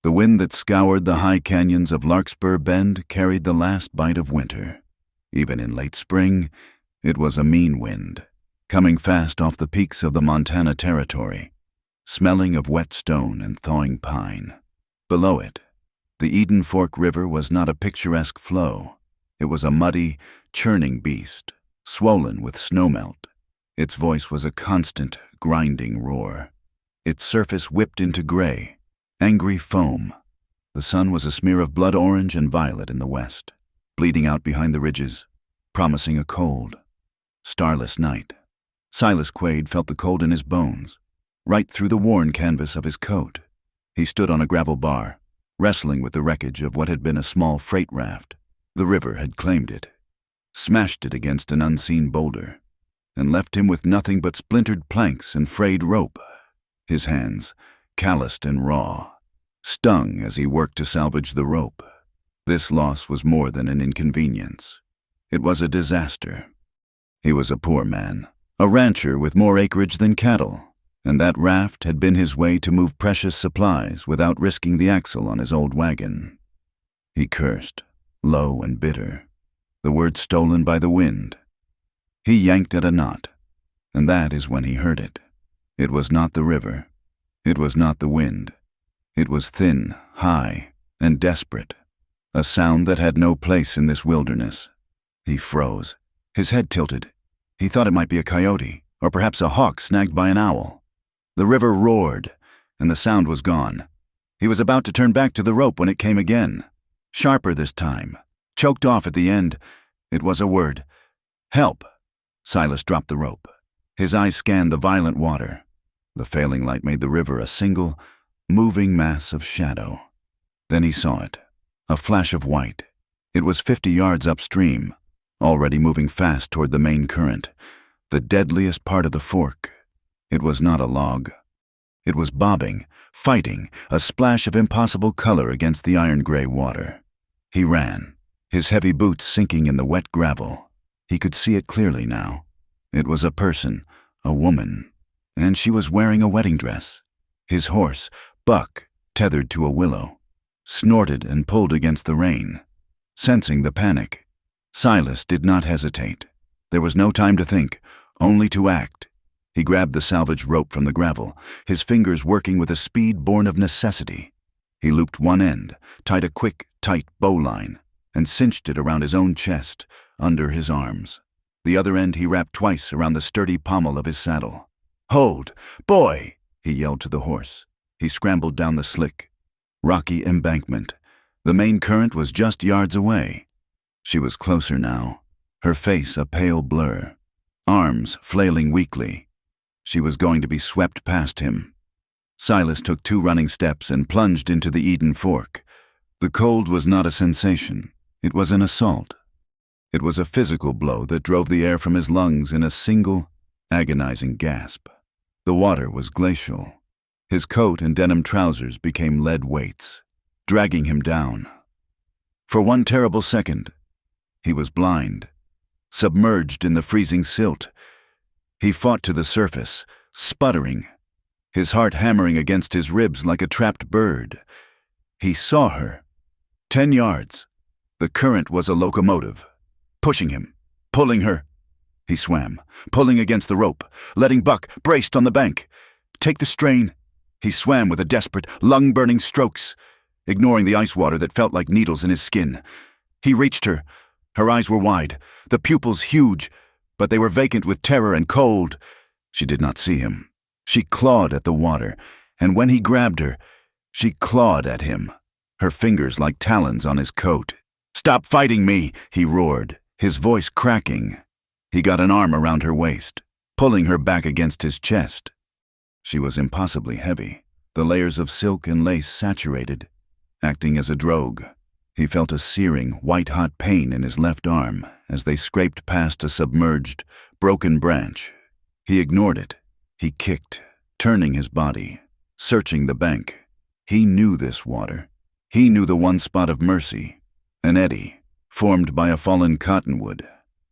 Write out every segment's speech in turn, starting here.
The wind that scoured the high canyons of Larkspur Bend carried the last bite of winter. Even in late spring, it was a mean wind, coming fast off the peaks of the Montana Territory, smelling of wet stone and thawing pine. Below it, the Eden Fork River was not a picturesque flow. It was a muddy, churning beast, swollen with snowmelt. Its voice was a constant, grinding roar. Its surface whipped into gray, angry foam. The sun was a smear of blood orange and violet in the west, bleeding out behind the ridges, promising a cold, starless night. Silas Quaid felt the cold in his bones, right through the worn canvas of his coat. He stood on a gravel bar, wrestling with the wreckage of what had been a small freight raft. The river had claimed it, smashed it against an unseen boulder, and left him with nothing but splintered planks and frayed rope. His hands, calloused and raw, stung as he worked to salvage the rope. This loss was more than an inconvenience. It was a disaster. He was a poor man, a rancher with more acreage than cattle, and that raft had been his way to move precious supplies without risking the axle on his old wagon. He cursed, low and bitter, the words stolen by the wind. He yanked at a knot, and that is when he heard it. It was not the river. It was not the wind. It was thin, high, and desperate, a sound that had no place in this wilderness. He froze, his head tilted. He thought it might be a coyote, or perhaps a hawk snagged by an owl. The river roared, and the sound was gone. He was about to turn back to the rope when it came again, sharper this time, choked off at the end. It was a word. Help! Silas dropped the rope. His eyes scanned the violent water. The failing light made the river a single, moving mass of shadow. Then he saw it, a flash of white. It was 50 yards upstream, already moving fast toward the main current, the deadliest part of the fork. It was not a log. It was bobbing, fighting, a splash of impossible color against the iron-gray water. He ran, his heavy boots sinking in the wet gravel. He could see it clearly now. It was a person, a woman, and she was wearing a wedding dress. His horse, Buck, tethered to a willow, snorted and pulled against the rain. Sensing the panic, Silas did not hesitate. There was no time to think, only to act. He grabbed the salvaged rope from the gravel, his fingers working with a speed born of necessity. He looped one end, tied a quick, tight bowline, and cinched it around his own chest, under his arms. The other end he wrapped twice around the sturdy pommel of his saddle. "Hold! Boy!" he yelled to the horse. He scrambled down the slick, rocky embankment. The main current was just yards away. She was closer now, her face a pale blur, arms flailing weakly. She was going to be swept past him. Silas took 2 running steps and plunged into the Eden Fork. The cold was not a sensation. It was an assault. It was a physical blow that drove the air from his lungs in a single, agonizing gasp. The water was glacial. His coat and denim trousers became lead weights, dragging him down. For one terrible second, he was blind, submerged in the freezing silt. He fought to the surface, sputtering, his heart hammering against his ribs like a trapped bird. He saw her. 10 yards. The current was a locomotive, pushing him, pulling her. He swam, pulling against the rope, letting Buck braced on the bank. Take the strain. He swam with a desperate, lung-burning strokes, ignoring the ice water that felt like needles in his skin. He reached her. Her eyes were wide, the pupils huge, but they were vacant with terror and cold. She did not see him. She clawed at the water, and when he grabbed her, she clawed at him, her fingers like talons on his coat. "Stop fighting me!" he roared, his voice cracking. He got an arm around her waist, pulling her back against his chest. She was impossibly heavy, the layers of silk and lace saturated, acting as a drogue. He felt a searing, white-hot pain in his left arm as they scraped past a submerged, broken branch. He ignored it. He kicked, turning his body, searching the bank. He knew this water. He knew the one spot of mercy, an eddy, formed by a fallen cottonwood,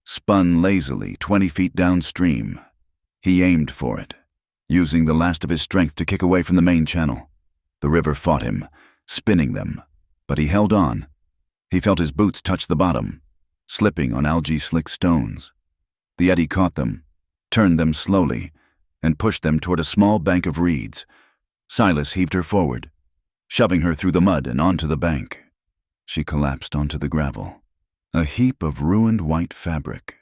spun lazily 20 feet downstream. He aimed for it, using the last of his strength to kick away from the main channel. The river fought him, spinning them, but he held on. He felt his boots touch the bottom, slipping on algae-slick stones. The eddy caught them, turned them slowly, and pushed them toward a small bank of reeds. Silas heaved her forward, shoving her through the mud and onto the bank. She collapsed onto the gravel, a heap of ruined white fabric.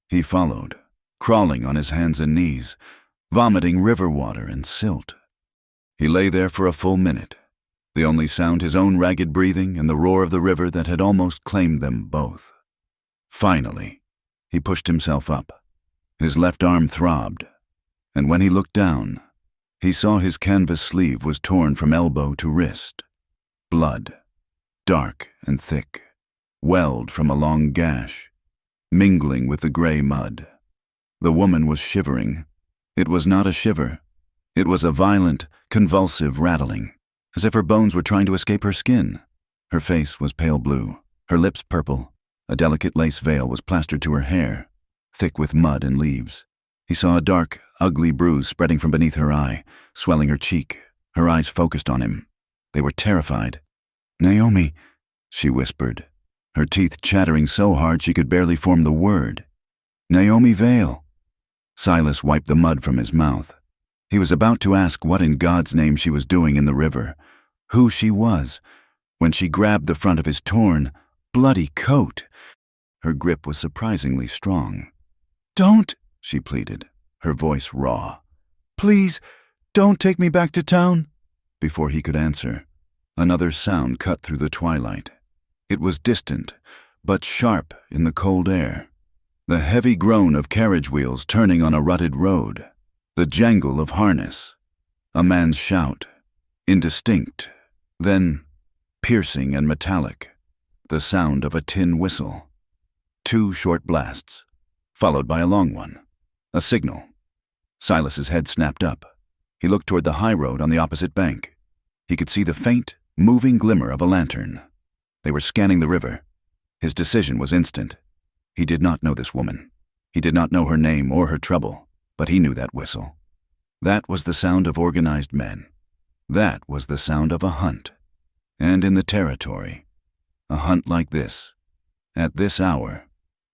He followed, crawling on his hands and knees, vomiting river water and silt. He lay there for a full minute, the only sound his own ragged breathing and the roar of the river that had almost claimed them both. Finally, he pushed himself up. His left arm throbbed, and when he looked down, he saw his canvas sleeve was torn from elbow to wrist. Blood, dark and thick, welled from a long gash, mingling with the gray mud. The woman was shivering. It was not a shiver. It was a violent, convulsive rattling, as if her bones were trying to escape her skin. Her face was pale blue, her lips purple. A delicate lace veil was plastered to her hair, thick with mud and leaves. He saw a dark, ugly bruise spreading from beneath her eye, swelling her cheek. Her eyes focused on him. They were terrified. "Naomi," she whispered, her teeth chattering so hard she could barely form the word. "Naomi Vale." Silas wiped the mud from his mouth. He was about to ask what in God's name she was doing in the river, who she was, when she grabbed the front of his torn, bloody coat. Her grip was surprisingly strong. "Don't," she pleaded, her voice raw. "Please, don't take me back to town." Before he could answer, another sound cut through the twilight. It was distant, but sharp in the cold air. The heavy groan of carriage wheels turning on a rutted road. The jangle of harness. A man's shout, indistinct, then piercing and metallic. The sound of a tin whistle. 2 short blasts, followed by a long one. A signal. Silas's head snapped up. He looked toward the high road on the opposite bank. He could see the faint, moving glimmer of a lantern. They were scanning the river. His decision was instant. He did not know this woman. He did not know her name or her trouble, but he knew that whistle. That was the sound of organized men. That was the sound of a hunt. And in the territory, a hunt like this, at this hour,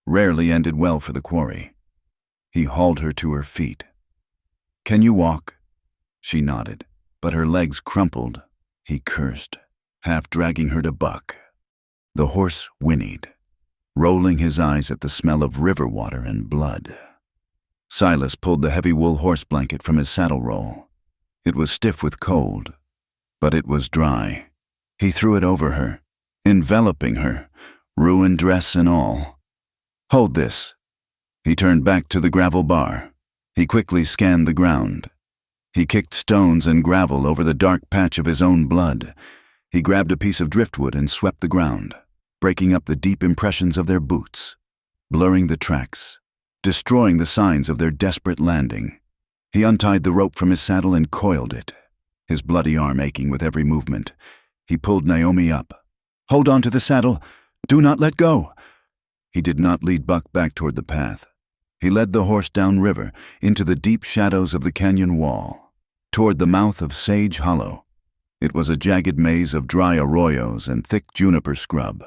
rarely ended well for the quarry. He hauled her to her feet. "Can you walk?" She nodded, but her legs crumpled. He cursed, half dragging her to buck. The horse whinnied, rolling his eyes at the smell of river water and blood. Silas pulled the heavy wool horse blanket from his saddle roll. It was stiff with cold, but it was dry. He threw it over her, enveloping her, ruined dress and all. "Hold this." He turned back to the gravel bar. He quickly scanned the ground. He kicked stones and gravel over the dark patch of his own blood. He grabbed a piece of driftwood and swept the ground, breaking up the deep impressions of their boots, blurring the tracks, destroying the signs of their desperate landing. He untied the rope from his saddle and coiled it, his bloody arm aching with every movement. He pulled Naomi up. "Hold on to the saddle. Do not let go." He did not lead Buck back toward the path. He led the horse downriver into the deep shadows of the canyon wall, toward the mouth of Sage Hollow. It was a jagged maze of dry arroyos and thick juniper scrub,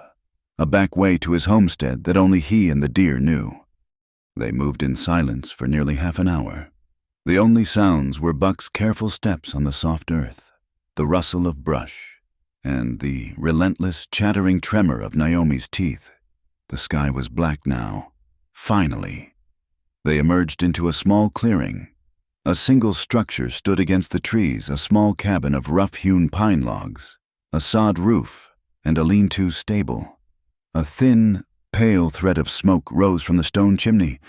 a back way to his homestead that only he and the deer knew. They moved in silence for nearly half an hour. The only sounds were Buck's careful steps on the soft earth, the rustle of brush, and the relentless, chattering tremor of Naomi's teeth. The sky was black now. Finally, they emerged into a small clearing. A single structure stood against the trees, a small cabin of rough-hewn pine logs, a sod roof, and a lean-to stable. A thin, pale thread of smoke rose from the stone chimney.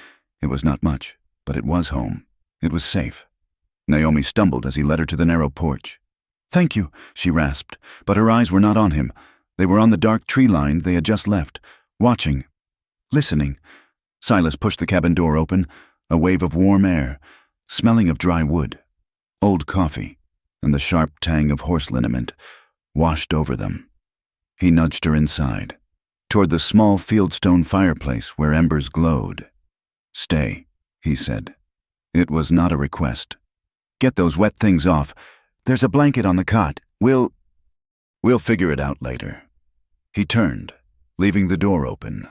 It was not much, but it was home. It was safe. Naomi stumbled as he led her to the narrow porch. "Thank you," she rasped, but her eyes were not on him. They were on the dark tree line they had just left, watching, listening. Silas pushed the cabin door open, a wave of warm air, smelling of dry wood, old coffee, and the sharp tang of horse liniment washed over them. He nudged her inside, toward the small fieldstone fireplace where embers glowed. "Stay," he said. It was not a request. "Get those wet things off. There's a blanket on the cot. We'll—" We'll figure it out later. He turned, leaving the door open,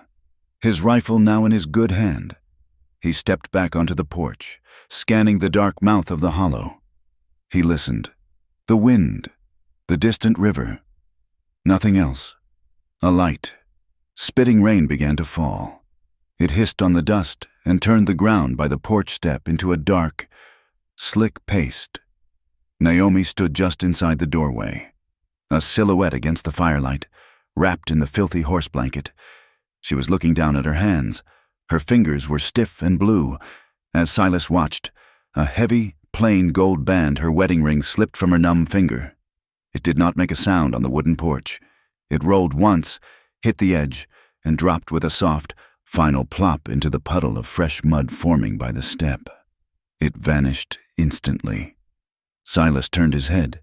his rifle now in his good hand. He stepped back onto the porch, scanning the dark mouth of the hollow. He listened. The wind, the distant river. Nothing else. A light. Spitting rain began to fall. It hissed on the dust and turned the ground by the porch step into a dark, slick paste. Naomi stood just inside the doorway, a silhouette against the firelight, wrapped in the filthy horse blanket. She was looking down at her hands. Her fingers were stiff and blue. As Silas watched, a heavy, plain gold band, her wedding ring, slipped from her numb finger. It did not make a sound on the wooden porch. It rolled once, hit the edge, and dropped with a soft, final plop into the puddle of fresh mud forming by the step. It vanished instantly. Silas turned his head.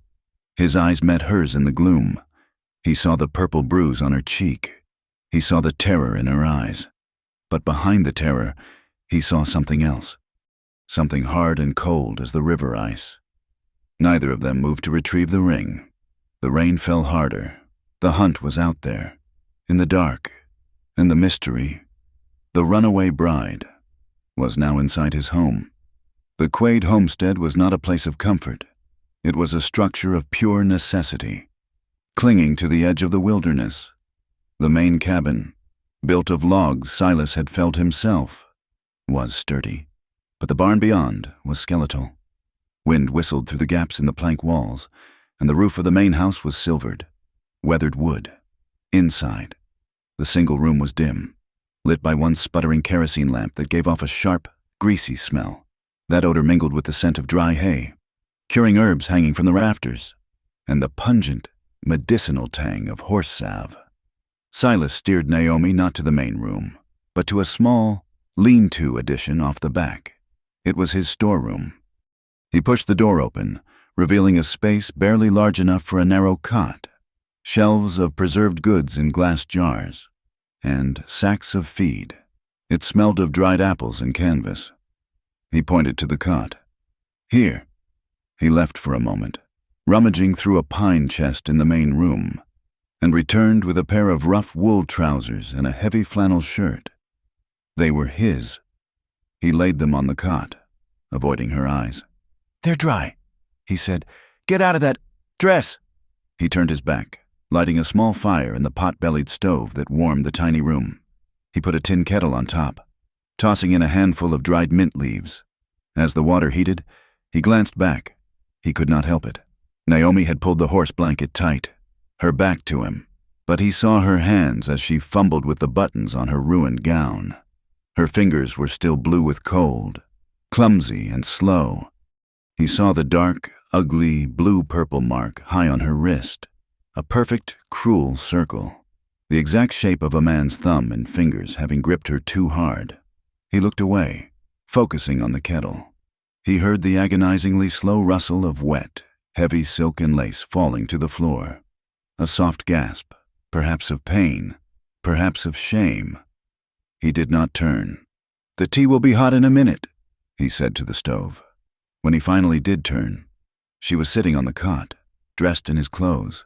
His eyes met hers in the gloom. He saw the purple bruise on her cheek. He saw the terror in her eyes. But behind the terror, he saw something else. Something hard and cold as the river ice. Neither of them moved to retrieve the ring. The rain fell harder. The hunt was out there, in the dark, and the mystery, the runaway bride, was now inside his home. The Quaid homestead was not a place of comfort. It was a structure of pure necessity, clinging to the edge of the wilderness. The main cabin, built of logs Silas had felled himself, was sturdy, but the barn beyond was skeletal. Wind whistled through the gaps in the plank walls, and the roof of the main house was silvered, weathered wood. Inside, the single room was dim, lit by one sputtering kerosene lamp that gave off a sharp, greasy smell. That odor mingled with the scent of dry hay, curing herbs hanging from the rafters, and the pungent, medicinal tang of horse salve. Silas steered Naomi not to the main room, but to a small, lean-to addition off the back. It was his storeroom. He pushed the door open, revealing a space barely large enough for a narrow cot, shelves of preserved goods in glass jars, and sacks of feed. It smelled of dried apples and canvas. He pointed to the cot. Here. He left for a moment, rummaging through a pine chest in the main room, and returned with a pair of rough wool trousers and a heavy flannel shirt. They were his. He laid them on the cot, avoiding her eyes. "They're dry," he said. "Get out of that dress." He turned his back, lighting a small fire in the pot-bellied stove that warmed the tiny room. He put a tin kettle on top, tossing in a handful of dried mint leaves. As the water heated, he glanced back. He could not help it. Naomi had pulled the horse blanket tight, her back to him, but he saw her hands as she fumbled with the buttons on her ruined gown. Her fingers were still blue with cold, clumsy and slow. He saw the dark, ugly, blue-purple mark high on her wrist, a perfect, cruel circle, the exact shape of a man's thumb and fingers having gripped her too hard. He looked away, focusing on the kettle. He heard the agonizingly slow rustle of wet, heavy silk and lace falling to the floor. A soft gasp, perhaps of pain, perhaps of shame. He did not turn. "The tea will be hot in a minute," he said to the stove. When he finally did turn, she was sitting on the cot, dressed in his clothes.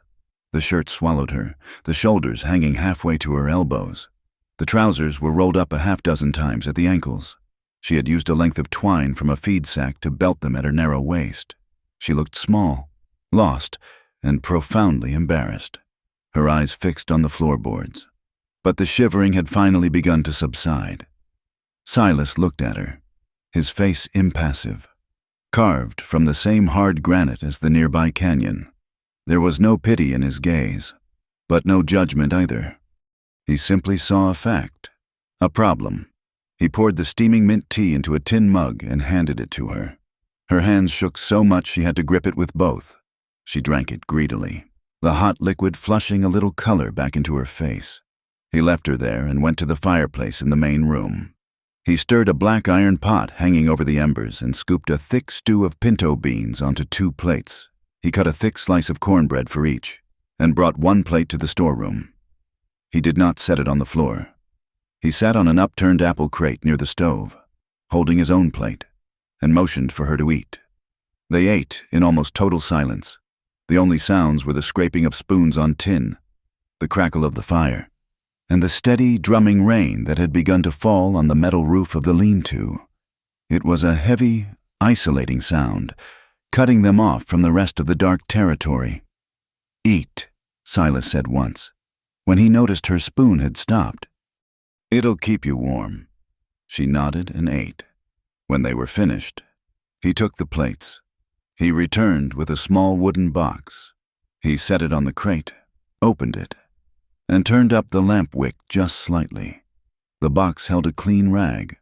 The shirt swallowed her, the shoulders hanging halfway to her elbows. The trousers were rolled up a half-dozen times at the ankles. She had used a length of twine from a feed sack to belt them at her narrow waist. She looked small, lost, and profoundly embarrassed, her eyes fixed on the floorboards. But the shivering had finally begun to subside. Silas looked at her, his face impassive, carved from the same hard granite as the nearby canyon. There was no pity in his gaze, but no judgment either. He simply saw a fact, a problem. He poured the steaming mint tea into a tin mug and handed it to her. Her hands shook so much she had to grip it with both. She drank it greedily, the hot liquid flushing a little color back into her face. He left her there and went to the fireplace in the main room. He stirred a black iron pot hanging over the embers and scooped a thick stew of pinto beans onto 2 plates. He cut a thick slice of cornbread for each and brought 1 plate to the storeroom. He did not set it on the floor. He sat on an upturned apple crate near the stove, holding his own plate, and motioned for her to eat. They ate in almost total silence, The only sounds were the scraping of spoons on tin, the crackle of the fire, and the steady, drumming rain that had begun to fall on the metal roof of the lean-to. It was a heavy, isolating sound, cutting them off from the rest of the dark territory. "Eat," Silas said once, when he noticed her spoon had stopped. "It'll keep you warm." She nodded and ate. When they were finished, he took the plates. He returned with a small wooden box. He set it on the crate, opened it, and turned up the lamp wick just slightly. The box held a clean rag,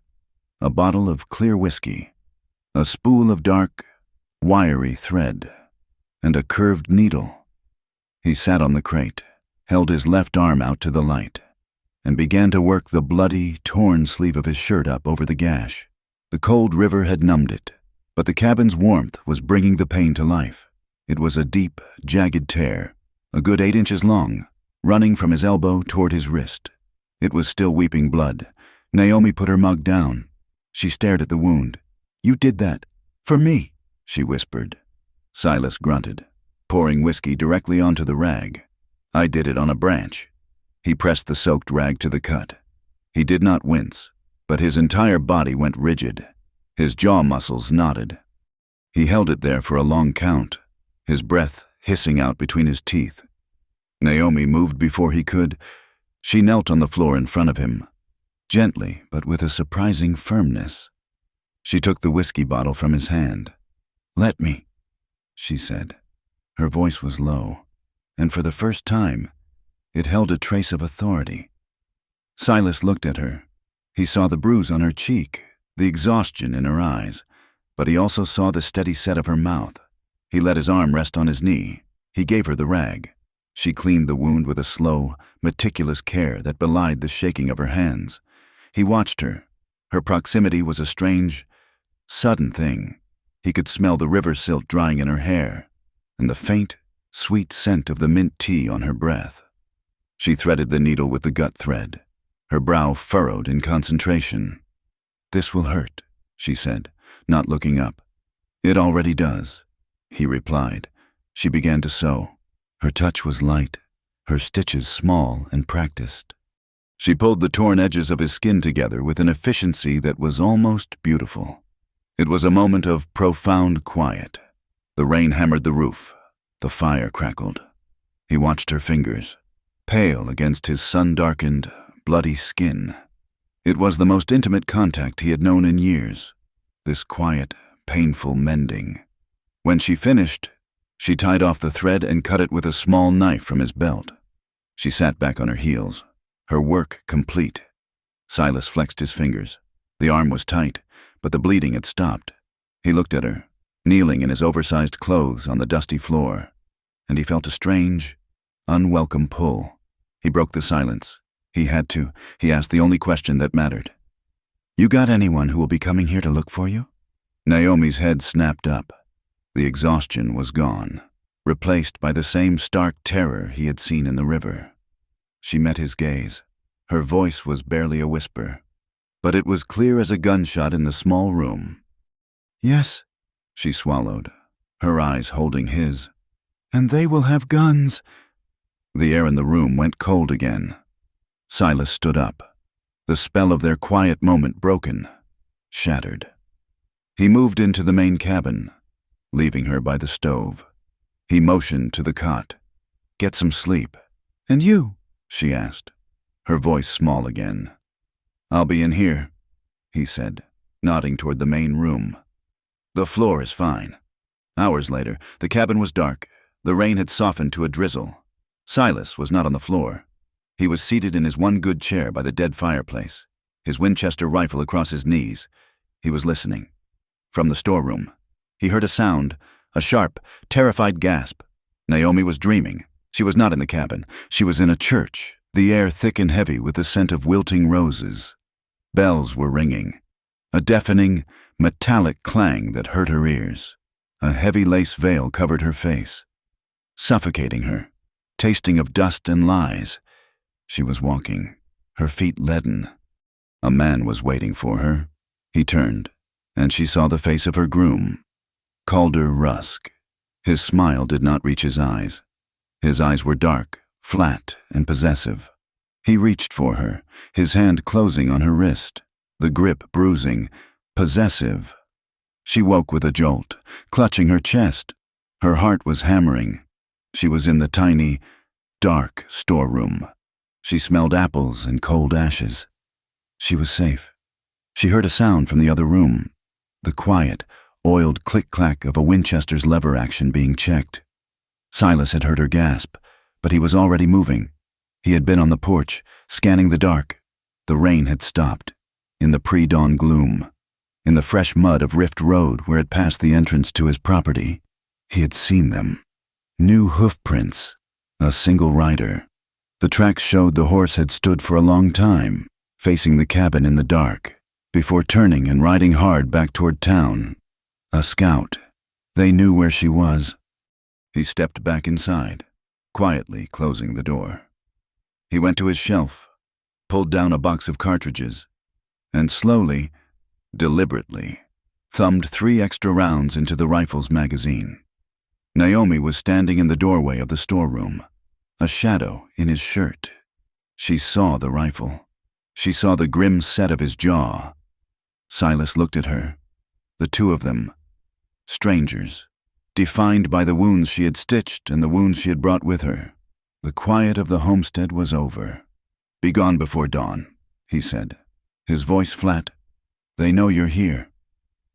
a bottle of clear whiskey, a spool of dark, wiry thread, and a curved needle. He sat on the crate, held his left arm out to the light, and began to work the bloody, torn sleeve of his shirt up over the gash. The cold river had numbed it, but the cabin's warmth was bringing the pain to life. It was a deep, jagged tear, a good 8 inches long, running from his elbow toward his wrist. It was still weeping blood. Naomi put her mug down. She stared at the wound. "You did that. For me," she whispered. Silas grunted, pouring whiskey directly onto the rag. "I did it on a branch." He pressed the soaked rag to the cut. He did not wince, but his entire body went rigid. His jaw muscles knotted. He held it there for a long count, his breath hissing out between his teeth. Naomi moved before he could. She knelt on the floor in front of him, gently but with a surprising firmness. She took the whiskey bottle from his hand. "Let me," she said. Her voice was low, and for the first time, it held a trace of authority. Silas looked at her. He saw the bruise on her cheek, the exhaustion in her eyes, but he also saw the steady set of her mouth. He let his arm rest on his knee. He gave her the rag. She cleaned the wound with a slow, meticulous care that belied the shaking of her hands. He watched her. Her proximity was a strange, sudden thing. He could smell the river silt drying in her hair, and the faint, sweet scent of the mint tea on her breath. She threaded the needle with the gut thread, her brow furrowed in concentration. "This will hurt," she said, not looking up. "It already does," he replied. She began to sew. Her touch was light, her stitches small and practiced. She pulled the torn edges of his skin together with an efficiency that was almost beautiful. It was a moment of profound quiet. The rain hammered the roof. The fire crackled. He watched her fingers, pale against his sun-darkened, bloody skin. It was the most intimate contact he had known in years, this quiet, painful mending. When she finished, she tied off the thread and cut it with a small knife from his belt. She sat back on her heels, her work complete. Silas flexed his fingers. The arm was tight, but the bleeding had stopped. He looked at her, kneeling in his oversized clothes on the dusty floor, and he felt a strange, unwelcome pull. He broke the silence. He had to. He asked the only question that mattered. "You got anyone who will be coming here to look for you?" Naomi's head snapped up. The exhaustion was gone, replaced by the same stark terror he had seen in the river. She met his gaze. Her voice was barely a whisper, but it was clear as a gunshot in the small room. "Yes," she swallowed, her eyes holding his. "And they will have guns." The air in the room went cold again. Silas stood up, the spell of their quiet moment broken, shattered. He moved into the main cabin, leaving her by the stove. He motioned to the cot. "Get some sleep." "And you?" she asked, her voice small again. "I'll be in here," he said, nodding toward the main room. "The floor is fine." Hours later, the cabin was dark. The rain had softened to a drizzle. Silas was not on the floor. He was seated in his one good chair by the dead fireplace, his Winchester rifle across his knees. He was listening. From the storeroom, he heard a sound, a sharp, terrified gasp. Naomi was dreaming. She was not in the cabin. She was in a church, the air thick and heavy with the scent of wilting roses. Bells were ringing, a deafening, metallic clang that hurt her ears. A heavy lace veil covered her face, suffocating her, tasting of dust and lies. She was walking, her feet leaden. A man was waiting for her. He turned, and she saw the face of her groom, Calder Rusk. His smile did not reach his eyes. His eyes were dark, flat, and possessive. He reached for her, his hand closing on her wrist, the grip bruising, possessive. She woke with a jolt, clutching her chest. Her heart was hammering. She was in the tiny, dark storeroom. She smelled apples and cold ashes. She was safe. She heard a sound from the other room, the quiet, oiled click-clack of a Winchester's lever action being checked. Silas had heard her gasp, but he was already moving. He had been on the porch, scanning the dark. The rain had stopped. In the pre-dawn gloom, in the fresh mud of Rift Road where it passed the entrance to his property, he had seen them. New hoofprints, a single rider. The tracks showed the horse had stood for a long time, facing the cabin in the dark, before turning and riding hard back toward town. A scout. They knew where she was. He stepped back inside, quietly closing the door. He went to his shelf, pulled down a box of cartridges, and slowly, deliberately, thumbed 3 extra rounds into the rifle's magazine. Naomi was standing in the doorway of the storeroom, a shadow in his shirt. She saw the rifle. She saw the grim set of his jaw. Silas looked at her. The two of them, strangers, defined by the wounds she had stitched and the wounds she had brought with her. The quiet of the homestead was over. "Be gone before dawn," he said, his voice flat. "They know you're here."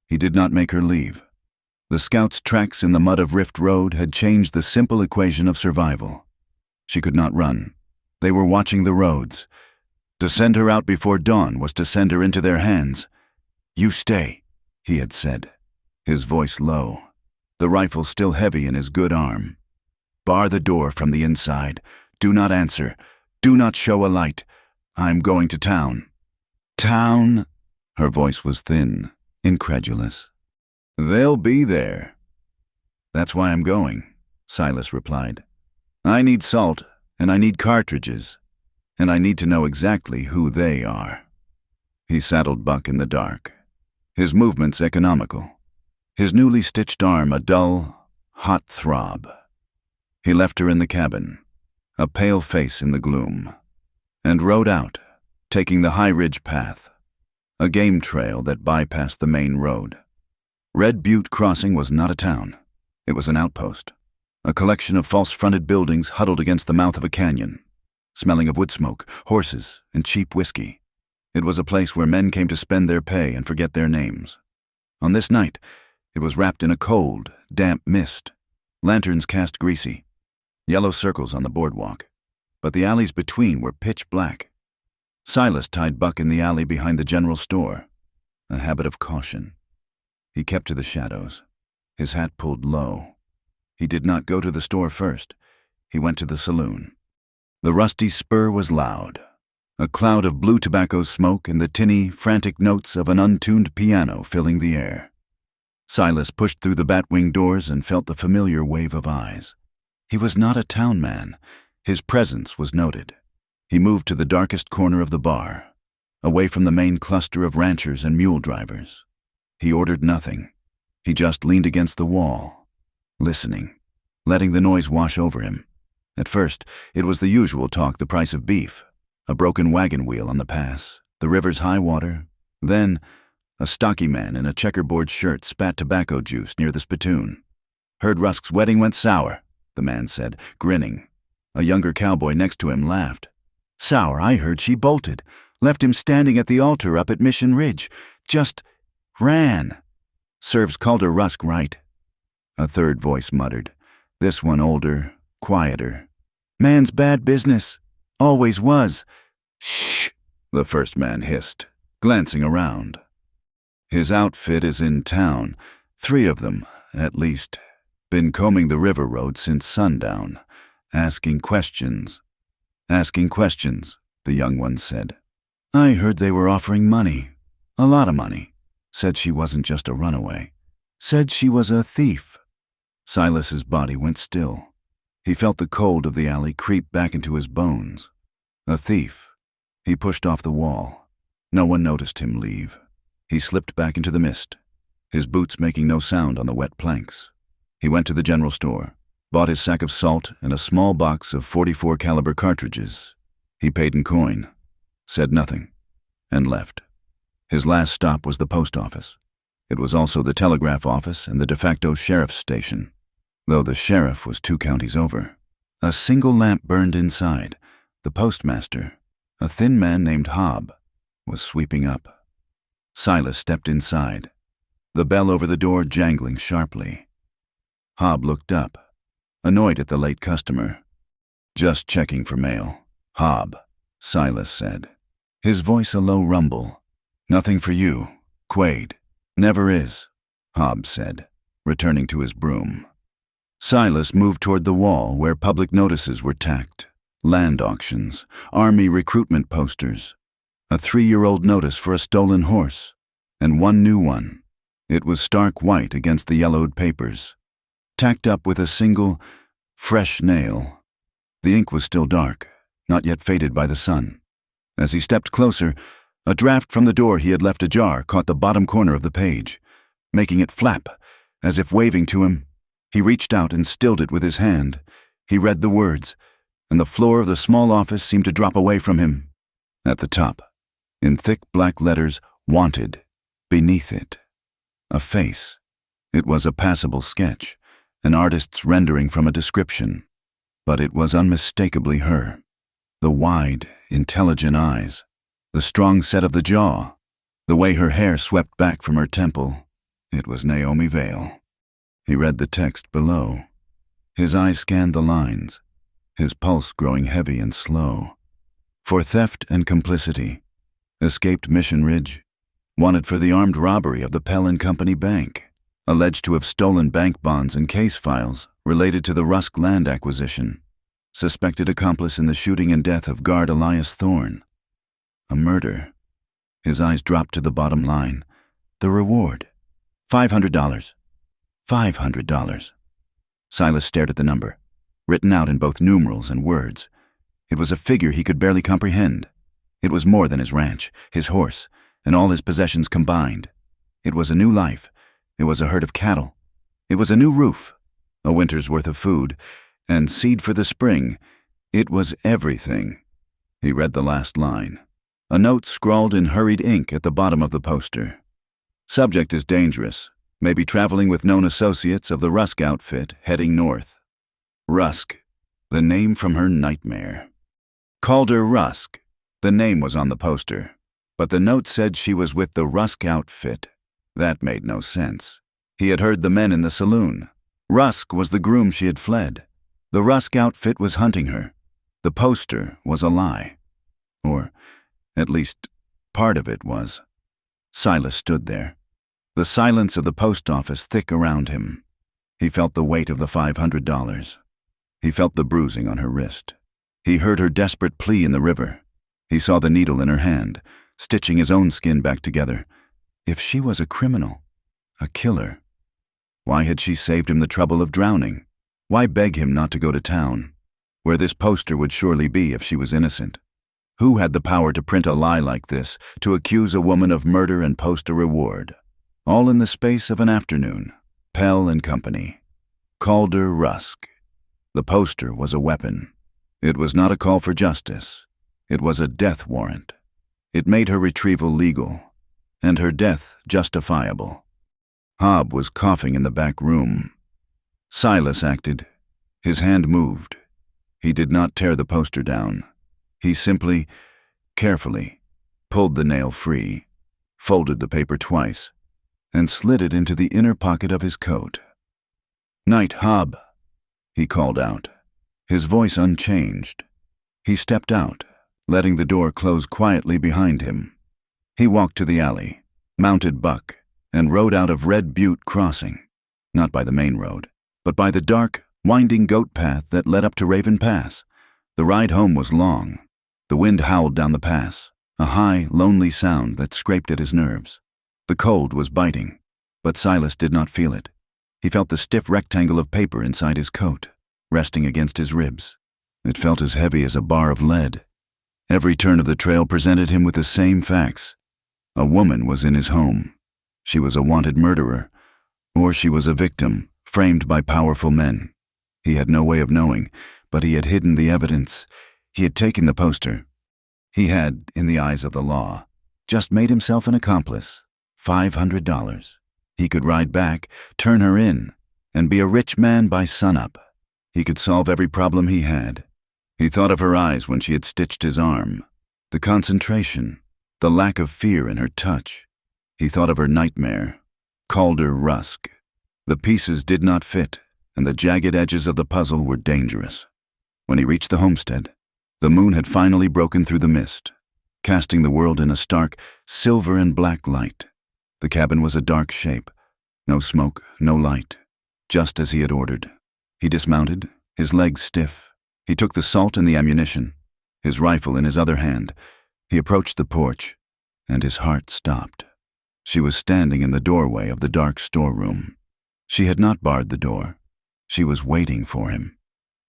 He did not make her leave. The scout's tracks in the mud of Rift Road had changed the simple equation of survival. She could not run. They were watching the roads. To send her out before dawn was to send her into their hands. "You stay," he had said, his voice low, the rifle still heavy in his good arm. "Bar the door from the inside. Do not answer. Do not show a light. I'm going to town." "Town?" Her voice was thin, incredulous. "They'll be there." "That's why I'm going," Silas replied. "I need salt, and I need cartridges, and I need to know exactly who they are." He saddled Buck in the dark, his movements economical, his newly stitched arm a dull, hot throb. He left her in the cabin, a pale face in the gloom, and rode out, taking the High Ridge path, a game trail that bypassed the main road. Red Butte Crossing was not a town. It was an outpost, a collection of false-fronted buildings huddled against the mouth of a canyon, smelling of wood smoke, horses, and cheap whiskey. It was a place where men came to spend their pay and forget their names. On this night, it was wrapped in a cold, damp mist. Lanterns cast greasy, yellow circles on the boardwalk, but the alleys between were pitch black. Silas tied Buck in the alley behind the general store, a habit of caution. He kept to the shadows, his hat pulled low. He did not go to the store first. He went to the saloon. The rusty spur was loud, a cloud of blue tobacco smoke and the tinny, frantic notes of an untuned piano filling the air. Silas pushed through the bat-wing doors and felt the familiar wave of eyes. He was not a town man. His presence was noted. He moved to the darkest corner of the bar, away from the main cluster of ranchers and mule drivers. He ordered nothing. He just leaned against the wall, listening, letting the noise wash over him. At first, it was the usual talk, the price of beef, a broken wagon wheel on the pass, the river's high water. Then, a stocky man in a checkerboard shirt spat tobacco juice near the spittoon. "Heard Rusk's wedding went sour," the man said, grinning. A younger cowboy next to him laughed. "Sour? I heard she bolted. Left him standing at the altar up at Mission Ridge. Just ran. Serves Calder Rusk right." A third voice muttered, this one older, quieter. "Man's bad business. Always was." "Shh," the first man hissed, glancing around. "His outfit is in town. 3 of them, at least. Been combing the river road since sundown. Asking questions." "Asking questions," the young one said. "I heard they were offering money. A lot of money. Said she wasn't just a runaway. Said she was a thief." Silas's body went still. He felt the cold of the alley creep back into his bones. A thief. He pushed off the wall. No one noticed him leave. He slipped back into the mist, his boots making no sound on the wet planks. He went to the general store, bought his sack of salt and a small box of .44 caliber cartridges. He paid in coin, said nothing, and left. His last stop was the post office. It was also the telegraph office and the de facto sheriff's station, though the sheriff was 2 counties over. A single lamp burned inside. The postmaster, a thin man named Hobb, was sweeping up. Silas stepped inside, the bell over the door jangling sharply. Hobb looked up, annoyed at the late customer. "Just checking for mail." "Hobb," Silas said, his voice a low rumble. "Nothing for you, Quaid." "Never is," Hobb said, returning to his broom. Silas moved toward the wall where public notices were tacked. Land auctions, army recruitment posters, a 3-year-old notice for a stolen horse, and one new one. It was stark white against the yellowed papers, tacked up with a single, fresh nail. The ink was still dark, not yet faded by the sun. As he stepped closer, a draft from the door he had left ajar caught the bottom corner of the page, making it flap, as if waving to him. He reached out and stilled it with his hand. He read the words, and the floor of the small office seemed to drop away from him. At the top, in thick black letters, "Wanted." Beneath it, a face. It was a passable sketch, an artist's rendering from a description, but it was unmistakably her. The wide, intelligent eyes, the strong set of the jaw, the way her hair swept back from her temple. It was Naomi Vale. He read the text below. His eyes scanned the lines, his pulse growing heavy and slow. For theft and complicity, escaped Mission Ridge, wanted for the armed robbery of the Pell & Company Bank, alleged to have stolen bank bonds and case files related to the Rusk land acquisition, suspected accomplice in the shooting and death of guard Elias Thorne. A murder. His eyes dropped to the bottom line. The reward, $500. $500. Silas stared at the number, written out in both numerals and words. It was a figure he could barely comprehend. It was more than his ranch, his horse, and all his possessions combined. It was a new life. It was a herd of cattle. It was a new roof, a winter's worth of food, and seed for the spring. It was everything. He read the last line. A note scrawled in hurried ink at the bottom of the poster. Subject is dangerous. May be traveling with known associates of the Rusk outfit heading north. Rusk, the name from her nightmare. Called her Rusk. The name was on the poster, but the note said she was with the Rusk outfit. That made no sense. He had heard the men in the saloon. Rusk was the groom she had fled. The Rusk outfit was hunting her. The poster was a lie. Or, at least, part of it was. Silas stood there, the silence of the post office thick around him. He felt the weight of the $500. He felt the bruising on her wrist. He heard her desperate plea in the river. He saw the needle in her hand, stitching his own skin back together. If she was a criminal, a killer, why had she saved him the trouble of drowning? Why beg him not to go to town, where this poster would surely be if she was innocent? Who had the power to print a lie like this, to accuse a woman of murder and post a reward? All in the space of an afternoon. Pell & Company. Calder Rusk. The poster was a weapon. It was not a call for justice. It was a death warrant. It made her retrieval legal, and her death justifiable. Hobb was coughing in the back room. Silas acted. His hand moved. He did not tear the poster down. He simply, carefully, pulled the nail free, folded the paper twice, and slid it into the inner pocket of his coat. "Night, Hobb," he called out, his voice unchanged. He stepped out, letting the door close quietly behind him. He walked to the alley, mounted Buck, and rode out of Red Butte Crossing, not by the main road, but by the dark, winding goat path that led up to Raven Pass. The ride home was long. The wind howled down the pass, a high, lonely sound that scraped at his nerves. The cold was biting, but Silas did not feel it. He felt the stiff rectangle of paper inside his coat, resting against his ribs. It felt as heavy as a bar of lead. Every turn of the trail presented him with the same facts. A woman was in his home. She was a wanted murderer, or she was a victim framed by powerful men. He had no way of knowing, but he had hidden the evidence. He had taken the poster. He had, in the eyes of the law, just made himself an accomplice. $500. He could ride back, turn her in, and be a rich man by sunup. He could solve every problem he had. He thought of her eyes when she had stitched his arm, the concentration, the lack of fear in her touch. He thought of her nightmare, Calder Rusk. The pieces did not fit, and the jagged edges of the puzzle were dangerous. When he reached the homestead, the moon had finally broken through the mist, casting the world in a stark silver and black light. The cabin was a dark shape, no smoke, no light, just as he had ordered. He dismounted, his legs stiff. He took the salt and the ammunition, his rifle in his other hand. He approached the porch, and his heart stopped. She was standing in the doorway of the dark storeroom. She had not barred the door. She was waiting for him.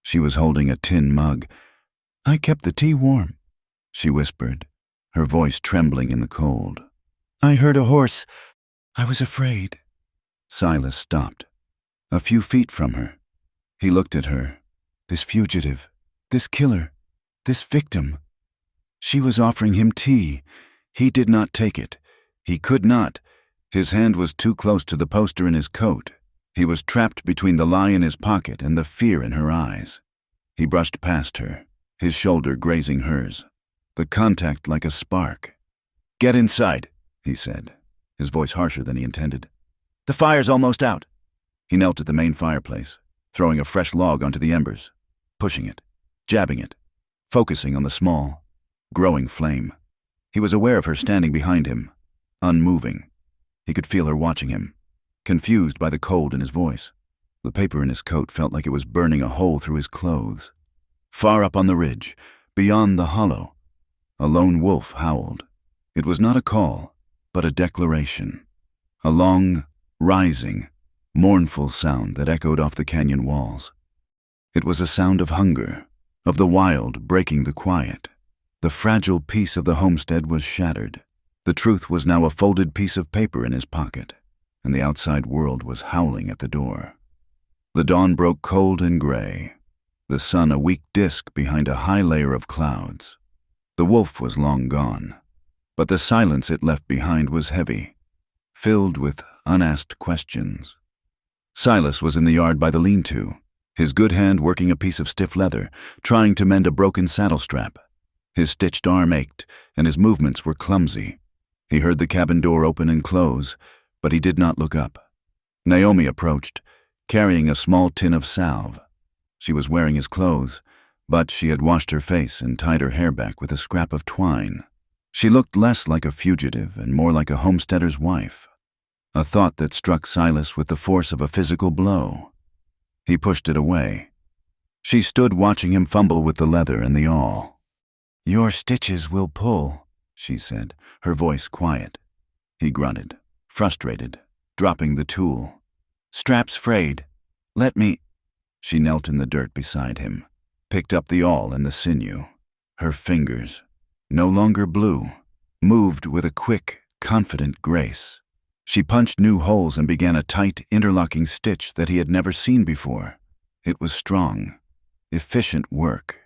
She was holding a tin mug. "I kept the tea warm," she whispered, her voice trembling in the cold. "I heard a horse. I was afraid." Silas stopped, a few feet from her. He looked at her. This fugitive, this killer, this victim. She was offering him tea. He did not take it. He could not. His hand was too close to the poster in his coat. He was trapped between the lie in his pocket and the fear in her eyes. He brushed past her, his shoulder grazing hers, the contact like a spark. "Get inside," he said, his voice harsher than he intended. "The fire's almost out." He knelt at the main fireplace, throwing a fresh log onto the embers, pushing it, jabbing it, focusing on the small, growing flame. He was aware of her standing behind him, unmoving. He could feel her watching him, confused by the cold in his voice. The paper in his coat felt like it was burning a hole through his clothes. Far up on the ridge, beyond the hollow, a lone wolf howled. It was not a call, but a declaration. A long, rising, mournful sound that echoed off the canyon walls. It was a sound of hunger, of the wild breaking the quiet. The fragile peace of the homestead was shattered. The truth was now a folded piece of paper in his pocket, and the outside world was howling at the door. The dawn broke cold and gray, the sun a weak disk behind a high layer of clouds. The wolf was long gone, but the silence it left behind was heavy, filled with unasked questions. Silas was in the yard by the lean-to, his good hand working a piece of stiff leather, trying to mend a broken saddle strap. His stitched arm ached, and his movements were clumsy. He heard the cabin door open and close, but he did not look up. Naomi approached, carrying a small tin of salve. She was wearing his clothes, but she had washed her face and tied her hair back with a scrap of twine. She looked less like a fugitive and more like a homesteader's wife, a thought that struck Silas with the force of a physical blow. He pushed it away. She stood watching him fumble with the leather and the awl. "Your stitches will pull," she said, her voice quiet. He grunted, frustrated, dropping the tool. "Strap's frayed. Let me—" She knelt in the dirt beside him, picked up the awl and the sinew. Her fingers, no longer blue, moved with a quick, confident grace. She punched new holes and began a tight, interlocking stitch that he had never seen before. It was strong, efficient work.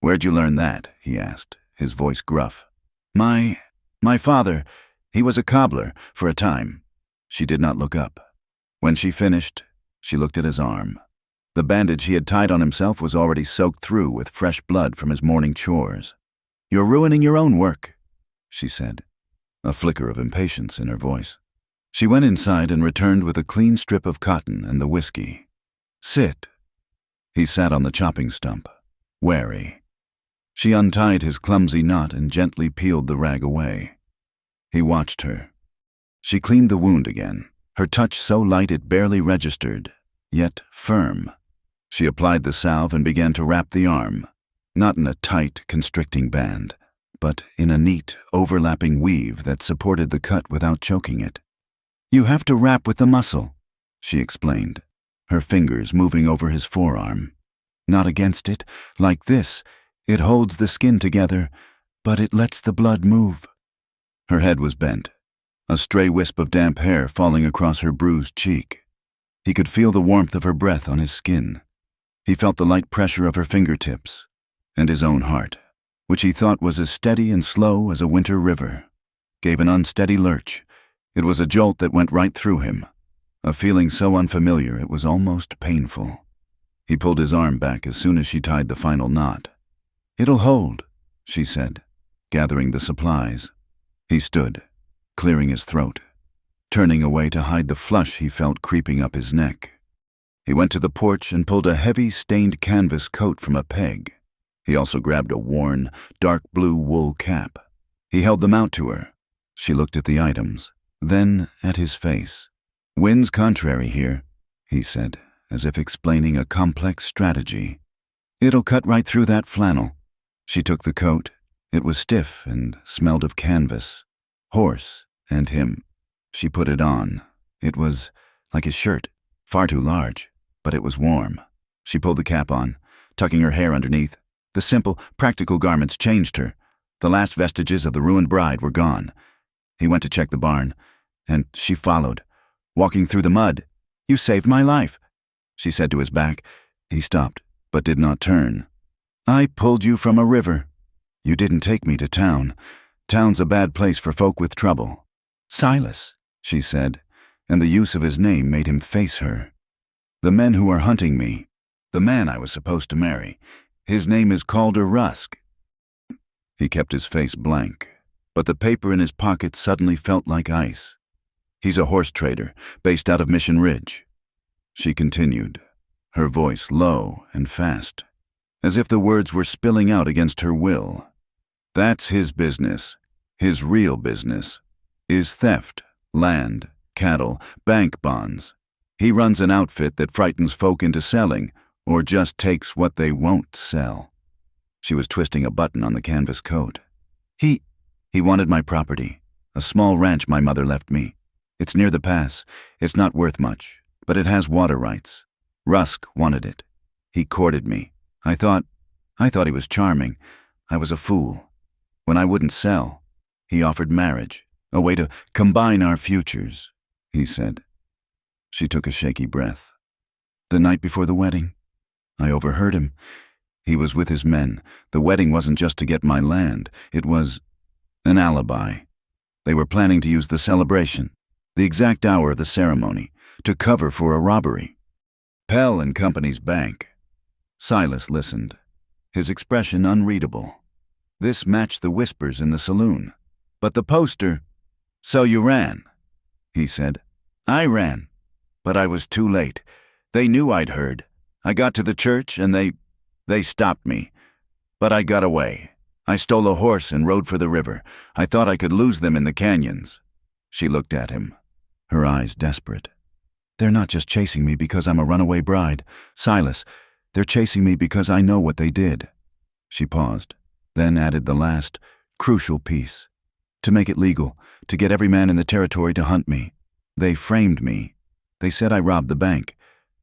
"Where'd you learn that?" he asked, his voice gruff. My father, he was a cobbler for a time." She did not look up. When she finished, she looked at his arm. The bandage he had tied on himself was already soaked through with fresh blood from his morning chores. "You're ruining your own work," she said, a flicker of impatience in her voice. She went inside and returned with a clean strip of cotton and the whiskey. "Sit." He sat on the chopping stump, wary. She untied his clumsy knot and gently peeled the rag away. He watched her. She cleaned the wound again, her touch so light it barely registered, yet firm. She applied the salve and began to wrap the arm, not in a tight, constricting band, but in a neat, overlapping weave that supported the cut without choking it. "You have to wrap with the muscle," she explained, her fingers moving over his forearm. "Not against it, like this. It holds the skin together, but it lets the blood move." Her head was bent, a stray wisp of damp hair falling across her bruised cheek. He could feel the warmth of her breath on his skin. He felt the light pressure of her fingertips, and his own heart, which he thought was as steady and slow as a winter river, gave an unsteady lurch. It was a jolt that went right through him, a feeling so unfamiliar it was almost painful. He pulled his arm back as soon as she tied the final knot. "It'll hold," she said, gathering the supplies. He stood, clearing his throat, turning away to hide the flush he felt creeping up his neck. He went to the porch and pulled a heavy, stained canvas coat from a peg. He also grabbed a worn, dark blue wool cap. He held them out to her. She looked at the items, then at his face. "Wind's contrary here," he said, as if explaining a complex strategy. "It'll cut right through that flannel." She took the coat. It was stiff and smelled of canvas, horse, and him. She put it on. It was like his shirt, far too large, but it was warm. She pulled the cap on, tucking her hair underneath. The simple, practical garments changed her. The last vestiges of the ruined bride were gone. He went to check the barn, and she followed, walking through the mud. "You saved my life," she said to his back. He stopped, but did not turn. "I pulled you from a river. You didn't take me to town. Town's a bad place for folk with trouble." "Silas," she said, and the use of his name made him face her. "The men who are hunting me, the man I was supposed to marry, his name is Calder Rusk." He kept his face blank, but the paper in his pocket suddenly felt like ice. "He's a horse trader, based out of Mission Ridge." She continued, her voice low and fast, as if the words were spilling out against her will. "That's his business. His real business is theft, land, cattle, bank bonds. He runs an outfit that frightens folk into selling, or just takes what they won't sell." She was twisting a button on the canvas coat. He wanted my property, a small ranch my mother left me. It's near the pass. It's not worth much, but it has water rights. Rusk wanted it. He courted me. I thought he was charming. I was a fool. When I wouldn't sell, he offered marriage, a way to combine our futures, he said. She took a shaky breath. "The night before the wedding, I overheard him. He was with his men. The wedding wasn't just to get my land. It was an alibi. They were planning to use the celebration, the exact hour of the ceremony, to cover for a robbery. Pell and Company's bank." Silas listened, his expression unreadable. This matched the whispers in the saloon. "But the poster—" "So you ran," he said. "I ran, but I was too late. They knew I'd heard. I got to the church and they stopped me. But I got away. I stole a horse and rode for the river. I thought I could lose them in the canyons." She looked at him, her eyes desperate. "They're not just chasing me because I'm a runaway bride, Silas. They're chasing me because I know what they did." She paused, then added the last, crucial piece. "To make it legal, to get every man in the territory to hunt me. They framed me. They said I robbed the bank.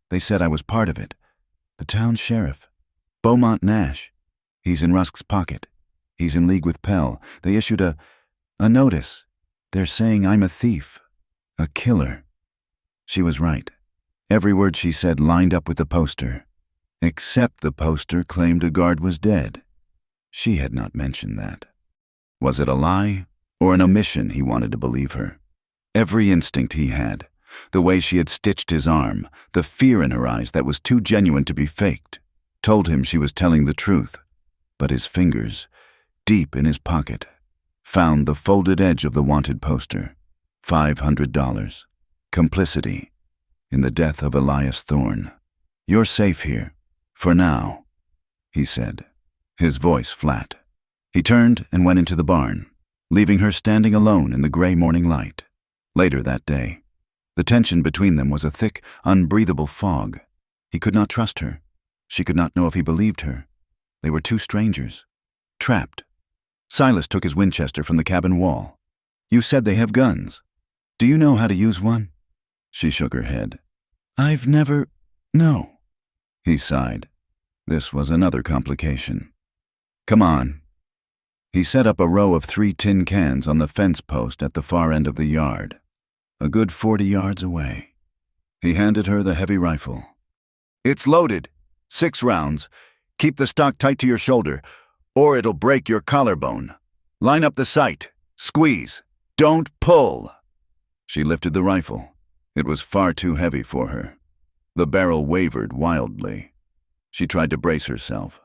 They said I was part of it. The town sheriff, Beaumont Nash. He's in Rusk's pocket. He's in league with Pell. They issued a notice. They're saying I'm a thief, a killer." She was right. Every word she said lined up with the poster. Except the poster claimed a guard was dead. She had not mentioned that. Was it a lie or an omission he wanted to believe her? Every instinct he had, the way she had stitched his arm, the fear in her eyes that was too genuine to be faked, told him she was telling the truth. But his fingers, deep in his pocket, found the folded edge of the wanted poster. $500. Complicity in the death of Elias Thorne. "You're safe here, for now," he said, his voice flat. He turned and went into the barn, leaving her standing alone in the gray morning light. Later that day, the tension between them was a thick, unbreathable fog. He could not trust her. She could not know if he believed her. They were two strangers, trapped. Silas took his Winchester from the cabin wall. "You said they have guns. Do you know how to use one?" She shook her head. "I've never— No." He sighed. This was another complication. "Come on." He set up a row of 3 tin cans on the fence post at the far end of the yard, a good 40 yards away. He handed her the heavy rifle. "It's loaded. 6 rounds. Keep the stock tight to your shoulder, or it'll break your collarbone. Line up the sight. Squeeze. Don't pull." She lifted the rifle. It was far too heavy for her. The barrel wavered wildly. She tried to brace herself,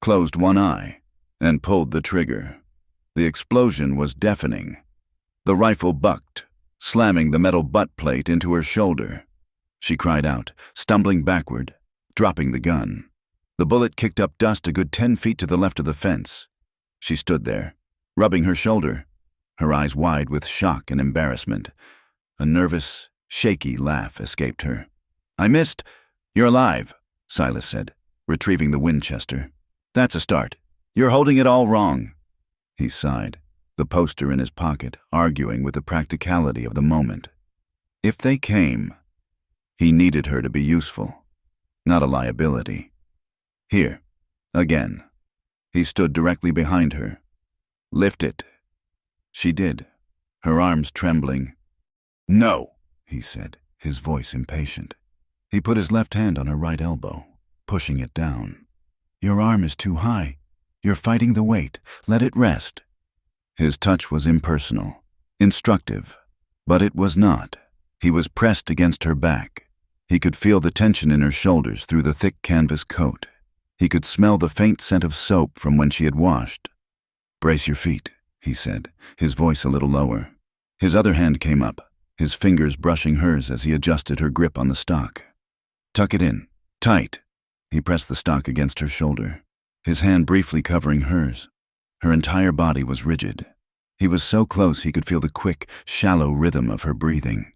closed one eye, and pulled the trigger. The explosion was deafening. The rifle bucked, slamming the metal butt plate into her shoulder. She cried out, stumbling backward, dropping the gun. The bullet kicked up dust a good 10 feet to the left of the fence. She stood there, rubbing her shoulder, her eyes wide with shock and embarrassment. A nervous, shaky laugh escaped her. "I missed. You're alive," Silas said, retrieving the Winchester. "That's a start. You're holding it all wrong." He sighed, the poster in his pocket, arguing with the practicality of the moment. If they came, he needed her to be useful, not a liability. "Here, again." He stood directly behind her. "Lift it." She did, her arms trembling. "No," he said, his voice impatient. He put his left hand on her right elbow, pushing it down. "Your arm is too high. You're fighting the weight. Let it rest." His touch was impersonal, instructive, but it was not. He was pressed against her back. He could feel the tension in her shoulders through the thick canvas coat. He could smell the faint scent of soap from when she had washed. "Brace your feet," he said, his voice a little lower. His other hand came up, his fingers brushing hers as he adjusted her grip on the stock. "Tuck it in, tight." He pressed the stock against her shoulder, his hand briefly covering hers. Her entire body was rigid. He was so close he could feel the quick, shallow rhythm of her breathing.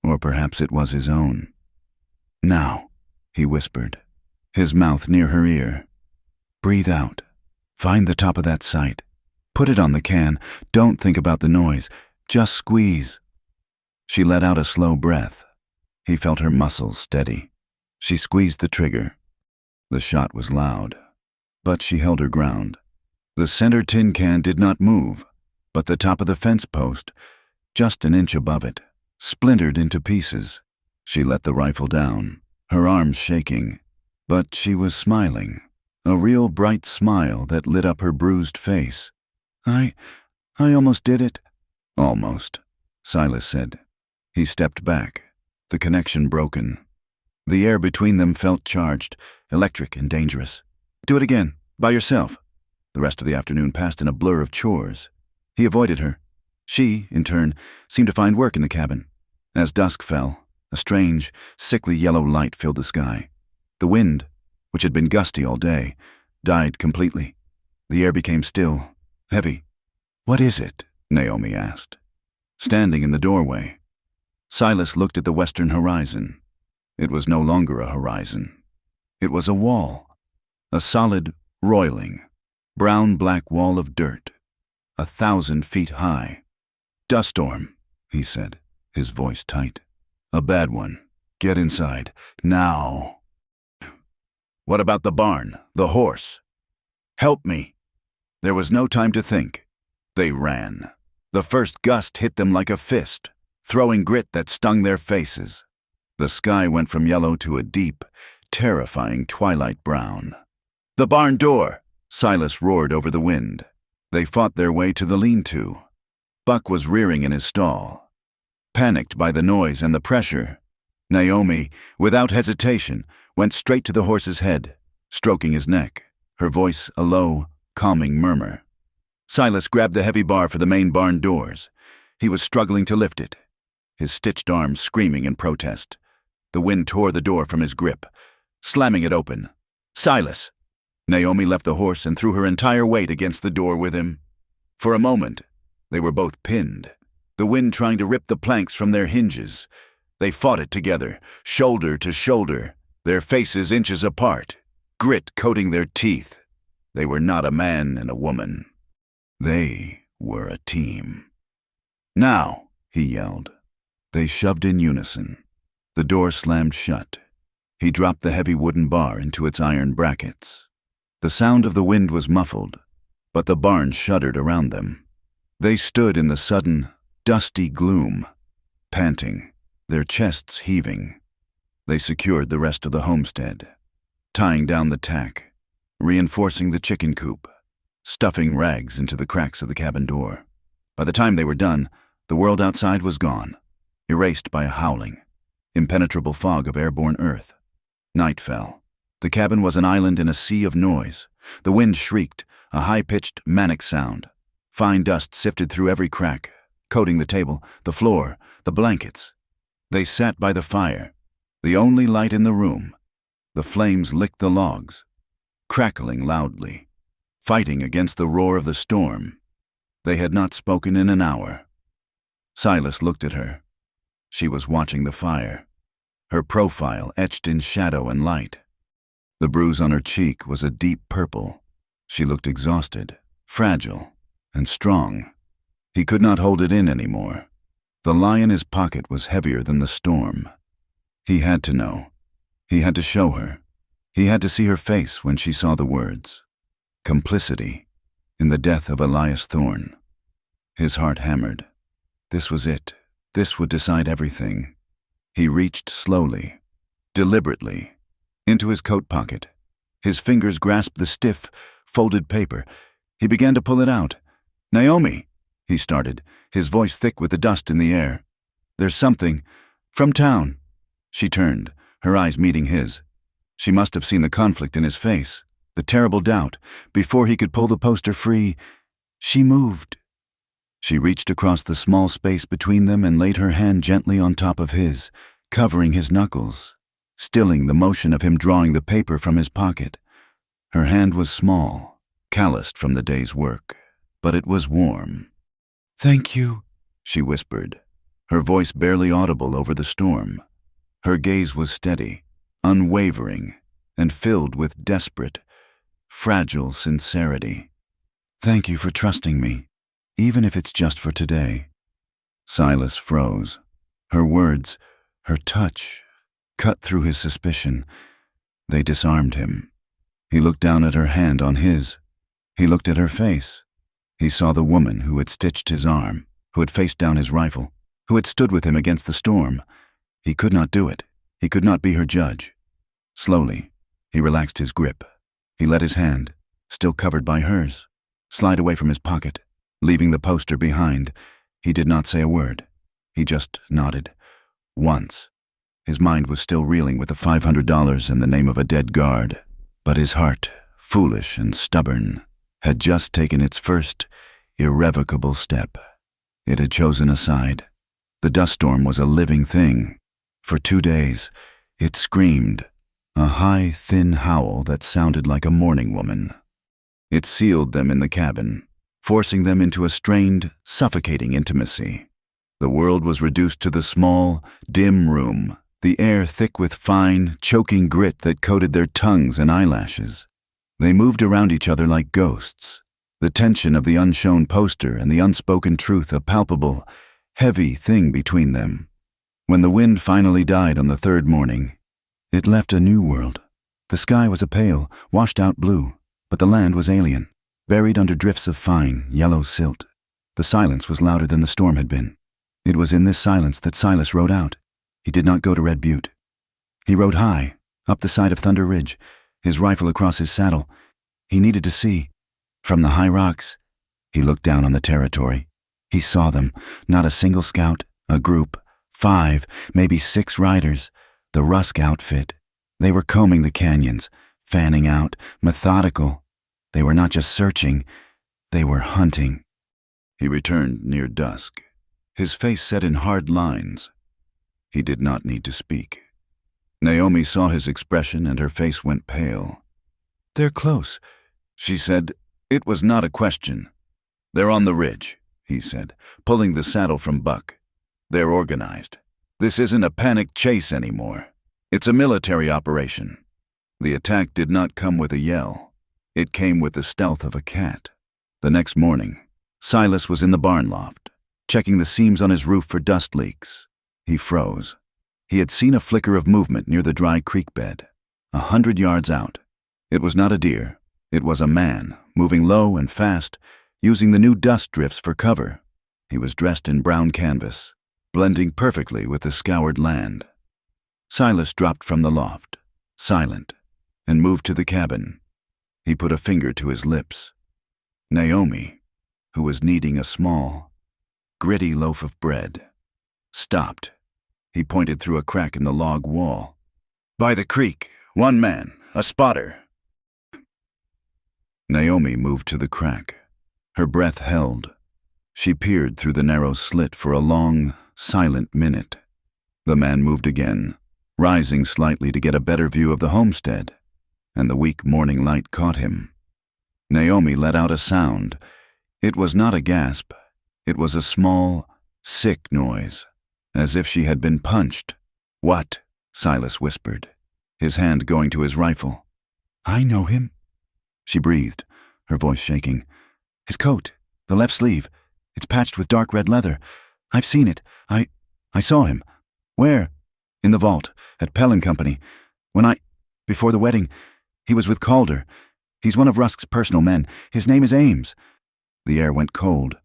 Or perhaps it was his own. "Now," he whispered, his mouth near her ear. "Breathe out. Find the top of that sight. Put it on the can. Don't think about the noise. Just squeeze." She let out a slow breath. He felt her muscles steady. She squeezed the trigger. The shot was loud, but she held her ground. The center tin can did not move, but the top of the fence post, just an inch above it, splintered into pieces. She let the rifle down, her arms shaking, but she was smiling, a real bright smile that lit up her bruised face. I almost did it." "Almost," Silas said. He stepped back, the connection broken. The air between them felt charged, electric and dangerous. "Do it again, by yourself." The rest of the afternoon passed in a blur of chores. He avoided her. She, in turn, seemed to find work in the cabin. As dusk fell, a strange, sickly yellow light filled the sky. The wind, which had been gusty all day, died completely. The air became still, heavy. "What is it?" Naomi asked. Standing in the doorway, Silas looked at the western horizon. It was no longer a horizon. It was a wall, a solid, roiling, brown-black wall of dirt, 1,000 feet high. "Dust storm," he said, his voice tight. "A bad one. Get inside, now." "What about the barn, the horse?" "Help me." There was no time to think. They ran. The first gust hit them like a fist, throwing grit that stung their faces. The sky went from yellow to a deep, terrifying twilight brown. "The barn door!" Silas roared over the wind. They fought their way to the lean-to. Buck was rearing in his stall. Panicked by the noise and the pressure, Naomi, without hesitation, went straight to the horse's head, stroking his neck, her voice a low, calming murmur. Silas grabbed the heavy bar for the main barn doors. He was struggling to lift it, his stitched arms screaming in protest. The wind tore the door from his grip, slamming it open. "Silas!" Naomi left the horse and threw her entire weight against the door with him. For a moment, they were both pinned, the wind trying to rip the planks from their hinges. They fought it together, shoulder to shoulder, their faces inches apart, grit coating their teeth. They were not a man and a woman. They were a team. "Now!" he yelled. They shoved in unison. The door slammed shut. He dropped the heavy wooden bar into its iron brackets. The sound of the wind was muffled, but the barn shuddered around them. They stood in the sudden, dusty gloom, panting, their chests heaving. They secured the rest of the homestead, tying down the tack, reinforcing the chicken coop, stuffing rags into the cracks of the cabin door. By the time they were done, the world outside was gone, erased by a howling, impenetrable fog of airborne earth. Night fell. The cabin was an island in a sea of noise. The wind shrieked, a high-pitched, manic sound. Fine dust sifted through every crack, coating the table, the floor, the blankets. They sat by the fire, the only light in the room. The flames licked the logs, crackling loudly, fighting against the roar of the storm. They had not spoken in an hour. Silas looked at her. She was watching the fire, her profile etched in shadow and light. The bruise on her cheek was a deep purple. She looked exhausted, fragile, and strong. He could not hold it in anymore. The lie in his pocket was heavier than the storm. He had to know. He had to show her. He had to see her face when she saw the words. Complicity in the death of Elias Thorne. His heart hammered. This was it. This would decide everything. He reached slowly, deliberately, into his coat pocket. His fingers grasped the stiff, folded paper. He began to pull it out. "Naomi," he started, his voice thick with the dust in the air. "There's something. From town." She turned, her eyes meeting his. She must have seen the conflict in his face, the terrible doubt. Before he could pull the poster free, she moved. She reached across the small space between them and laid her hand gently on top of his, covering his knuckles, stilling the motion of him drawing the paper from his pocket. Her hand was small, calloused from the day's work, but it was warm. "Thank you," she whispered, her voice barely audible over the storm. Her gaze was steady, unwavering, and filled with desperate, fragile sincerity. "Thank you for trusting me, even if it's just for today." Silas froze. Her words, her touch, cut through his suspicion. They disarmed him. He looked down at her hand on his. He looked at her face. He saw the woman who had stitched his arm, who had faced down his rifle, who had stood with him against the storm. He could not do it. He could not be her judge. Slowly, he relaxed his grip. He let his hand, still covered by hers, slide away from his pocket, leaving the poster behind. He did not say a word. He just nodded. Once. His mind was still reeling with the $500 in the name of a dead guard, but his heart, foolish and stubborn, had just taken its first, irrevocable step. It had chosen a side. The dust storm was a living thing. For 2 days, it screamed, a high, thin howl that sounded like a mourning woman. It sealed them in the cabin, forcing them into a strained, suffocating intimacy. The world was reduced to the small, dim room, the air thick with fine, choking grit that coated their tongues and eyelashes. They moved around each other like ghosts, the tension of the unshown poster and the unspoken truth a palpable, heavy thing between them. When the wind finally died on the third morning, it left a new world. The sky was a pale, washed-out blue, but the land was alien, buried under drifts of fine, yellow silt. The silence was louder than the storm had been. It was in this silence that Silas rode out. He did not go to Red Butte. He rode high, up the side of Thunder Ridge, his rifle across his saddle. He needed to see. From the high rocks, he looked down on the territory. He saw them, not a single scout, a group, 5, maybe 6 riders, the Rusk outfit. They were combing the canyons, fanning out, methodical. They were not just searching, they were hunting. He returned near dusk, his face set in hard lines. He did not need to speak. Naomi saw his expression and her face went pale. "They're close," she said. It was not a question. "They're on the ridge," he said, pulling the saddle from Buck. "They're organized. This isn't a panic chase anymore. It's a military operation." The attack did not come with a yell. It came with the stealth of a cat. The next morning, Silas was in the barn loft, checking the seams on his roof for dust leaks. He froze. He had seen a flicker of movement near the dry creek bed, 100 yards out. It was not a deer. It was a man, moving low and fast, using the new dust drifts for cover. He was dressed in brown canvas, blending perfectly with the scoured land. Silas dropped from the loft, silent, and moved to the cabin. He put a finger to his lips. Naomi, who was kneading a small, gritty loaf of bread, stopped. He pointed through a crack in the log wall. "By the creek, one man, a spotter." Naomi moved to the crack. Her breath held. She peered through the narrow slit for a long, silent minute. The man moved again, rising slightly to get a better view of the homestead, and the weak morning light caught him. Naomi let out a sound. It was not a gasp. It was a small, sick noise, as if she had been punched. "What?" Silas whispered, his hand going to his rifle. "I know him," she breathed, her voice shaking. "His coat, the left sleeve, it's patched with dark red leather. I've seen it. I saw him." "Where?" "In the vault, at Pell & Company. Before the wedding, he was with Calder. He's one of Rusk's personal men. His name is Ames." The air went cold.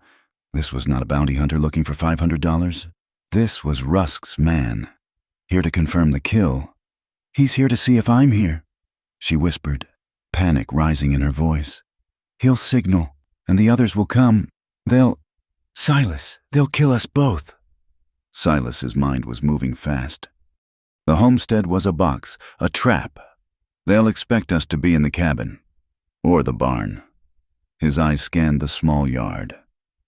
This was not a bounty hunter looking for $500. This was Rusk's man, here to confirm the kill. "He's here to see if I'm here," she whispered, panic rising in her voice. "He'll signal, and the others will come. Silas, they'll kill us both." Silas's mind was moving fast. The homestead was a box, a trap. "They'll expect us to be in the cabin. Or the barn." His eyes scanned the small yard.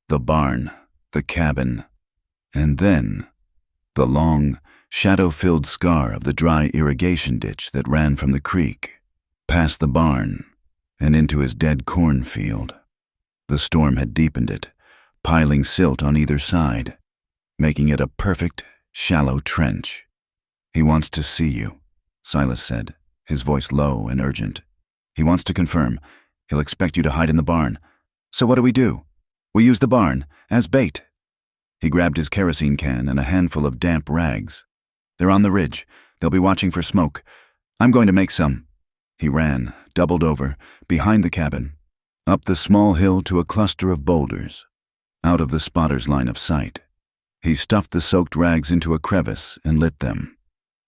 The barn, the cabin, and then the long, shadow-filled scar of the dry irrigation ditch that ran from the creek, past the barn, and into his dead cornfield. The storm had deepened it, piling silt on either side, making it a perfect, shallow trench. "He wants to see you," Silas said, his voice low and urgent. "He wants to confirm. He'll expect you to hide in the barn. So what do? We use the barn as bait." He grabbed his kerosene can and a handful of damp rags. "They're on the ridge. They'll be watching for smoke. I'm going to make some." He ran, doubled over, behind the cabin, up the small hill to a cluster of boulders, out of the spotter's line of sight. He stuffed the soaked rags into a crevice and lit them.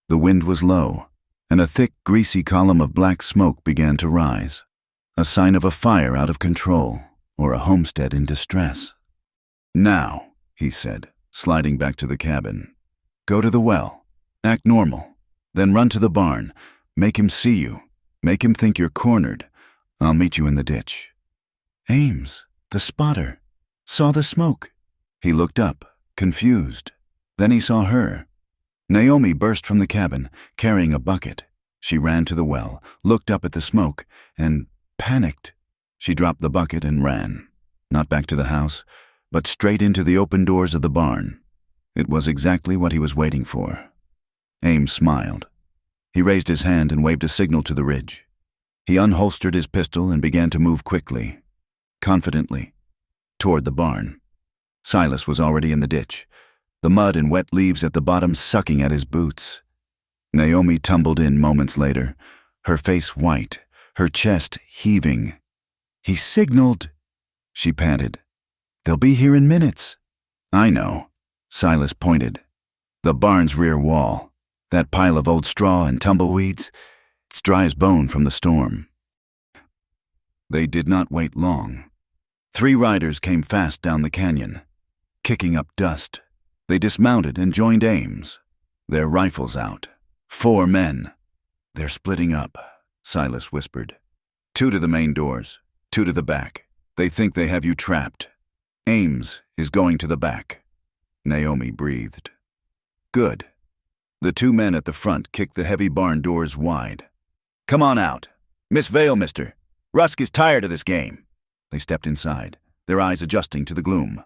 The wind was low, and a thick, greasy column of black smoke began to rise, a sign of a fire out of control or a homestead in distress. "Now," he said, sliding back to the cabin. "Go to the well. Act normal. Then run to the barn. Make him see you. Make him think you're cornered. I'll meet you in the ditch." Ames, the spotter, saw the smoke. He looked up, confused. Then he saw her. Naomi burst from the cabin, carrying a bucket. She ran to the well, looked up at the smoke, and panicked. She dropped the bucket and ran, not back to the house, but straight into the open doors of the barn. It was exactly what he was waiting for. Ames smiled. He raised his hand and waved a signal to the ridge. He unholstered his pistol and began to move quickly, confidently, toward the barn. Silas was already in the ditch, the mud and wet leaves at the bottom sucking at his boots. Naomi tumbled in moments later, her face white, her chest heaving. "He signaled," she panted. "They'll be here in minutes." "I know," Silas pointed. "The barn's rear wall. That pile of old straw and tumbleweeds. It's dry as bone from the storm." They did not wait long. 3 riders came fast down the canyon, kicking up dust. They dismounted and joined Ames, their rifles out. 4 men. "They're splitting up," Silas whispered. 2 to the main doors, 2 to the back. They think they have you trapped. Ames is going to the back. Naomi breathed. "Good." The 2 men at the front kicked the heavy barn doors wide. "Come on out. Miss Vale, mister. Rusk is tired of this game." They stepped inside, their eyes adjusting to the gloom.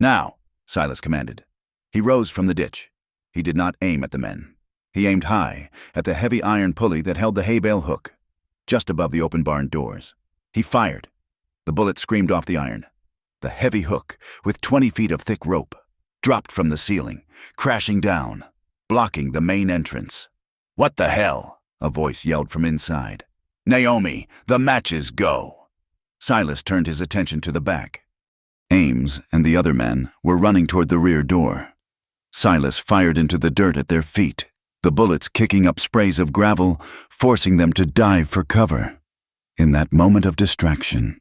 "Now," Silas commanded. He rose from the ditch. He did not aim at the men. He aimed high, at the heavy iron pulley that held the hay bale hook, just above the open barn doors. He fired. The bullet screamed off the iron. The heavy hook, with 20 feet of thick rope, dropped from the ceiling, crashing down, blocking the main entrance. "What the hell?" a voice yelled from inside. "Naomi, the matches go." Silas turned his attention to the back. Ames and the other men were running toward the rear door. Silas fired into the dirt at their feet, the bullets kicking up sprays of gravel, forcing them to dive for cover. In that moment of distraction,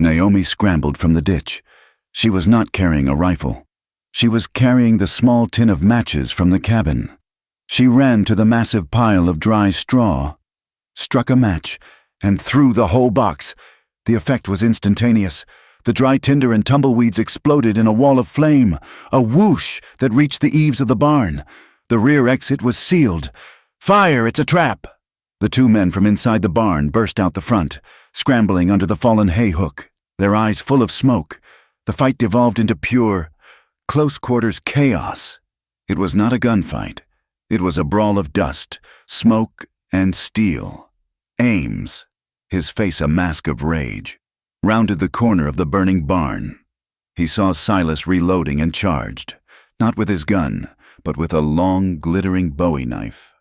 Naomi scrambled from the ditch. She was not carrying a rifle. She was carrying the small tin of matches from the cabin. She ran to the massive pile of dry straw, struck a match, and threw the whole box. The effect was instantaneous. The dry tinder and tumbleweeds exploded in a wall of flame, a whoosh that reached the eaves of the barn. The rear exit was sealed. "Fire, it's a trap!" The two men from inside the barn burst out the front, scrambling under the fallen hay hook, their eyes full of smoke. The fight devolved into pure, close-quarters chaos. It was not a gunfight. It was a brawl of dust, smoke, and steel. Ames, his face a mask of rage, rounded the corner of the burning barn. He saw Silas reloading and charged, not with his gun, but with a long, glittering Bowie knife.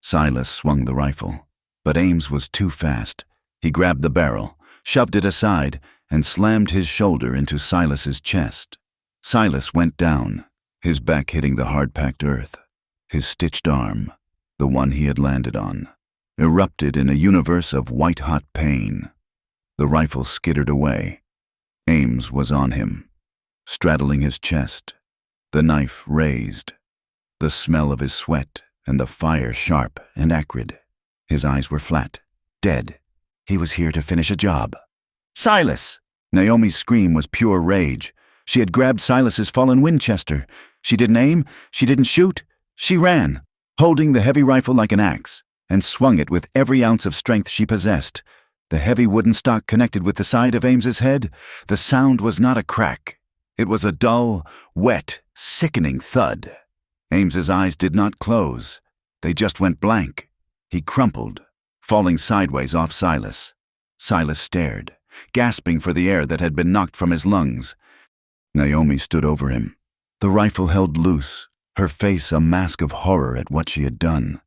Silas swung the rifle, but Ames was too fast. He grabbed the barrel, shoved it aside, and slammed his shoulder into Silas's chest. Silas went down, his back hitting the hard-packed earth. His stitched arm, the one he had landed on, erupted in a universe of white-hot pain. The rifle skittered away. Ames was on him, straddling his chest, the knife raised, the smell of his sweat and the fire sharp and acrid. His eyes were flat, dead. He was here to finish a job. "Silas!" Naomi's scream was pure rage. She had grabbed Silas's fallen Winchester. She didn't aim, she didn't shoot. She ran, holding the heavy rifle like an axe, and swung it with every ounce of strength she possessed. The heavy wooden stock connected with the side of Ames's head. The sound was not a crack. It was a dull, wet, sickening thud. Ames's eyes did not close. They just went blank. He crumpled, falling sideways off Silas. Silas stared, gasping for the air that had been knocked from his lungs. Naomi stood over him, the rifle held loose, her face a mask of horror at what she had done.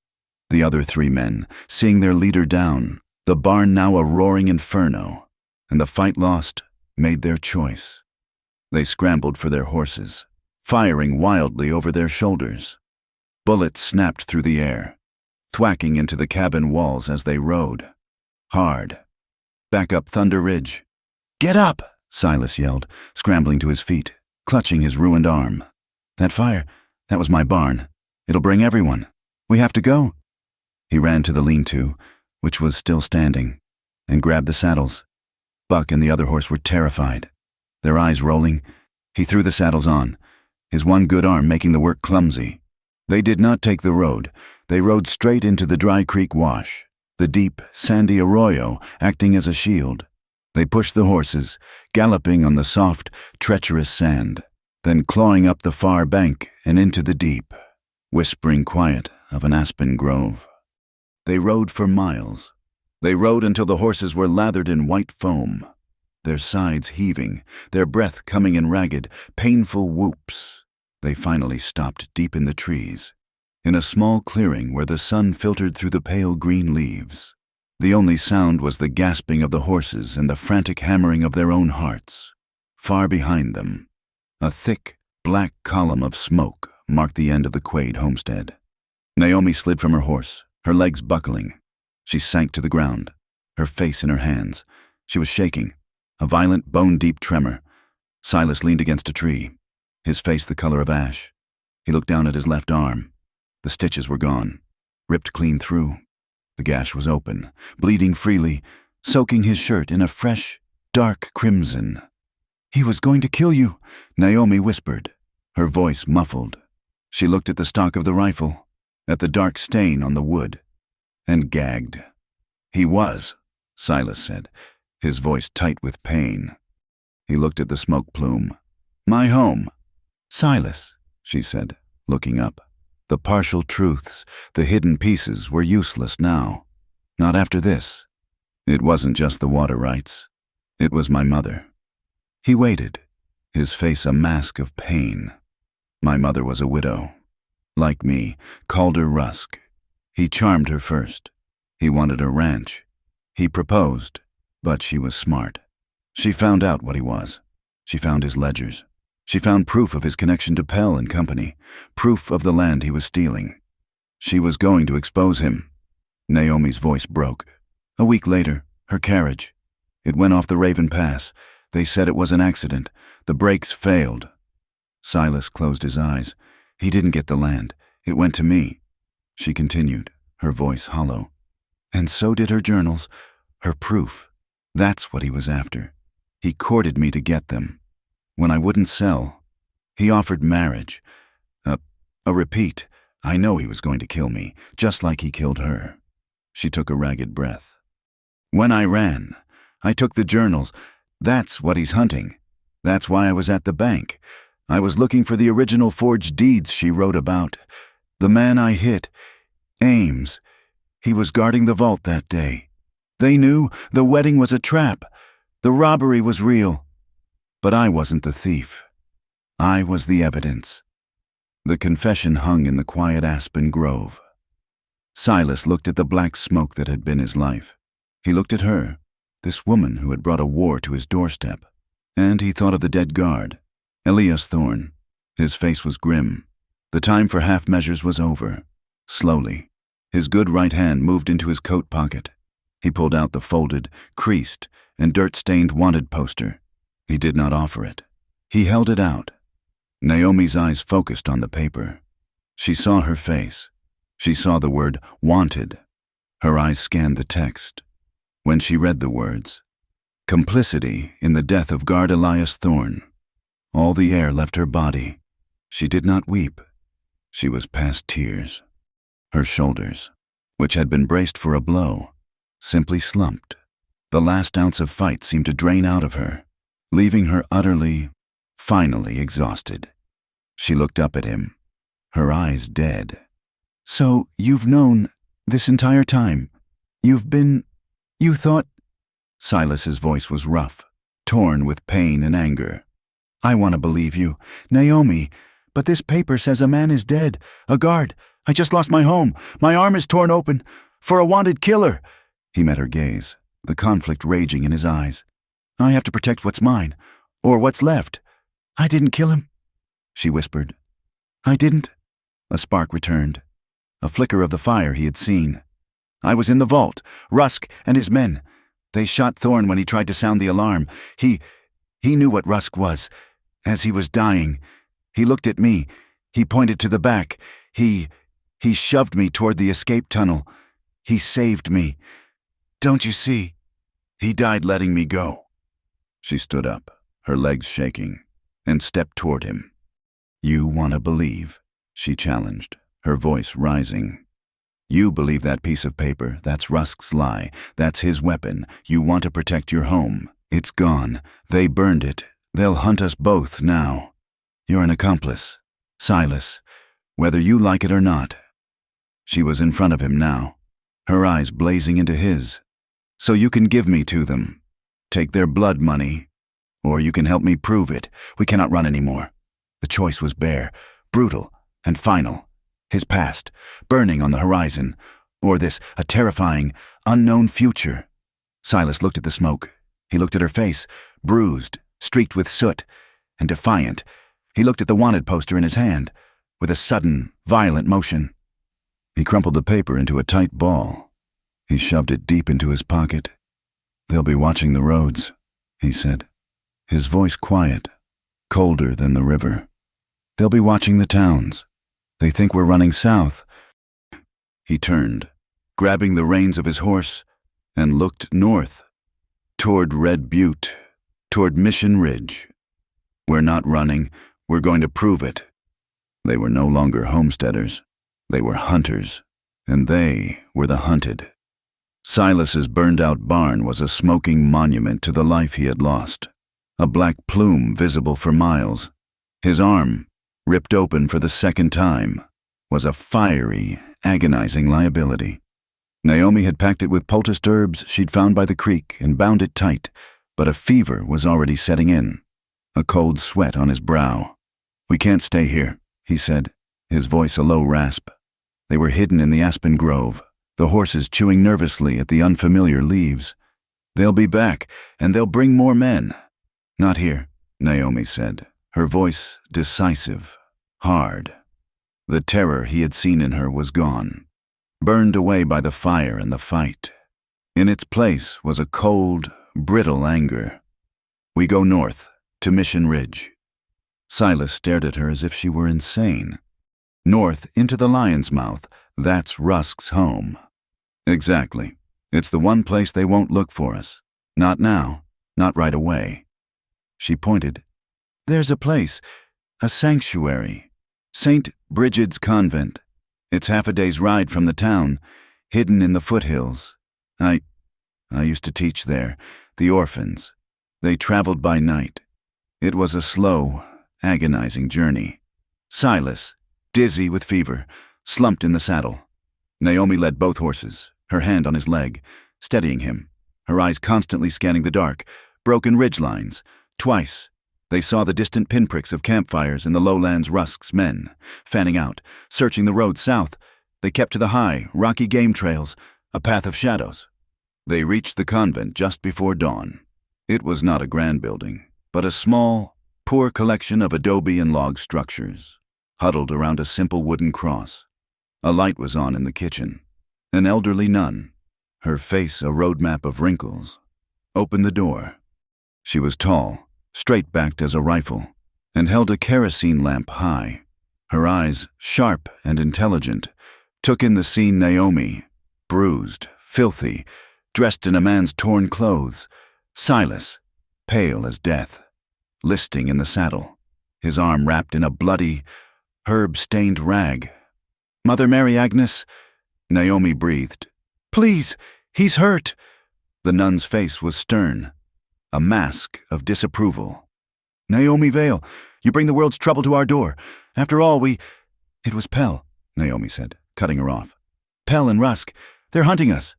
The other three men, seeing their leader down, the barn now a roaring inferno, and the fight lost, made their choice. They scrambled for their horses, firing wildly over their shoulders. Bullets snapped through the air, thwacking into the cabin walls as they rode. Hard. Back up Thunder Ridge. "Get up!" Silas yelled, scrambling to his feet, clutching his ruined arm. "That fire, that was my barn. It'll bring everyone. We have to go." He ran to the lean-to, which was still standing, and grabbed the saddles. Buck and the other horse were terrified. Their eyes rolling, he threw the saddles on, his one good arm making the work clumsy. They did not take the road. They rode straight into the Dry Creek wash, the deep, sandy arroyo acting as a shield. They pushed the horses, galloping on the soft, treacherous sand, then clawing up the far bank and into the deep, whispering quiet of an aspen grove. They rode for miles. They rode until the horses were lathered in white foam, their sides heaving, their breath coming in ragged, painful whoops. They finally stopped deep in the trees, in a small clearing where the sun filtered through the pale green leaves. The only sound was the gasping of the horses and the frantic hammering of their own hearts. Far behind them, a thick, black column of smoke marked the end of the Quaid homestead. Naomi slid from her horse, her legs buckling. She sank to the ground, her face in her hands. She was shaking, a violent, bone-deep tremor. Silas leaned against a tree, his face the color of ash. He looked down at his left arm. The stitches were gone, ripped clean through. The gash was open, bleeding freely, soaking his shirt in a fresh, dark crimson. "He was going to kill you," Naomi whispered, her voice muffled. She looked at the stock of the rifle, at the dark stain on the wood, and gagged. "He was," Silas said, his voice tight with pain. He looked at the smoke plume. "My home." "Silas," she said, looking up. The partial truths, the hidden pieces were useless now. Not after this. It wasn't just the water rights. It was my mother. He waited, his face a mask of pain. My mother was a widow. Like me, Calder Rusk. He charmed her first. He wanted a ranch. He proposed, but she was smart. She found out what he was. She found his ledgers. She found proof of his connection to Pell and Company, proof of the land he was stealing. She was going to expose him. Naomi's voice broke. A week later, her carriage. It went off the Raven Pass. They said it was an accident. The brakes failed. Silas closed his eyes. He didn't get the land. It went to me. She continued, her voice hollow. And so did her journals, her proof. That's what he was after. He courted me to get them. When I wouldn't sell, he offered marriage. A repeat. I know he was going to kill me, just like he killed her. She took a ragged breath. When I ran, I took the journals. That's what he's hunting. That's why I was at the bank. I was looking for the original forged deeds she wrote about. The man I hit, Ames, he was guarding the vault that day. They knew the wedding was a trap. The robbery was real. But I wasn't the thief. I was the evidence. The confession hung in the quiet aspen grove. Silas looked at the black smoke that had been his life. He looked at her, this woman who had brought a war to his doorstep. And he thought of the dead guard, Elias Thorne. His face was grim. The time for half measures was over. Slowly, his good right hand moved into his coat pocket. He pulled out the folded, creased, and dirt-stained wanted poster. He did not offer it. He held it out. Naomi's eyes focused on the paper. She saw her face. She saw the word wanted. Her eyes scanned the text. When she read the words, complicity in the death of guard Elias Thorne, all the air left her body. She did not weep. She was past tears. Her shoulders, which had been braced for a blow, simply slumped. The last ounce of fight seemed to drain out of her, leaving her utterly, finally exhausted. She looked up at him, her eyes dead. So you've known this entire time? You thought... Silas's voice was rough, torn with pain and anger. I want to believe you, Naomi, but this paper says a man is dead, a guard. I just lost my home. My arm is torn open. For a wanted killer. He met her gaze, the conflict raging in his eyes. I have to protect what's mine, or what's left. I didn't kill him, she whispered. I didn't. A spark returned, a flicker of the fire he had seen. I was in the vault, Rusk and his men. They shot Thorne when he tried to sound the alarm. He knew what Rusk was. As he was dying, he looked at me. He pointed to the back. He shoved me toward the escape tunnel. He saved me. Don't you see? He died letting me go. She stood up, her legs shaking, and stepped toward him. You want to believe, she challenged, her voice rising. You believe that piece of paper. That's Rusk's lie. That's his weapon. You want to protect your home. It's gone. They burned it. They'll hunt us both now. You're an accomplice, Silas, whether you like it or not. She was in front of him now, her eyes blazing into his. So you can give me to them. Take their blood money. Or you can help me prove it. We cannot run anymore. The choice was bare, brutal, and final. His past, burning on the horizon, or this, a terrifying, unknown future. Silas looked at the smoke. He looked at her face, bruised, streaked with soot, and defiant. He looked at the wanted poster in his hand, with a sudden, violent motion. He crumpled the paper into a tight ball. He shoved it deep into his pocket. They'll be watching the roads, he said, his voice quiet, colder than the river. They'll be watching the towns. They think we're running south. He turned, grabbing the reins of his horse, and looked north, toward Red Butte, toward Mission Ridge. We're not running. We're going to prove it. They were no longer homesteaders. They were hunters, and they were the hunted. Silas's burned-out barn was a smoking monument to the life he had lost, a black plume visible for miles. His arm, ripped open for the second time, was a fiery, agonizing liability. Naomi had packed it with poulticed herbs she'd found by the creek and bound it tight, but a fever was already setting in, a cold sweat on his brow. We can't stay here, he said, his voice a low rasp. They were hidden in the aspen grove, the horses chewing nervously at the unfamiliar leaves. They'll be back, and they'll bring more men. Not here, Naomi said, her voice decisive, hard. The terror he had seen in her was gone, burned away by the fire and the fight. In its place was a cold, brittle anger. "We go north, to Mission Ridge." Silas stared at her as if she were insane. "North, into the Lion's Mouth, that's Rusk's home." "Exactly. It's the one place they won't look for us. Not now, not right away." She pointed. "There's a place, a sanctuary. St. Brigid's Convent. It's half a day's ride from the town, hidden in the foothills. I used to teach there, the orphans. They traveled by night. It was a slow, agonizing journey." Silas, dizzy with fever, slumped in the saddle. Naomi led both horses, her hand on his leg, steadying him, her eyes constantly scanning the dark, broken ridgelines. Twice, they saw the distant pinpricks of campfires in the lowlands Rusk's men, fanning out, searching the road south. They kept to the high, rocky game trails, a path of shadows. They reached the convent just before dawn. It was not a grand building, but a small, poor collection of adobe and log structures, huddled around a simple wooden cross. A light was on in the kitchen. An elderly nun, her face a roadmap of wrinkles, opened the door. She was tall, straight-backed as a rifle, and held a kerosene lamp high. Her eyes, sharp and intelligent, took in the scene. Naomi, bruised, filthy, dressed in a man's torn clothes. Silas, pale as death, listing in the saddle, his arm wrapped in a bloody, herb-stained rag. "Mother Mary Agnes," Naomi breathed. "Please, he's hurt." The nun's face was stern, a mask of disapproval. "Naomi Vale, you bring the world's trouble to our door. After all, It was Pell," Naomi said, cutting her off. "Pell and Rusk, they're hunting us."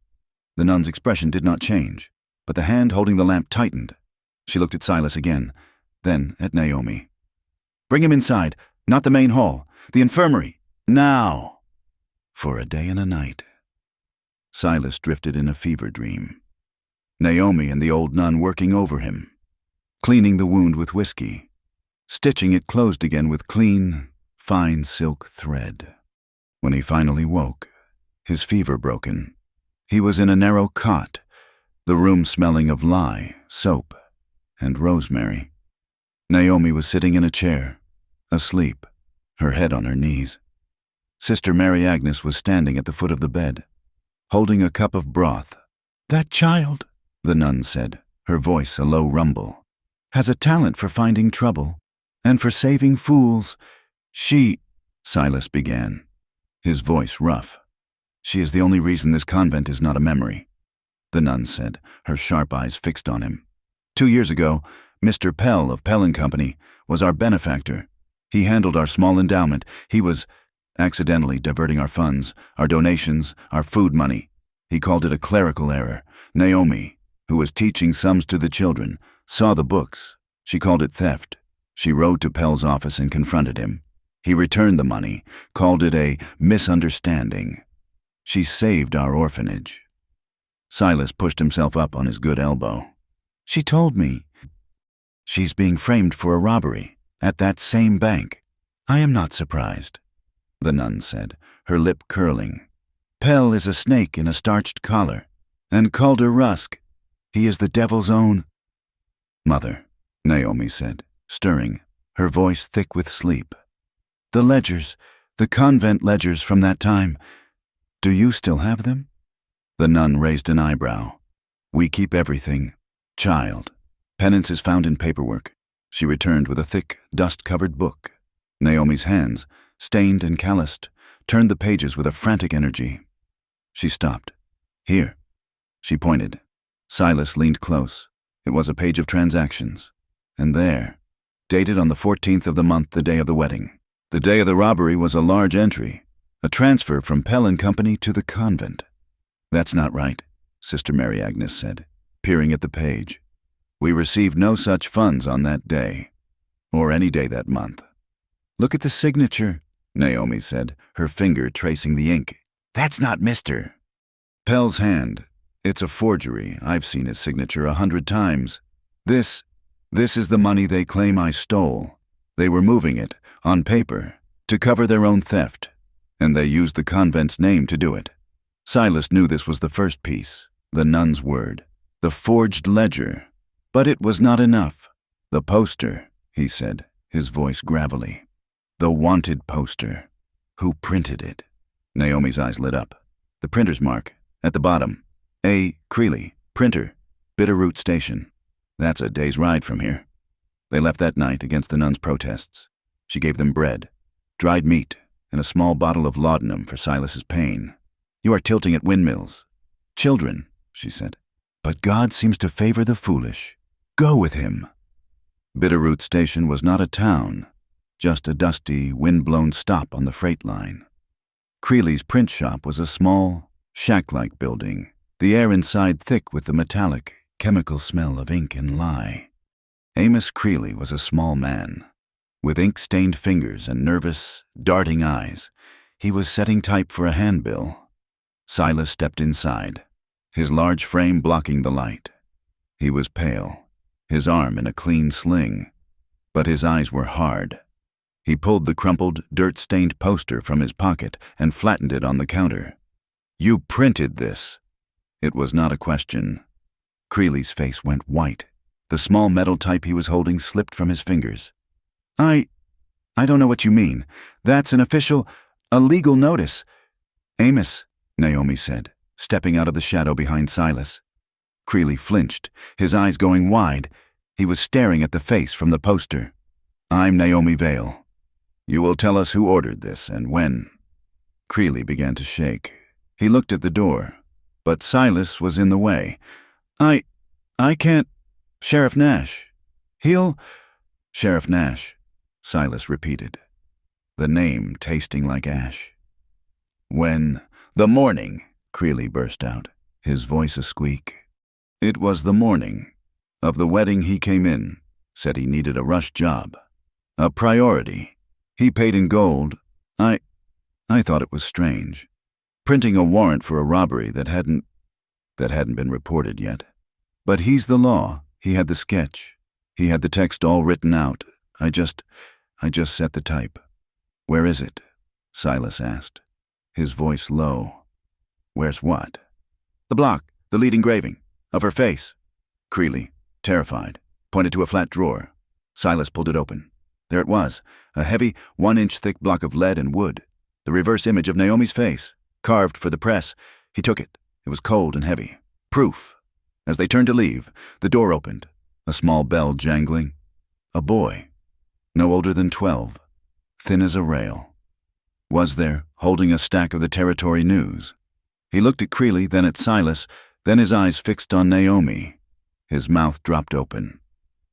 The nun's expression did not change, but the hand holding the lamp tightened. She looked at Silas again, then at Naomi. "Bring him inside, not the main hall, the infirmary, now." For a day and a night, Silas drifted in a fever dream. Naomi and the old nun working over him, cleaning the wound with whiskey, stitching it closed again with clean, fine silk thread. When he finally woke, his fever broken, he was in a narrow cot, the room smelling of lye, soap, and rosemary. Naomi was sitting in a chair, asleep, her head on her knees. Sister Mary Agnes was standing at the foot of the bed, holding a cup of broth. "That child," the nun said, her voice a low rumble, "has a talent for finding trouble, and for saving fools. Silas began, his voice rough. "She is the only reason this convent is not a memory," the nun said, her sharp eyes fixed on him. 2 years ago, Mr. Pell of Pell and Company was our benefactor. He handled our small endowment. He was accidentally diverting our funds, our donations, our food money. He called it a clerical error. Naomi, who was teaching sums to the children, saw the books. She called it theft. She rode to Pell's office and confronted him. He returned the money, called it a misunderstanding. She saved our orphanage. Silas pushed himself up on his good elbow. "She told me. She's being framed for a robbery at that same bank." "I am not surprised," the nun said, her lip curling. "Pell is a snake in a starched collar, and Calder Rusk, he is the devil's own." "Mother," Naomi said, stirring, her voice thick with sleep. "The ledgers, the convent ledgers from that time, do you still have them?" The nun raised an eyebrow. "We keep everything, child. Penance is found in paperwork." She returned with a thick, dust-covered book. Naomi's hands, stained and calloused, turned the pages with a frantic energy. She stopped. "Here." She pointed. Silas leaned close. It was a page of transactions. And there, dated on the 14th of the month, the day of the wedding. The day of the robbery was a large entry, a transfer from Pell and Company to the convent. "That's not right," Sister Mary Agnes said, peering at the page. "We received no such funds on that day, or any day that month." "Look at the signature," Naomi said, her finger tracing the ink. "That's not Mr. Pell's hand. It's a forgery. I've seen his signature 100 times. This is the money they claim I stole. They were moving it, on paper, to cover their own theft, and they used the convent's name to do it. Silas knew this was the first piece, the nun's word, the forged ledger. But it was not enough. The poster, he said, his voice gravelly. The wanted poster. Who printed it? Naomi's eyes lit up. The printer's mark, at the bottom. A. Creeley, printer, Bitterroot Station. That's a day's ride from here. They left that night against the nun's protests. She gave them bread, dried meat, and a small bottle of laudanum for Silas's pain. You are tilting at windmills. Children, she said. But God seems to favor the foolish. Go with him. Bitterroot Station was not a town, just a dusty, wind-blown stop on the freight line. Creeley's print shop was a small, shack-like building, the air inside thick with the metallic, chemical smell of ink and lye. Amos Creeley was a small man. With ink-stained fingers and nervous, darting eyes, he was setting type for a handbill. Silas stepped inside, his large frame blocking the light. He was pale, his arm in a clean sling, but his eyes were hard. He pulled the crumpled, dirt-stained poster from his pocket and flattened it on the counter. You printed this. It was not a question. Creeley's face went white. The small metal type he was holding slipped from his fingers. I don't know what you mean. That's an official, a legal notice. Amos, Naomi said, stepping out of the shadow behind Silas. Creeley flinched, his eyes going wide. He was staring at the face from the poster. I'm Naomi Vale. You will tell us who ordered this and when. Creeley began to shake. He looked at the door, but Silas was in the way. I can't. Sheriff Nash. Sheriff Nash, Silas repeated, the name tasting like ash. When? The morning, Creeley burst out, his voice a squeak. It was the morning. Of the wedding he came in, said he needed a rush job. A priority. He paid in gold. I thought it was strange. Printing a warrant for a robbery that hadn't been reported yet. But he's the law. He had the sketch. He had the text all written out. I just set the type. Where is it? Silas asked, his voice low. Where's what? The block, the lead engraving, of her face. Creeley, terrified, pointed to a flat drawer. Silas pulled it open. There it was, a heavy, 1-inch thick block of lead and wood, the reverse image of Naomi's face, carved for the press. He took it. It was cold and heavy. Proof. As they turned to leave, the door opened, a small bell jangling. A boy, no older than 12, thin as a rail, was there, holding a stack of the Territory News. He looked at Creeley, then at Silas, then his eyes fixed on Naomi. His mouth dropped open.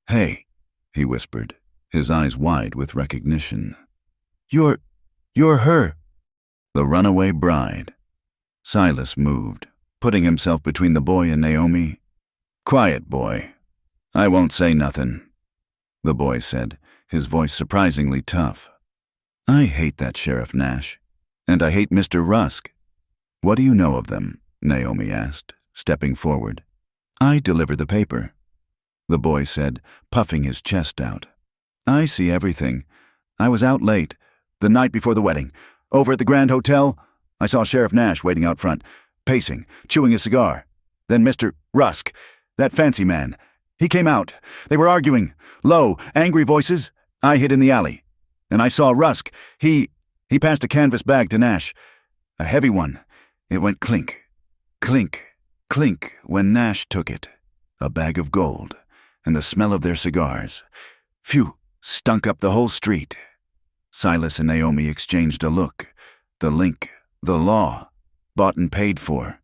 Hey, he whispered, his eyes wide with recognition. You're her. The runaway bride. Silas moved, putting himself between the boy and Naomi. Quiet, boy. I won't say nothin', the boy said, his voice surprisingly tough. I hate that Sheriff Nash, and I hate Mr. Rusk. What do you know of them? Naomi asked, stepping forward. I deliver the paper, the boy said, puffing his chest out. I see everything. I was out late, the night before the wedding. Over at the Grand Hotel, I saw Sheriff Nash waiting out front, pacing, chewing a cigar. Then Mr. Rusk, that fancy man, he came out. They were arguing, low, angry voices. I hid in the alley, and I saw Rusk. He passed a canvas bag to Nash, a heavy one. It went clink, clink, clink when Nash took it. A bag of gold, and the smell of their cigars. Phew, stunk up the whole street. Silas and Naomi exchanged a look. The link, the law, bought and paid for.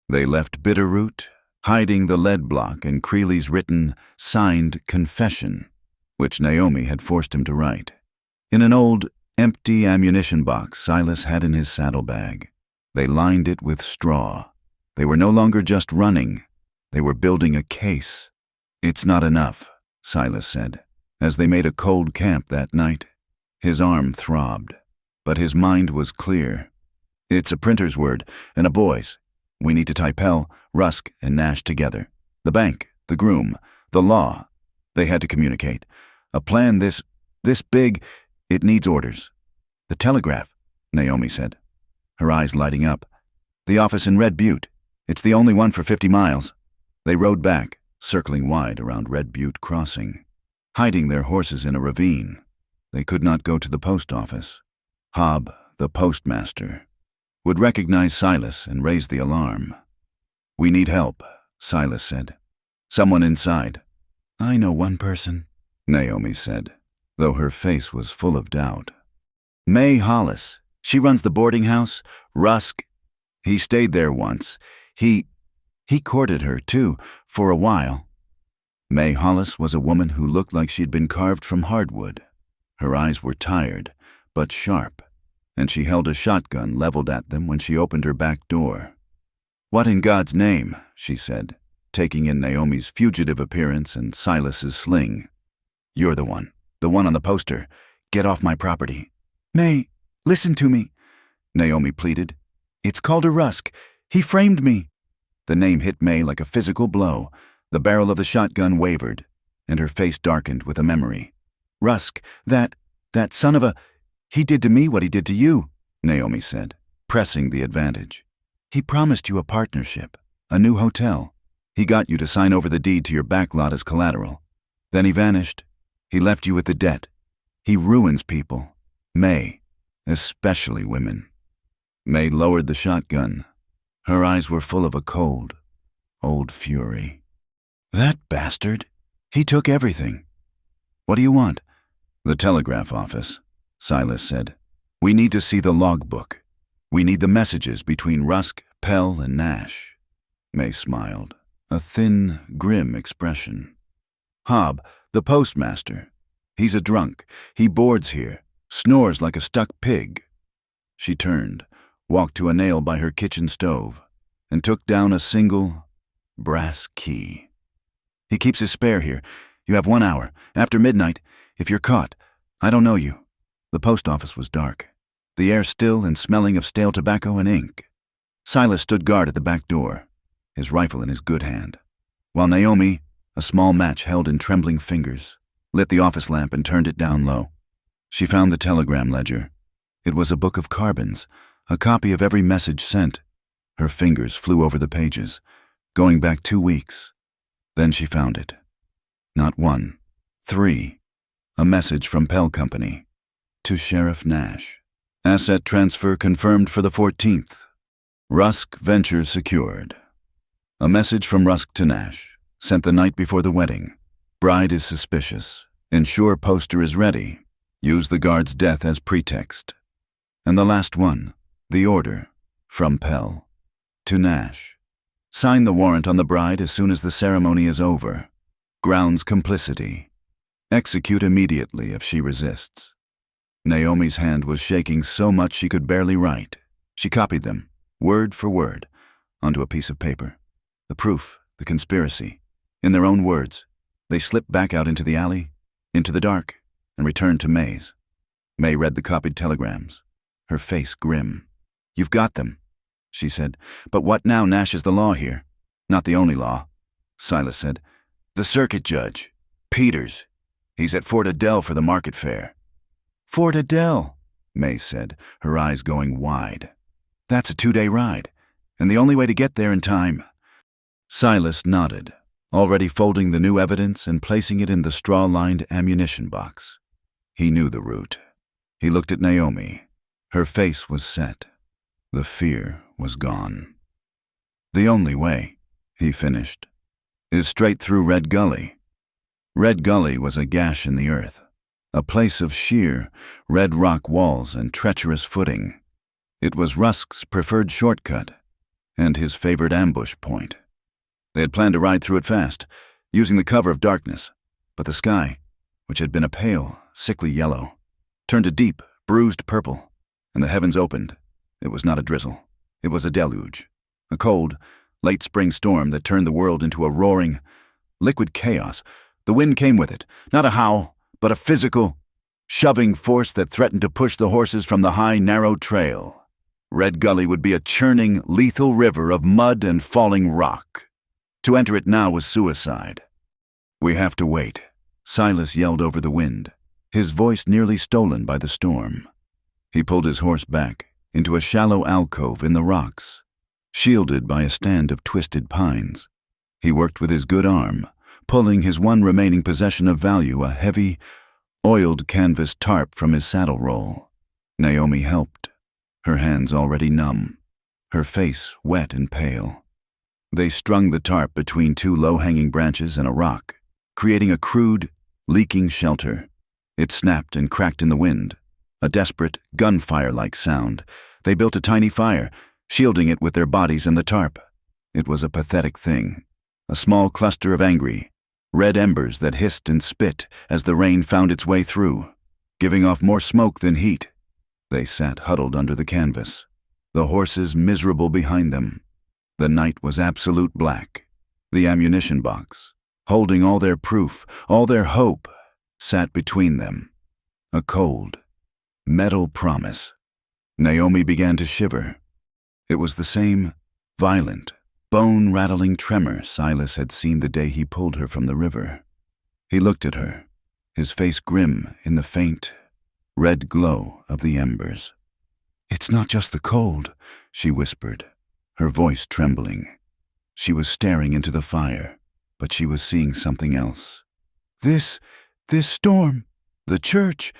They left Bitterroot, hiding the lead block and Creeley's written, signed confession, which Naomi had forced him to write. In an old, empty ammunition box Silas had in his saddlebag. They lined it with straw. They were no longer just running. They were building a case. It's not enough, Silas said, as they made a cold camp that night. His arm throbbed, but his mind was clear. It's a printer's word, and a boy's. We need to tie Pell, Rusk, and Nash together. The bank, the groom, the law. They had to communicate. A plan this big, it needs orders. "The telegraph," Naomi said, her eyes lighting up. "The office in Red Butte. It's the only one for 50 miles. They rode back, circling wide around Red Butte Crossing, hiding their horses in a ravine. They could not go to the post office. Hob, the postmaster, would recognize Silas and raise the alarm. "We need help," Silas said. "Someone inside." "I know one person," Naomi said, though her face was full of doubt. "May Hollis. She runs the boarding house. Rusk. He stayed there once. He courted her, too, for a while." May Hollis was a woman who looked like she'd been carved from hardwood. Her eyes were tired, but sharp, and she held a shotgun leveled at them when she opened her back door. "What in God's name?" she said, taking in Naomi's fugitive appearance and Silas's sling. "You're the one on the poster. Get off my property." "May, listen to me," Naomi pleaded. "It's Calder Rusk. He framed me." The name hit May like a physical blow. The barrel of the shotgun wavered, and her face darkened with a memory. "Rusk, that son of a... He did to me what he did to you," Naomi said, pressing the advantage. "He promised you a partnership, a new hotel. He got you to sign over the deed to your back lot as collateral. Then he vanished. He left you with the debt. He ruins people. May, especially women." May lowered the shotgun. Her eyes were full of a cold, old fury. "That bastard. He took everything. What do you want?" "The telegraph office," Silas said. "We need to see the logbook. We need the messages between Rusk, Pell, and Nash." May smiled, a thin, grim expression. "Hob, the postmaster. He's a drunk. He boards here, snores like a stuck pig." She turned, walked to a nail by her kitchen stove, and took down a single brass key. "He keeps his spare here. You have 1 hour. After midnight, if you're caught. I don't know you." The post office was dark, the air still and smelling of stale tobacco and ink. Silas stood guard at the back door, his rifle in his good hand, while Naomi, a small match held in trembling fingers, lit the office lamp and turned it down low. She found the telegram ledger. It was a book of carbons, a copy of every message sent. Her fingers flew over the pages, going back 2 weeks. Then she found it. Not 1, 3. A message from Pell Company to Sheriff Nash. "Asset transfer confirmed for the 14th. Rusk venture secured." A message from Rusk to Nash, sent the night before the wedding. "Bride is suspicious. Ensure poster is ready. Use the guard's death as pretext." And the last one, the order, from Pell to Nash. "Sign the warrant on the bride as soon as the ceremony is over. Grounds complicity. Execute immediately if she resists." Naomi's hand was shaking so much she could barely write. She copied them, word for word, onto a piece of paper. The proof, the conspiracy. In their own words, they slipped back out into the alley, into the dark, and returned to May's. May read the copied telegrams, her face grim. "You've got them," she said. "But what now? Nash is the law here." "Not the only law," Silas said. "The circuit judge, Peters. He's at Fort Adele for the market fair." "Fort Adele," May said, her eyes going wide. "That's a 2-day ride, and the only way to get there in time." Silas nodded, already folding the new evidence and placing it in the straw-lined ammunition box. He knew the route. He looked at Naomi. Her face was set. The fear was gone. "The only way," he finished, "is straight through Red Gully." Red Gully was a gash in the earth, a place of sheer, red rock walls and treacherous footing. It was Rusk's preferred shortcut, and his favored ambush point. They had planned to ride through it fast, using the cover of darkness, but the sky, which had been a pale, sickly yellow, turned a deep, bruised purple, and the heavens opened. It was not a drizzle. It was a deluge, a cold, late spring storm that turned the world into a roaring, liquid chaos. The wind came with it, not a howl, but a physical, shoving force that threatened to push the horses from the high, narrow trail. Red Gully would be a churning, lethal river of mud and falling rock. To enter it now was suicide. "We have to wait," Silas yelled over the wind, his voice nearly stolen by the storm. He pulled his horse back into a shallow alcove in the rocks, shielded by a stand of twisted pines. He worked with his good arm, pulling his one remaining possession of value, a heavy, oiled canvas tarp, from his saddle roll. Naomi helped, her hands already numb, her face wet and pale. They strung the tarp between two low-hanging branches and a rock, creating a crude, leaking shelter. It snapped and cracked in the wind, a desperate, gunfire-like sound. They built a tiny fire, shielding it with their bodies and the tarp. It was a pathetic thing, a small cluster of angry, red embers that hissed and spit as the rain found its way through, giving off more smoke than heat. They sat huddled under the canvas, the horses miserable behind them. The night was absolute black. The ammunition box, holding all their proof, all their hope, sat between them, a cold, metal promise. Naomi began to shiver. It was the same violent, bone-rattling tremor Silas had seen the day he pulled her from the river. He looked at her, his face grim in the faint, red glow of the embers. "It's not just the cold," she whispered, her voice trembling. She was staring into the fire, but she was seeing something else. This storm, the church,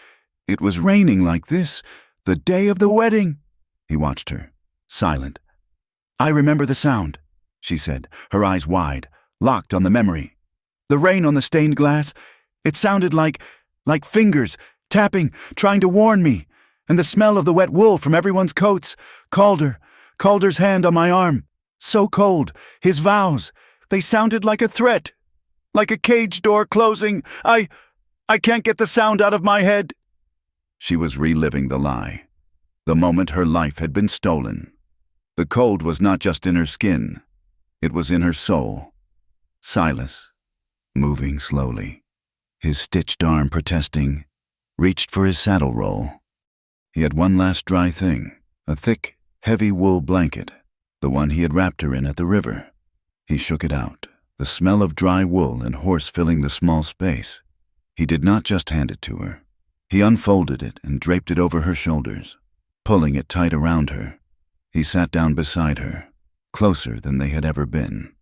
it was raining like this, the day of the wedding." He watched her, silent. "I remember the sound," she said, her eyes wide, locked on the memory. "The rain on the stained glass, it sounded like fingers, tapping, trying to warn me, and the smell of the wet wool from everyone's coats, Calder's hand on my arm, so cold, his vows, they sounded like a threat, like a cage door closing. I can't get the sound out of my head." She was reliving the lie, the moment her life had been stolen. The cold was not just in her skin, it was in her soul. Silas, moving slowly, his stitched arm protesting, reached for his saddle roll. He had one last dry thing, a thick, heavy wool blanket, the one he had wrapped her in at the river. He shook it out, the smell of dry wool and horse filling the small space. He did not just hand it to her. He unfolded it and draped it over her shoulders, pulling it tight around her. He sat down beside her, closer than they had ever been,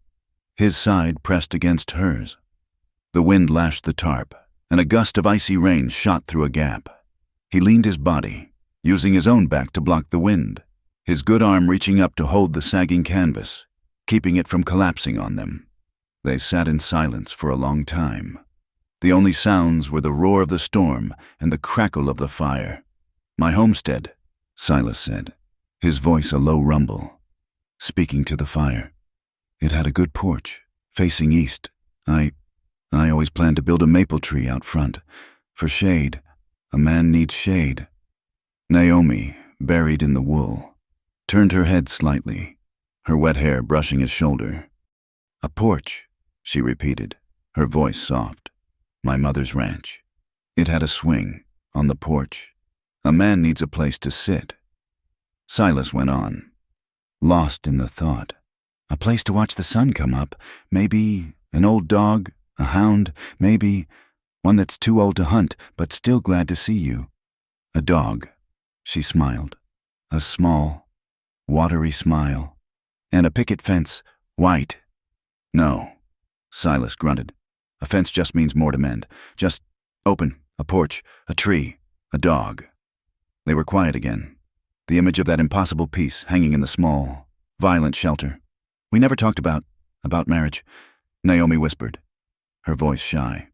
his side pressed against hers. The wind lashed the tarp, and a gust of icy rain shot through a gap. He leaned his body, using his own back to block the wind, his good arm reaching up to hold the sagging canvas, keeping it from collapsing on them. They sat in silence for a long time. The only sounds were the roar of the storm and the crackle of the fire. "My homestead," Silas said, his voice a low rumble, speaking to the fire. "It had a good porch, facing east. I always planned to build a maple tree out front, for shade. A man needs shade." Naomi, buried in the wool, turned her head slightly, her wet hair brushing his shoulder. "A porch," she repeated, her voice soft. "My mother's ranch. It had a swing on the porch. A man needs a place to sit." Silas went on, lost in the thought. "A place to watch the sun come up. Maybe an old dog, a hound, maybe one that's too old to hunt but still glad to see you." "A dog," she smiled, a small, watery smile. "And a picket fence, white." "No," Silas grunted. "A fence just means more to mend. Just open, a porch, a tree, a dog." They were quiet again, the image of that impossible peace hanging in the small, violent shelter. "We never talked about marriage," Naomi whispered, her voice shy.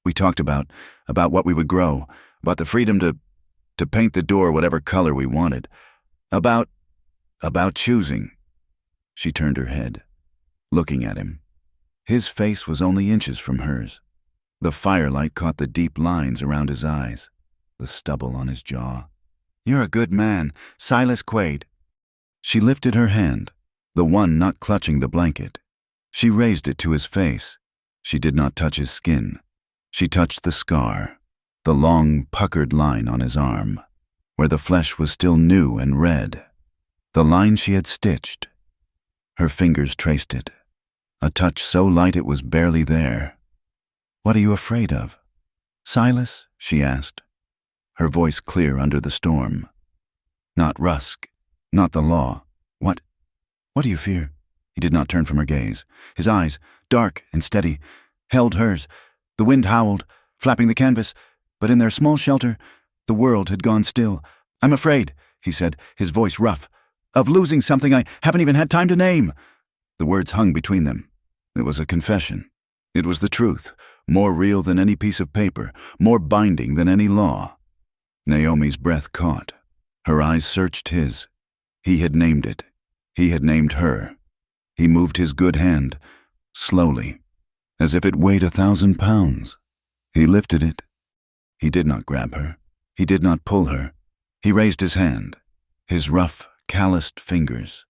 "We talked about what we would grow, about the freedom to paint the door whatever color we wanted, about choosing." She turned her head, looking at him. His face was only inches from hers. The firelight caught the deep lines around his eyes, the stubble on his jaw. "You're a good man, Silas Quaid." She lifted her hand, the one not clutching the blanket. She raised it to his face. She did not touch his skin. She touched the scar, the long, puckered line on his arm, where the flesh was still new and red, the line she had stitched. Her fingers traced it, a touch so light it was barely there. "What are you afraid of, Silas?" she asked, her voice clear under the storm. Not Rusk. Not the law. What do you fear? He did not turn from her gaze. His eyes, dark and steady, held hers. The wind howled, flapping the canvas, but in their small shelter, the world had gone still. I'm afraid, he said, his voice rough, of losing something I haven't even had time to name. The words hung between them. It was a confession. It was the truth, more real than any piece of paper, more binding than any law. Naomi's breath caught. Her eyes searched his. He had named it. He had named her. He moved his good hand, slowly, as if it weighed 1,000 pounds. He lifted it. He did not grab her. He did not pull her. He raised his hand, his rough, calloused fingers,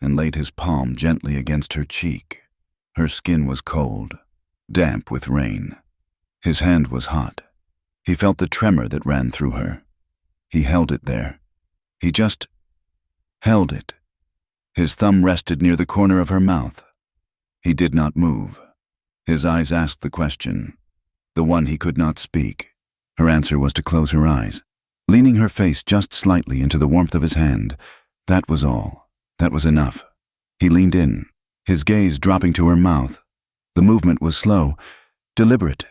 and laid his palm gently against her cheek. Her skin was cold, damp with rain. His hand was hot. He felt the tremor that ran through her. He held it there. He just held it. His thumb rested near the corner of her mouth. He did not move. His eyes asked the question, the one he could not speak. Her answer was to close her eyes, leaning her face just slightly into the warmth of his hand. That was all. That was enough. He leaned in, his gaze dropping to her mouth. The movement was slow, deliberate.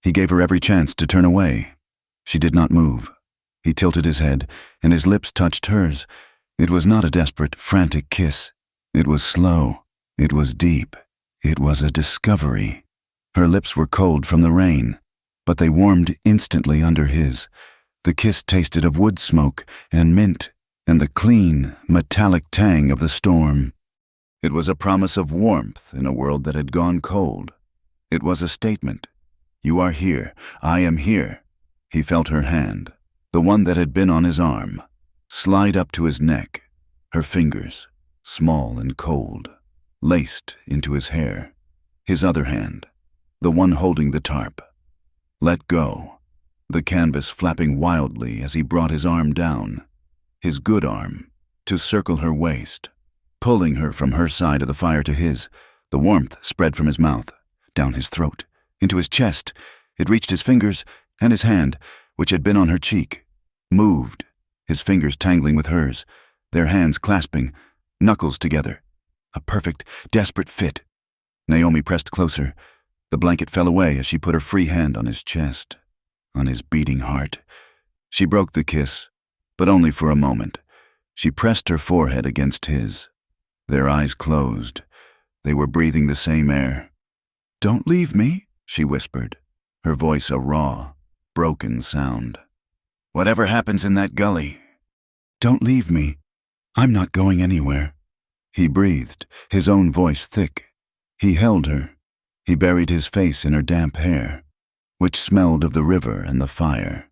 He gave her every chance to turn away. She did not move. He tilted his head, and his lips touched hers. It was not a desperate, frantic kiss. It was slow. It was deep. It was a discovery. Her lips were cold from the rain, but they warmed instantly under his. The kiss tasted of wood smoke and mint and the clean, metallic tang of the storm. It was a promise of warmth in a world that had gone cold. It was a statement. You are here. I am here. He felt her hand, the one that had been on his arm, slide up to his neck, her fingers, small and cold, laced into his hair. His other hand, the one holding the tarp, let go, the canvas flapping wildly as he brought his arm down, his good arm, to circle her waist, pulling her from her side of the fire to his. The warmth spread from his mouth, down his throat, into his chest. It reached his fingers, and his hand, which had been on her cheek, moved, his fingers tangling with hers, their hands clasping, knuckles together. A perfect, desperate fit. Naomi pressed closer. The blanket fell away as she put her free hand on his chest, on his beating heart. She broke the kiss, but only for a moment. She pressed her forehead against his. Their eyes closed. They were breathing the same air. "Don't leave me," she whispered, her voice a raw, broken sound. "Whatever happens in that gully, don't leave me. I'm not going anywhere." He breathed, his own voice thick. He held her. He buried his face in her damp hair, which smelled of the river and the fire.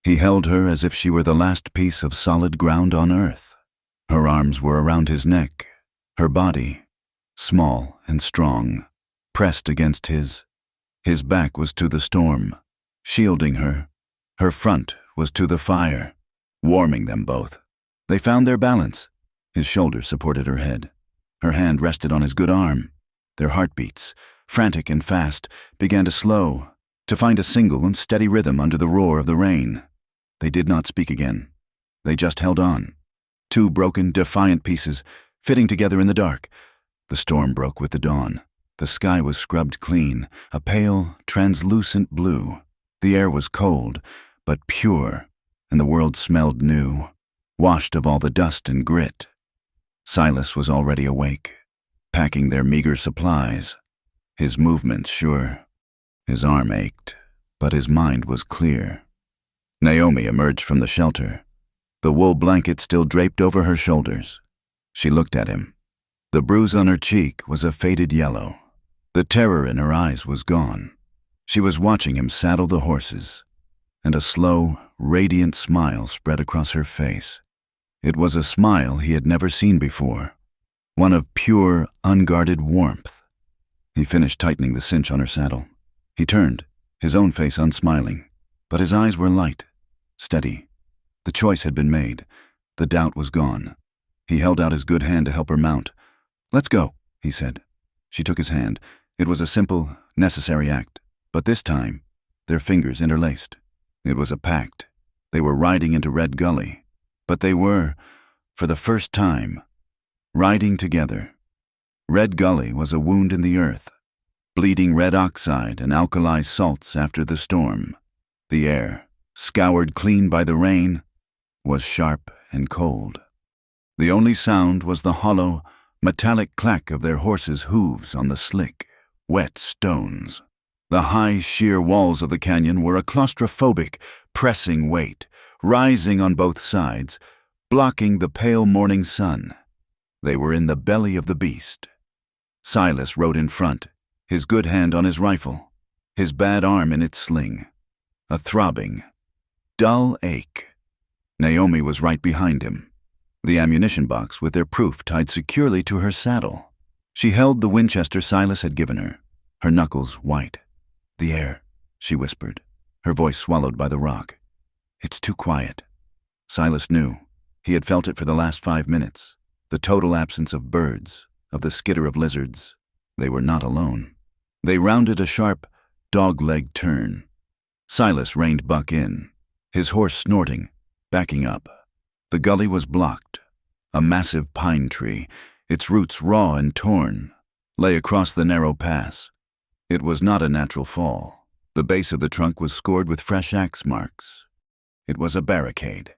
He held her as if she were the last piece of solid ground on earth. Her arms were around his neck, her body, small and strong, pressed against his. His back was to the storm, shielding her. Her front was to the fire, warming them both. They found their balance. His shoulder supported her head. Her hand rested on his good arm. Their heartbeats, frantic and fast, began to slow, to find a single and steady rhythm under the roar of the rain. They did not speak again. They just held on. Two broken, defiant pieces, fitting together in the dark. The storm broke with the dawn. The sky was scrubbed clean, a pale, translucent blue. The air was cold, but pure, and the world smelled new, washed of all the dust and grit. Silas was already awake, packing their meager supplies. His movements sure. His arm ached, but his mind was clear. Naomi emerged from the shelter, the wool blanket still draped over her shoulders. She looked at him. The bruise on her cheek was a faded yellow. The terror in her eyes was gone. She was watching him saddle the horses, and a slow, radiant smile spread across her face. It was a smile he had never seen before, one of pure, unguarded warmth. He finished tightening the cinch on her saddle. He turned, his own face unsmiling, but his eyes were light, steady. The choice had been made. The doubt was gone. He held out his good hand to help her mount. "Let's go," he said. She took his hand. It was a simple, necessary act, but this time, their fingers interlaced. It was a pact. They were riding into Red Gully. But they were, for the first time, riding together. Red Gully was a wound in the earth, bleeding red oxide and alkali salts after the storm. The air, scoured clean by the rain, was sharp and cold. The only sound was the hollow, metallic clack of their horses' hooves on the slick, wet stones. The high, sheer walls of the canyon were a claustrophobic, pressing weight, rising on both sides, blocking the pale morning sun. They were in the belly of the beast. Silas rode in front, his good hand on his rifle, his bad arm in its sling. A throbbing, dull ache. Naomi was right behind him, the ammunition box with their proof tied securely to her saddle. She held the Winchester Silas had given her, her knuckles white. "The air," she whispered, her voice swallowed by the rock. "It's too quiet." Silas knew. He had felt it for the last 5 minutes. The total absence of birds, of the skitter of lizards. They were not alone. They rounded a sharp, dog-leg turn. Silas reined Buck in, his horse snorting, backing up. The gully was blocked. A massive pine tree, its roots raw and torn, lay across the narrow pass. It was not a natural fall. The base of the trunk was scored with fresh axe marks. It was a barricade.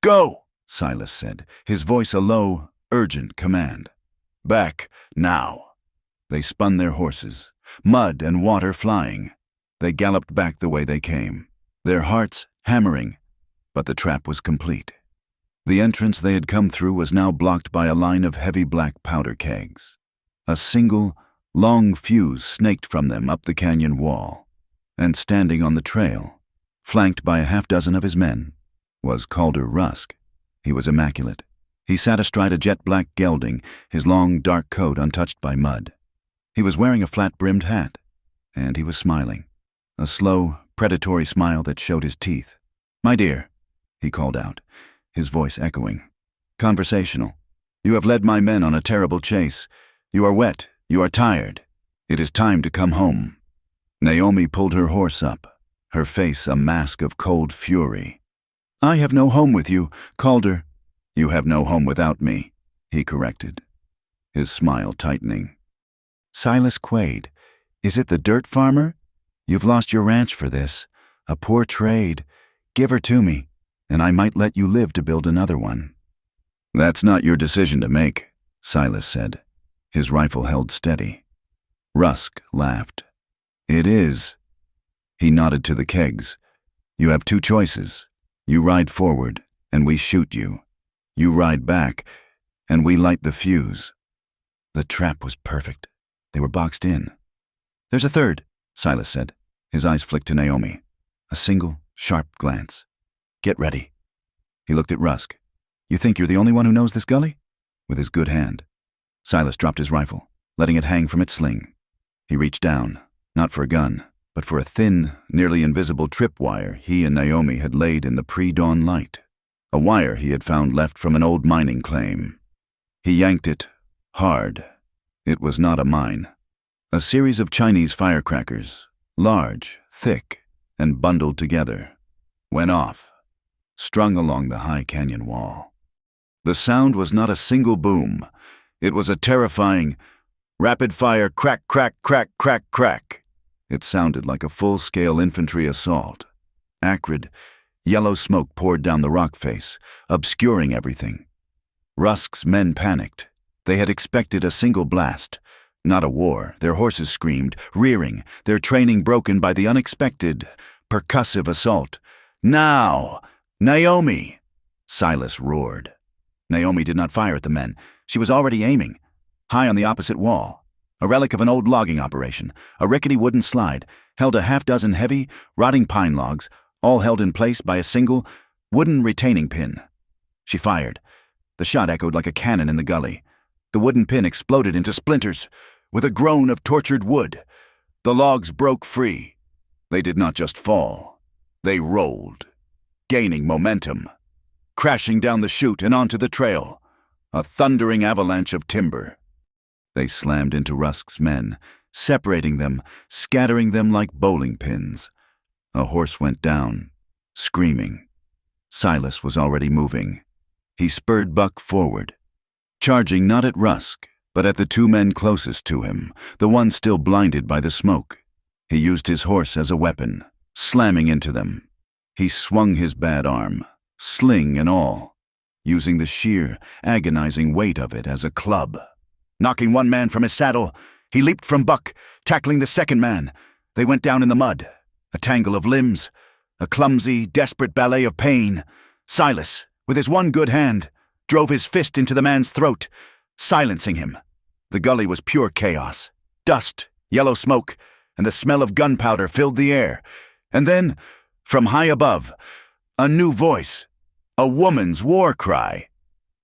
"Go!" Silas said, his voice a low, urgent command. "Back, now." They spun their horses, mud and water flying. They galloped back the way they came, their hearts hammering, but the trap was complete. The entrance they had come through was now blocked by a line of heavy black powder kegs. A single, long fuse snaked from them up the canyon wall, and standing on the trail, flanked by a half-dozen of his men, was Calder Rusk. He was immaculate. He sat astride a jet-black gelding, his long, dark coat untouched by mud. He was wearing a flat-brimmed hat, and he was smiling, a slow, predatory smile that showed his teeth. "My dear," he called out, his voice echoing. "Conversational. You have led my men on a terrible chase. You are wet. You are tired. It is time to come home." Naomi pulled her horse up, her face a mask of cold fury. "I have no home with you, Calder." "You have no home without me," he corrected, his smile tightening. "Silas Quaid, is it the dirt farmer? You've lost your ranch for this. A poor trade. Give her to me, and I might let you live to build another one." "That's not your decision to make," Silas said, his rifle held steady. Rusk laughed. "It is." He nodded to the kegs. "You have 2 choices. You ride forward, and we shoot you. You ride back, and we light the fuse." The trap was perfect. They were boxed in. "There's a third," Silas said. His eyes flicked to Naomi. A single, sharp glance. "Get ready." He looked at Rusk. "You think you're the only one who knows this gully?" With his good hand. Silas dropped his rifle, letting it hang from its sling. He reached down, not for a gun, but for a thin, nearly invisible tripwire he and Naomi had laid in the pre-dawn light. A wire he had found left from an old mining claim. He yanked it, hard. It was not a mine. A series of Chinese firecrackers, large, thick, and bundled together, went off, strung along the high canyon wall. The sound was not a single boom. It was a terrifying, rapid-fire crack, crack, crack, crack, crack. It sounded like a full-scale infantry assault. Acrid, yellow smoke poured down the rock face, obscuring everything. Rusk's men panicked. They had expected a single blast, not a war. Their horses screamed, rearing, their training broken by the unexpected, percussive assault. "Now! Naomi!" Silas roared. Naomi did not fire at the men. She was already aiming, high on the opposite wall. A relic of an old logging operation, a rickety wooden slide, held a half-dozen heavy, rotting pine logs, all held in place by a single, wooden retaining pin. She fired. The shot echoed like a cannon in the gully. The wooden pin exploded into splinters. With a groan of tortured wood, the logs broke free. They did not just fall. They rolled, gaining momentum, crashing down the chute and onto the trail, a thundering avalanche of timber. They slammed into Rusk's men, separating them, scattering them like bowling pins. A horse went down, screaming. Silas was already moving, He spurred Buck forward, charging not at Rusk, but at the two men closest to him, the one still blinded by the smoke. He used his horse as a weapon, slamming into them. He swung his bad arm, sling and all, using the sheer, agonizing weight of it as a club. Knocking one man from his saddle, he leaped from Buck, tackling the second man. They went down in the mud, a tangle of limbs, a clumsy, desperate ballet of pain. Silas, with his one good hand, drove his fist into the man's throat, silencing him. The gully was pure chaos. Dust, yellow smoke, and the smell of gunpowder filled the air. And then, from high above, a new voice, a woman's war cry.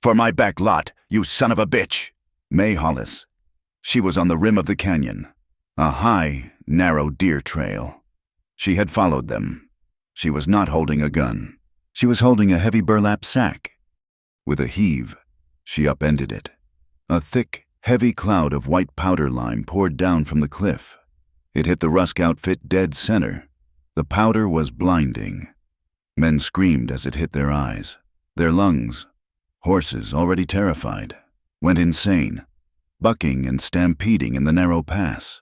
"For my back lot, you son of a bitch!" May Hollis. She was on the rim of the canyon, a high, narrow deer trail. She had followed them. She was not holding a gun. She was holding a heavy burlap sack. With a heave, she upended it. A thick, heavy cloud of white powder lime poured down from the cliff. It hit the Rusk outfit dead center. The powder was blinding. Men screamed as it hit their eyes. Their lungs, horses already terrified, went insane, bucking and stampeding in the narrow pass.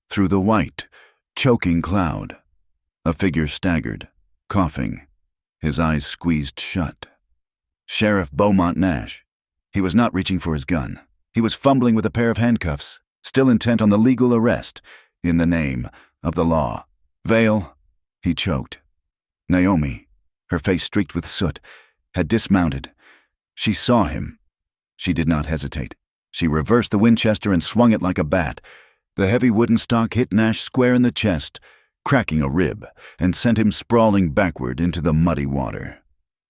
Through the white, choking cloud, a figure staggered, coughing, his eyes squeezed shut. Sheriff Beaumont Nash. He was not reaching for his gun. He was fumbling with a pair of handcuffs, still intent on the legal arrest, in the name of the law. "Vale," he choked. Naomi, her face streaked with soot, had dismounted. She saw him. She did not hesitate. She reversed the Winchester and swung it like a bat. The heavy wooden stock hit Nash square in the chest, cracking a rib, and sent him sprawling backward into the muddy water.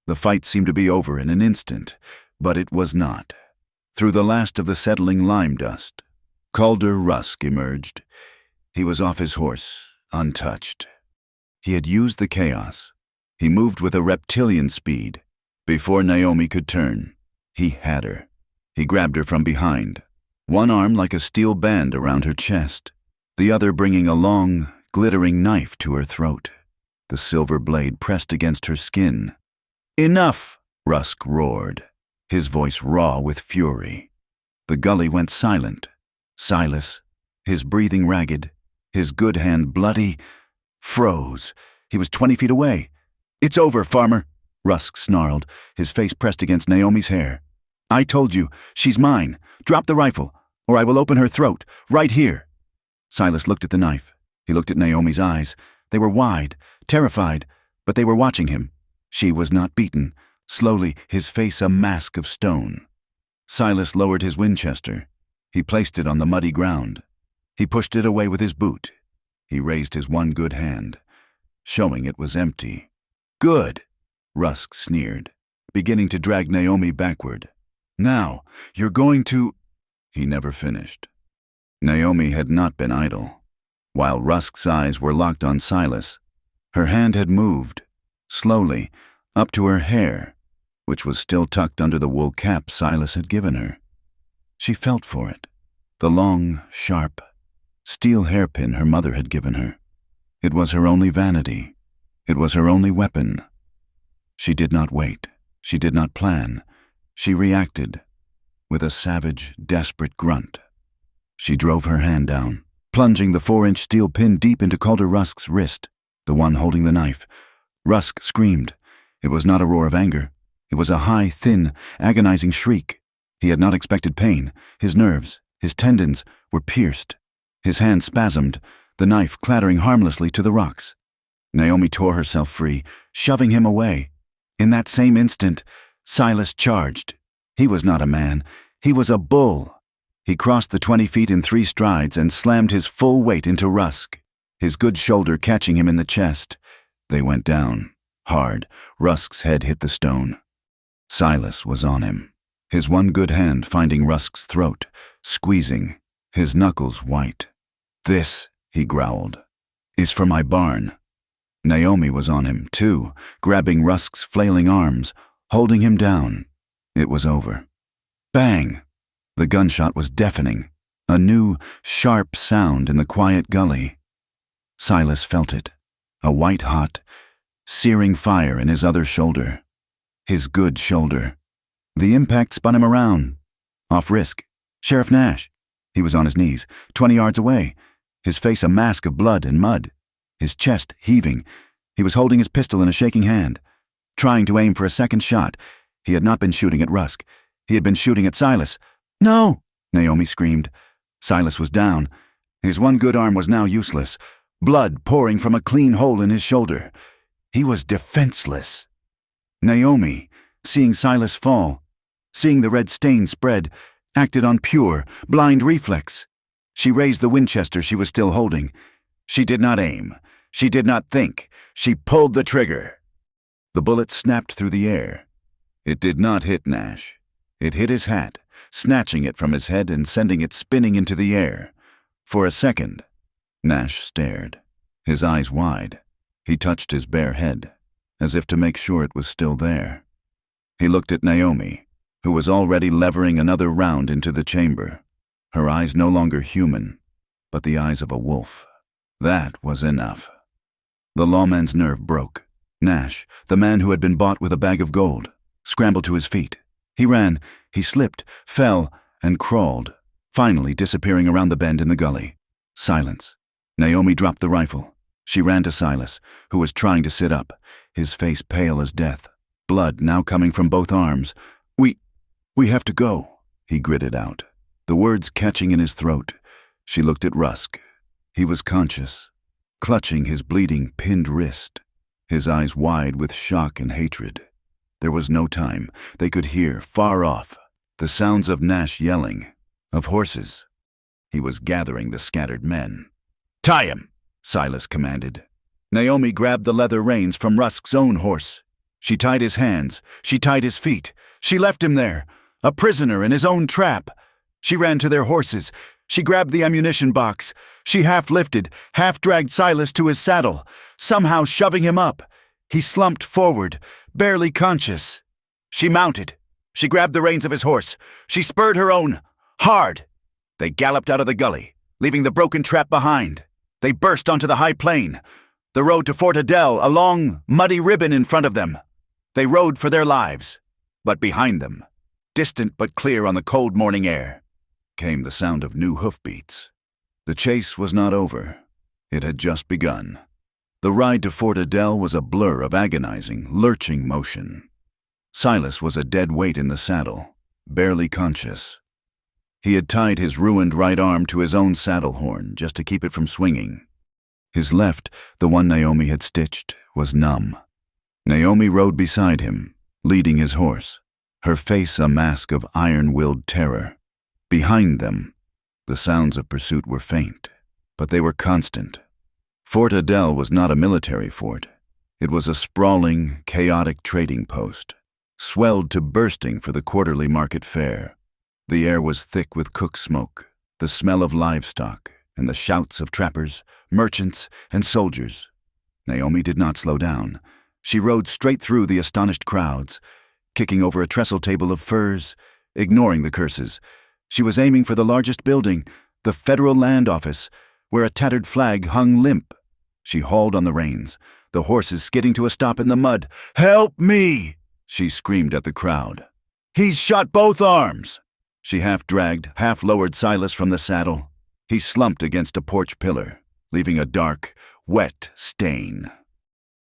The fight seemed to be over in an instant, but it was not. Through the last of the settling lime dust, Calder Rusk emerged. He was off his horse, untouched. He had used the chaos. He moved with a reptilian speed. Before Naomi could turn, he had her. He grabbed her from behind, one arm like a steel band around her chest, the other bringing a long, glittering knife to her throat. The silver blade pressed against her skin. "Enough!" Rusk roared, his voice raw with fury. The gully went silent. Silas, his breathing ragged, his good hand bloody, froze. He was 20 feet away. "It's over, farmer," Rusk snarled, his face pressed against Naomi's hair. "I told you, she's mine. Drop the rifle, or I will open her throat, right here." Silas looked at the knife. He looked at Naomi's eyes. They were wide, terrified, but they were watching him. She was not beaten. Slowly, his face a mask of stone. Silas lowered his Winchester. He placed it on the muddy ground. He pushed it away with his boot. He raised his one good hand, showing it was empty. "Good," Rusk sneered, beginning to drag Naomi backward. "Now, you're going to—" He never finished. Naomi had not been idle. While Rusk's eyes were locked on Silas, her hand had moved, slowly, up to her hair, which was still tucked under the wool cap Silas had given her. She felt for it, the long, sharp, steel hairpin her mother had given her. It was her only vanity. It was her only weapon. She did not wait. She did not plan. She reacted with a savage, desperate grunt. She drove her hand down, plunging the 4-inch steel pin deep into Calder Rusk's wrist, the one holding the knife. Rusk screamed. It was not a roar of anger. It was a high, thin, agonizing shriek. He had not expected pain. His nerves, his tendons, were pierced. His hand spasmed, the knife clattering harmlessly to the rocks. Naomi tore herself free, shoving him away. In that same instant, Silas charged. He was not a man. He was a bull. He crossed the 20 feet in 3 strides and slammed his full weight into Rusk, his good shoulder catching him in the chest. They went down. Hard, Rusk's head hit the stone. Silas was on him, his one good hand finding Rusk's throat, squeezing, his knuckles white. "This," he growled, "is for my barn." Naomi was on him, too, grabbing Rusk's flailing arms, holding him down. It was over. Bang! The gunshot was deafening, a new, sharp sound in the quiet gully. Silas felt it, a white-hot, searing fire in his other shoulder. His good shoulder. The impact spun him around. Off risk. Sheriff Nash. He was on his knees, 20 yards away, his face a mask of blood and mud, his chest heaving. He was holding his pistol in a shaking hand, trying to aim for a second shot. He had not been shooting at Rusk. He had been shooting at Silas. "No!" Naomi screamed. Silas was down. His one good arm was now useless, blood pouring from a clean hole in his shoulder. He was defenseless. Naomi, seeing Silas fall, seeing the red stain spread, acted on pure, blind reflex. She raised the Winchester she was still holding. She did not aim. She did not think. She pulled the trigger. The bullet snapped through the air. It did not hit Nash. It hit his hat, snatching it from his head and sending it spinning into the air. For a second, Nash stared, his eyes wide. He touched his bare head, as if to make sure it was still there. He looked at Naomi, who was already levering another round into the chamber, her eyes no longer human, but the eyes of a wolf. That was enough. The lawman's nerve broke. Nash, the man who had been bought with a bag of gold, scrambled to his feet. He ran, he slipped, fell, and crawled, finally disappearing around the bend in the gully. Silence. Naomi dropped the rifle. She ran to Silas, who was trying to sit up, his face pale as death, blood now coming from both arms. We have to go," he gritted out, the words catching in his throat. She looked at Rusk. He was conscious, clutching his bleeding, pinned wrist, his eyes wide with shock and hatred. There was no time. They could hear, far off, the sounds of Nash yelling, of horses. He was gathering the scattered men. "Tie him," Silas commanded. Naomi grabbed the leather reins from Rusk's own horse. She tied his hands. She tied his feet. She left him there, a prisoner in his own trap. She ran to their horses. She grabbed the ammunition box. She half-lifted, half-dragged Silas to his saddle, somehow shoving him up. He slumped forward, barely conscious. She mounted. She grabbed the reins of his horse. She spurred her own, hard. They galloped out of the gully, leaving the broken trap behind. They burst onto the high plain, the road to Fort Adele, a long, muddy ribbon in front of them. They rode for their lives, but behind them, distant but clear on the cold morning air, came the sound of new hoofbeats. The chase was not over. It had just begun. The ride to Fort Adele was a blur of agonizing, lurching motion. Silas was a dead weight in the saddle, barely conscious. He had tied his ruined right arm to his own saddle horn just to keep it from swinging. His left, the one Naomi had stitched, was numb. Naomi rode beside him, leading his horse, her face a mask of iron-willed terror. Behind them, the sounds of pursuit were faint, but they were constant. Fort Adele was not a military fort. It was a sprawling, chaotic trading post, swelled to bursting for the quarterly market fair. The air was thick with cook smoke, the smell of livestock, and the shouts of trappers, merchants, and soldiers. Naomi did not slow down. She rode straight through the astonished crowds, kicking over a trestle table of furs, ignoring the curses. She was aiming for the largest building, the Federal Land Office, where a tattered flag hung limp. She hauled on the reins, the horses skidding to a stop in the mud. "Help me!" she screamed at the crowd. "He's shot both arms!" She half-dragged, half-lowered Silas from the saddle. He slumped against a porch pillar, leaving a dark, wet stain.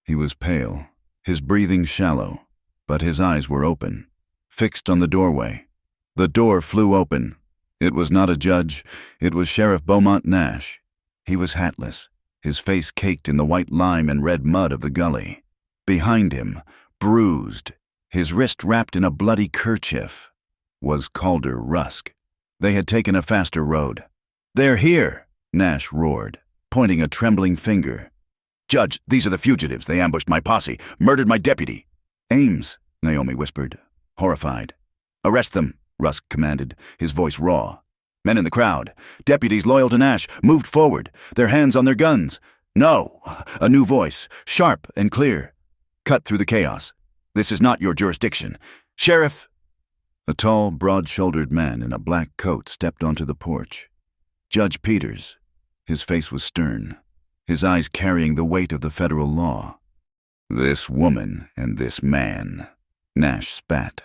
He was pale, his breathing shallow, but his eyes were open, fixed on the doorway. The door flew open. It was not a judge. It was Sheriff Beaumont Nash. He was hatless, his face caked in the white lime and red mud of the gully. Behind him, bruised, his wrist wrapped in a bloody kerchief, was Calder Rusk. They had taken a faster road. "They're here," Nash roared, pointing a trembling finger. "Judge, these are the fugitives. They ambushed my posse, murdered my deputy." "Ames," Naomi whispered, horrified. "Arrest them," Rusk commanded, his voice raw. Men in the crowd, deputies loyal to Nash, moved forward, their hands on their guns. "No," a new voice, sharp and clear, cut through the chaos. "This is not your jurisdiction. Sheriff—" A tall, broad-shouldered man in a black coat stepped onto the porch. Judge Peters. His face was stern, his eyes carrying the weight of the federal law. "This woman and this man," Nash spat.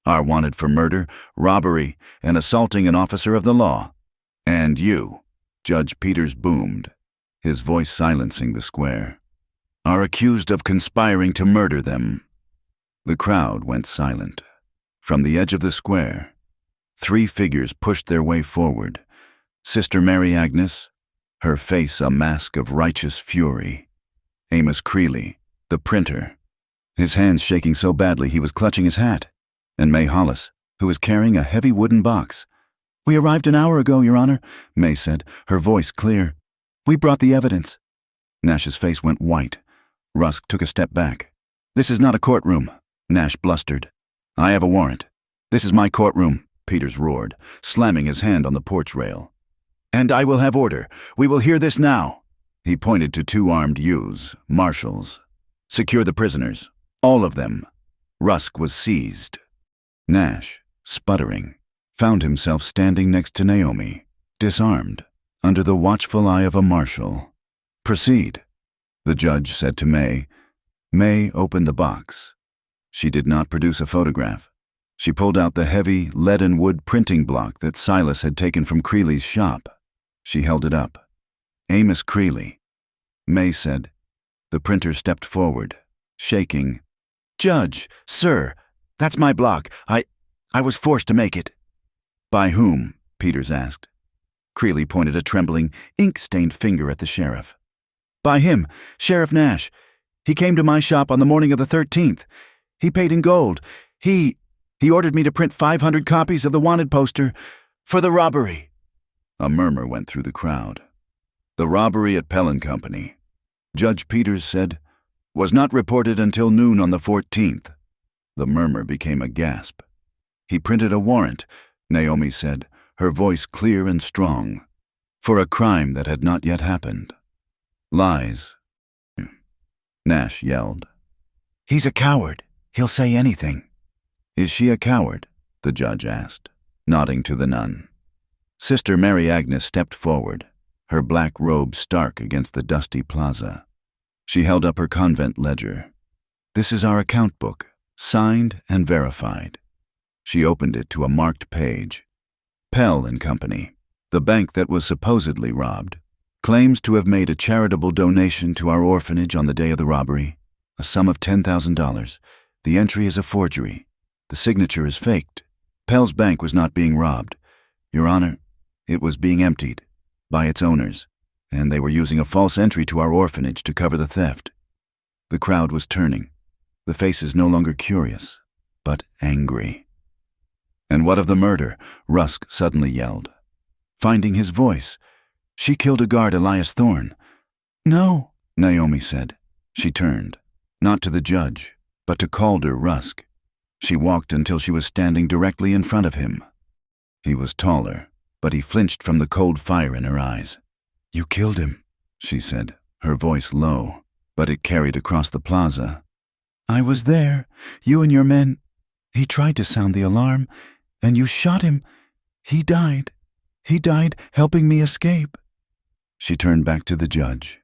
are wanted for murder, robbery, and assaulting an officer of the law. And you," Judge Peters boomed, his voice silencing the square, "are accused of conspiring to murder them." The crowd went silent. From the edge of the square, 3 figures pushed their way forward. Sister Mary Agnes, her face a mask of righteous fury. Amos Creeley, the printer, his hands shaking so badly he was clutching his hat. And May Hollis, who was carrying a heavy wooden box. "We arrived an hour ago, Your Honor," May said, her voice clear. "We brought the evidence." Nash's face went white. Rusk took a step back. "This is not a courtroom," Nash blustered. "I have a warrant." "This is my courtroom," Peters roared, slamming his hand on the porch rail. "And I will have order. We will hear this now." He pointed to 2 armed youths, marshals. "Secure the prisoners. All of them." Rusk was seized. Nash, sputtering, found himself standing next to Naomi, disarmed, under the watchful eye of a marshal. "Proceed," the judge said to May. May opened the box. She did not produce a photograph. She pulled out the heavy, leaden wood printing block that Silas had taken from Creeley's shop. She held it up. "Amos Creeley," May said. The printer stepped forward, shaking. "Judge, sir, that's my block. I was forced to make it." "By whom?" Peters asked. Creeley pointed a trembling, ink-stained finger at the sheriff. "By him, Sheriff Nash. He came to my shop on the morning of the 13th. He paid in gold. He ordered me to print 500 copies of the wanted poster for the robbery." A murmur went through the crowd. "The robbery at Pell & Company," Judge Peters said, "was not reported until noon on the 14th. The murmur became a gasp. "He printed a warrant," Naomi said, her voice clear and strong, "for a crime that had not yet happened." "Lies," Nash yelled. "He's a coward. He'll say anything." "Is she a coward?" the judge asked, nodding to the nun. Sister Mary Agnes stepped forward, her black robe stark against the dusty plaza. She held up her convent ledger. "This is our account book, signed and verified." She opened it to a marked page. "Pell & Company, the bank that was supposedly robbed, claims to have made a charitable donation to our orphanage on the day of the robbery, a sum of $10,000. The entry is a forgery. The signature is faked. Pell's bank was not being robbed. Your Honor, it was being emptied by its owners, and they were using a false entry to our orphanage to cover the theft." The crowd was turning, the faces no longer curious, but angry. "And what of the murder?" Rusk suddenly yelled. Finding his voice, "She killed a guard, Elias Thorne." "No," Naomi said. She turned, not to the judge, but to Calder Rusk. She walked until she was standing directly in front of him. He was taller, but he flinched from the cold fire in her eyes. "You killed him," she said, her voice low, but it carried across the plaza. "I was there, you and your men. He tried to sound the alarm, and you shot him. He died. He died helping me escape." She turned back to the judge.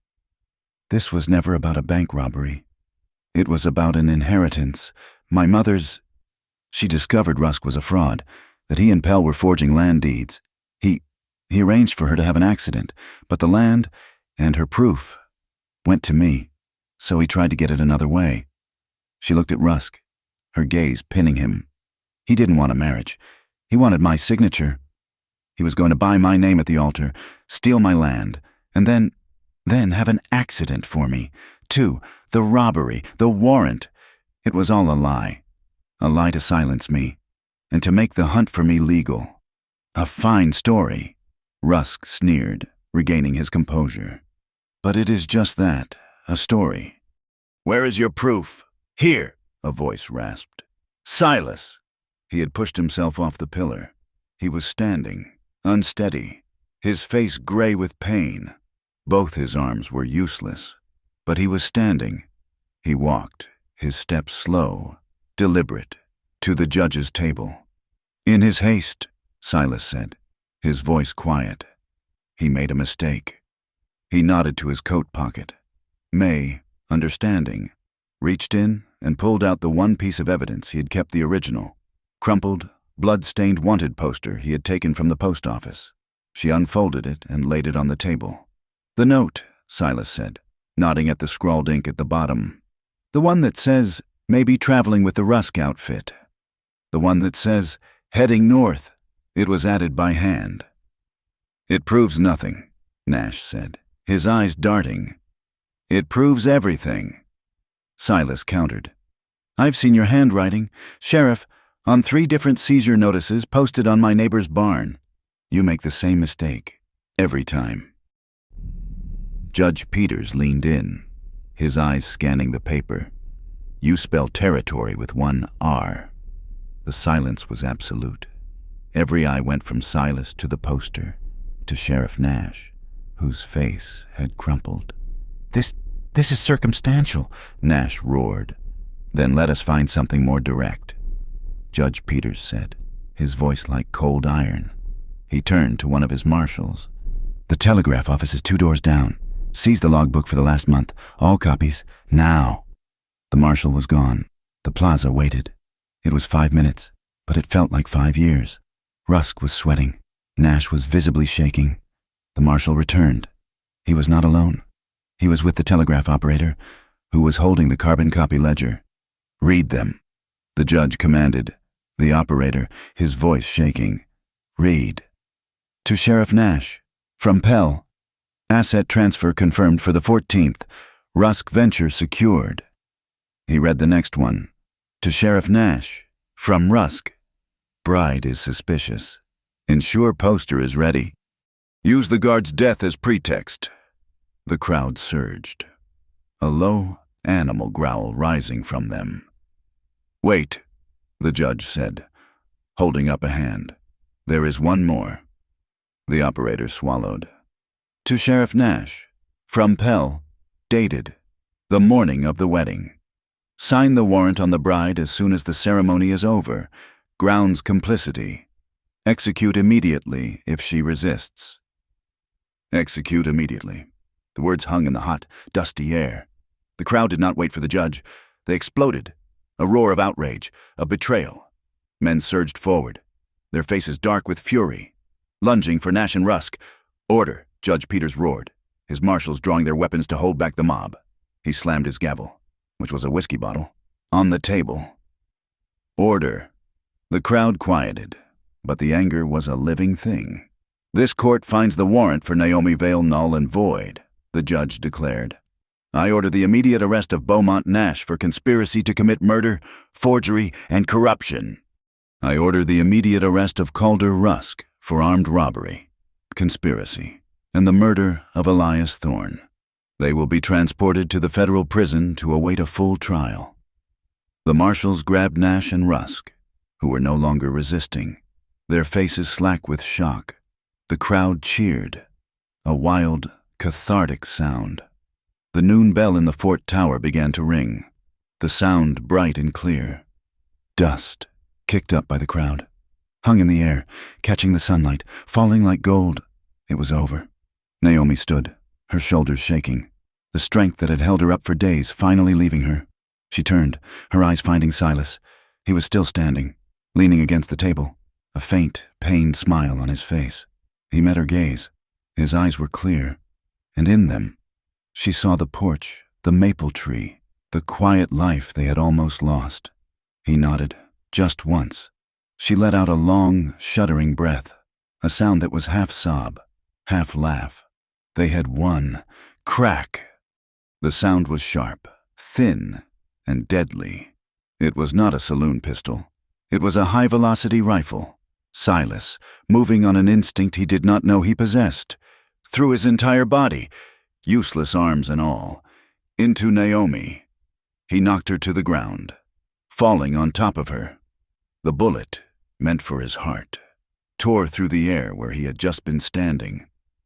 "This was never about a bank robbery. It was about an inheritance. My mother's—" She discovered Rusk was a fraud, that he and Pell were forging land deeds. He arranged for her to have an accident, but the land, and her proof, went to me, so he tried to get it another way. She looked at Rusk, her gaze pinning him. He didn't want a marriage. He wanted my signature. He was going to buy my name at the altar, steal my land, and then have an accident for me. Too, the robbery, the warrant. It was all a lie to silence me, and to make the hunt for me legal. A fine story, Rusk sneered, regaining his composure. But it is just that, a story. "Where is your proof?" "Here," a voice rasped. "Silas!" He had pushed himself off the pillar. He was standing, unsteady, his face gray with pain. Both his arms were useless, but he was standing. He walked, his steps slow, deliberate, to the judge's table. "In his haste," Silas said, his voice quiet. "He made a mistake." He nodded to his coat pocket. May, understanding, reached in and pulled out the one piece of evidence he had kept the original. crumpled, blood-stained wanted poster he had taken from the post office. She unfolded it and laid it on the table. "The note," Silas said, nodding at the scrawled ink at the bottom. "The one that says, maybe traveling with the Rusk outfit. The one that says, heading north." It was added by hand. "It proves nothing," Nash said, his eyes darting. "It proves everything." Silas countered. "I've seen your handwriting, Sheriff, on 3 different seizure notices posted on my neighbor's barn. You make the same mistake, every time." Judge Peters leaned in, his eyes scanning the paper. "You spell territory with 1 R. The silence was absolute. Every eye went from Silas to the poster, to Sheriff Nash, whose face had crumpled. This is circumstantial," Nash roared. "Then let us find something more direct," Judge Peters said, his voice like cold iron. He turned to one of his marshals. "The telegraph office is 2 doors down. Seize the logbook for the last month. All copies, now." The marshal was gone. The plaza waited. It was 5 minutes, but it felt like 5 years. Rusk was sweating. Nash was visibly shaking. The marshal returned. He was not alone. He was with the telegraph operator, who was holding the carbon copy ledger. "Read them," the judge commanded. The operator, his voice shaking. "Read." "To Sheriff Nash, from Pell. Asset transfer confirmed for the 14th. Rusk venture secured." He read the next one. "To Sheriff Nash, from Rusk. Bride is suspicious. Ensure poster is ready. Use the guard's death as pretext." The crowd surged, a low animal growl rising from them. "Wait," the judge said, holding up a hand. "There is one more." The operator swallowed. "To Sheriff Nash, from Pell, dated the morning of the wedding. Sign the warrant on the bride as soon as the ceremony is over. Grounds complicity. Execute immediately if she resists." Execute immediately. The words hung in the hot, dusty air. The crowd did not wait for the judge. They exploded. A roar of outrage, of betrayal. Men surged forward, their faces dark with fury, lunging for Nash and Rusk. "Order," Judge Peters roared, his marshals drawing their weapons to hold back the mob. He slammed his gavel, which was a whiskey bottle, on the table. "Order." The crowd quieted, but the anger was a living thing. "This court finds the warrant for Naomi Vale null and void," the judge declared. "I order the immediate arrest of Beaumont Nash for conspiracy to commit murder, forgery, and corruption. I order the immediate arrest of Calder Rusk for armed robbery, conspiracy, and the murder of Elias Thorne. They will be transported to the federal prison to await a full trial." The marshals grabbed Nash and Rusk, who were no longer resisting, their faces slack with shock. The crowd cheered, a wild, cathartic sound. The noon bell in the fort tower began to ring, the sound bright and clear. Dust, kicked up by the crowd, hung in the air, catching the sunlight, falling like gold. It was over. Naomi stood, her shoulders shaking, the strength that had held her up for days finally leaving her. She turned, her eyes finding Silas. He was still standing, leaning against the table, a faint, pained smile on his face. He met her gaze. His eyes were clear, and in them, she saw the porch, the maple tree, the quiet life they had almost lost. He nodded, just once. She let out a long, shuddering breath, a sound that was half sob, half laugh. They had won. Crack! The sound was sharp, thin, and deadly. It was not a saloon pistol. It was a high-velocity rifle. Silas, moving on an instinct he did not know he possessed, threw his entire body, useless arms and all, into Naomi. He knocked her to the ground, falling on top of her. The bullet, meant for his heart, tore through the air where he had just been standing,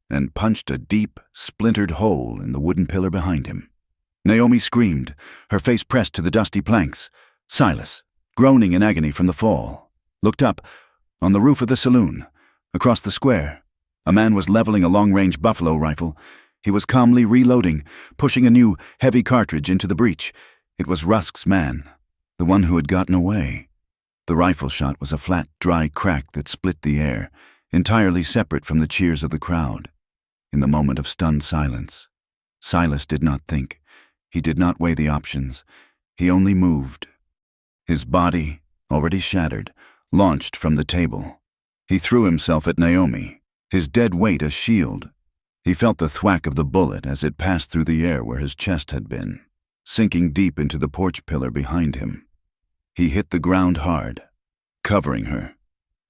and punched a deep, splintered hole in the wooden pillar behind him. Naomi screamed, her face pressed to the dusty planks. Silas, groaning in agony from the fall, looked up. On the roof of the saloon, across the square, a man was leveling a long-range buffalo rifle. He was calmly reloading, pushing a new, heavy cartridge into the breech. It was Rusk's man, the one who had gotten away. The rifle shot was a flat, dry crack that split the air, entirely separate from the cheers of the crowd. In the moment of stunned silence, Silas did not think. He did not weigh the options. He only moved. His body, already shattered, launched from the table. He threw himself at Naomi, his dead weight a shield. He felt the thwack of the bullet as it passed through the air where his chest had been, sinking deep into the porch pillar behind him. He hit the ground hard, covering her,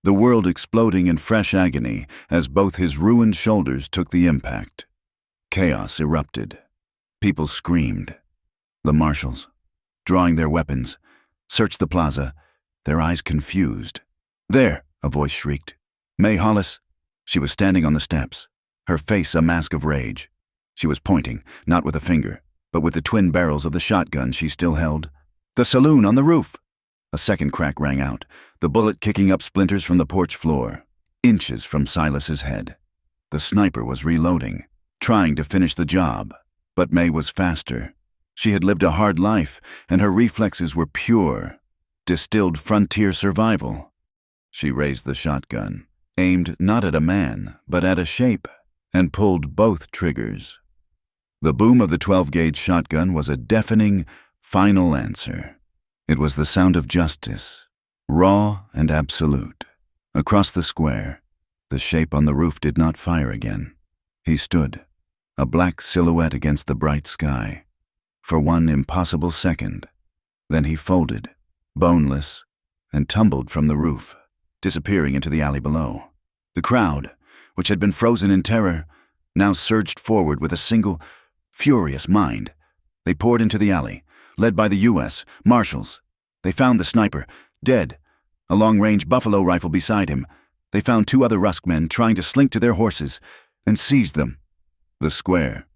the world exploding in fresh agony as both his ruined shoulders took the impact. Chaos erupted. People screamed. The marshals, drawing their weapons, searched the plaza, their eyes confused. "There!" a voice shrieked. May Hollis. She was standing on the steps, her face a mask of rage. She was pointing, not with a finger, but with the twin barrels of the shotgun she still held. "The saloon on the roof!" A second crack rang out, the bullet kicking up splinters from the porch floor, inches from Silas's head. The sniper was reloading, trying to finish the job, but May was faster. She had lived a hard life, and her reflexes were pure, distilled frontier survival. She raised the shotgun, aimed not at a man, but at a shape, and pulled both triggers. The boom of the 12-gauge shotgun was a deafening, final answer. It was the sound of justice, raw and absolute. Across the square, the shape on the roof did not fire again. He stood, a black silhouette against the bright sky, for one impossible second. Then he folded, boneless, and tumbled from the roof, disappearing into the alley below. The crowd, which had been frozen in terror, now surged forward with a single, furious mind. They poured into the alley, led by the U.S. Marshals. They found the sniper, dead, a long-range buffalo rifle beside him. They found 2 other Rusk men trying to slink to their horses, and seized them. The square,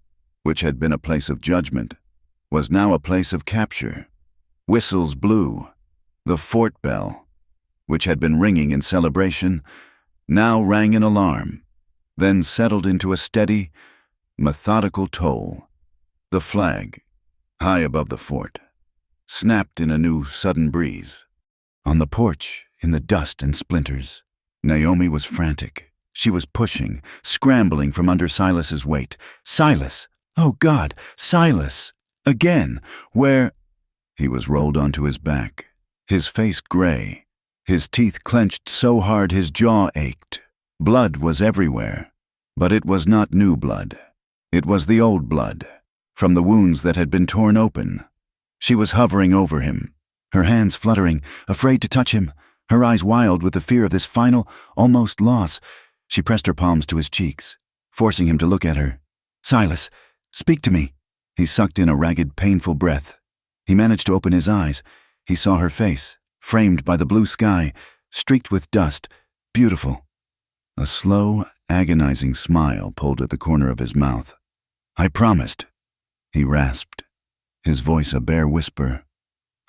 which had been a place of judgment, was now a place of capture. Whistles blew. The fort bell, which had been ringing in celebration, now rang in alarm, then settled into a steady, methodical toll. The flag, high above the fort, snapped in a new sudden breeze. On the porch, in the dust and splinters, Naomi was frantic. She was pushing, scrambling from under Silas's weight. Silas! Oh God, Silas! Again! Where? He was rolled onto his back, his face gray, his teeth clenched so hard his jaw ached. Blood was everywhere, but it was not new blood. It was the old blood, from the wounds that had been torn open. She was hovering over him, her hands fluttering, afraid to touch him, her eyes wild with the fear of this final, almost loss. She pressed her palms to his cheeks, forcing him to look at her. "Silas, speak to me." He sucked in a ragged, painful breath. He managed to open his eyes. He saw her face, framed by the blue sky, streaked with dust, beautiful. A slow, agonizing smile pulled at the corner of his mouth. "I promised," he rasped, his voice a bare whisper.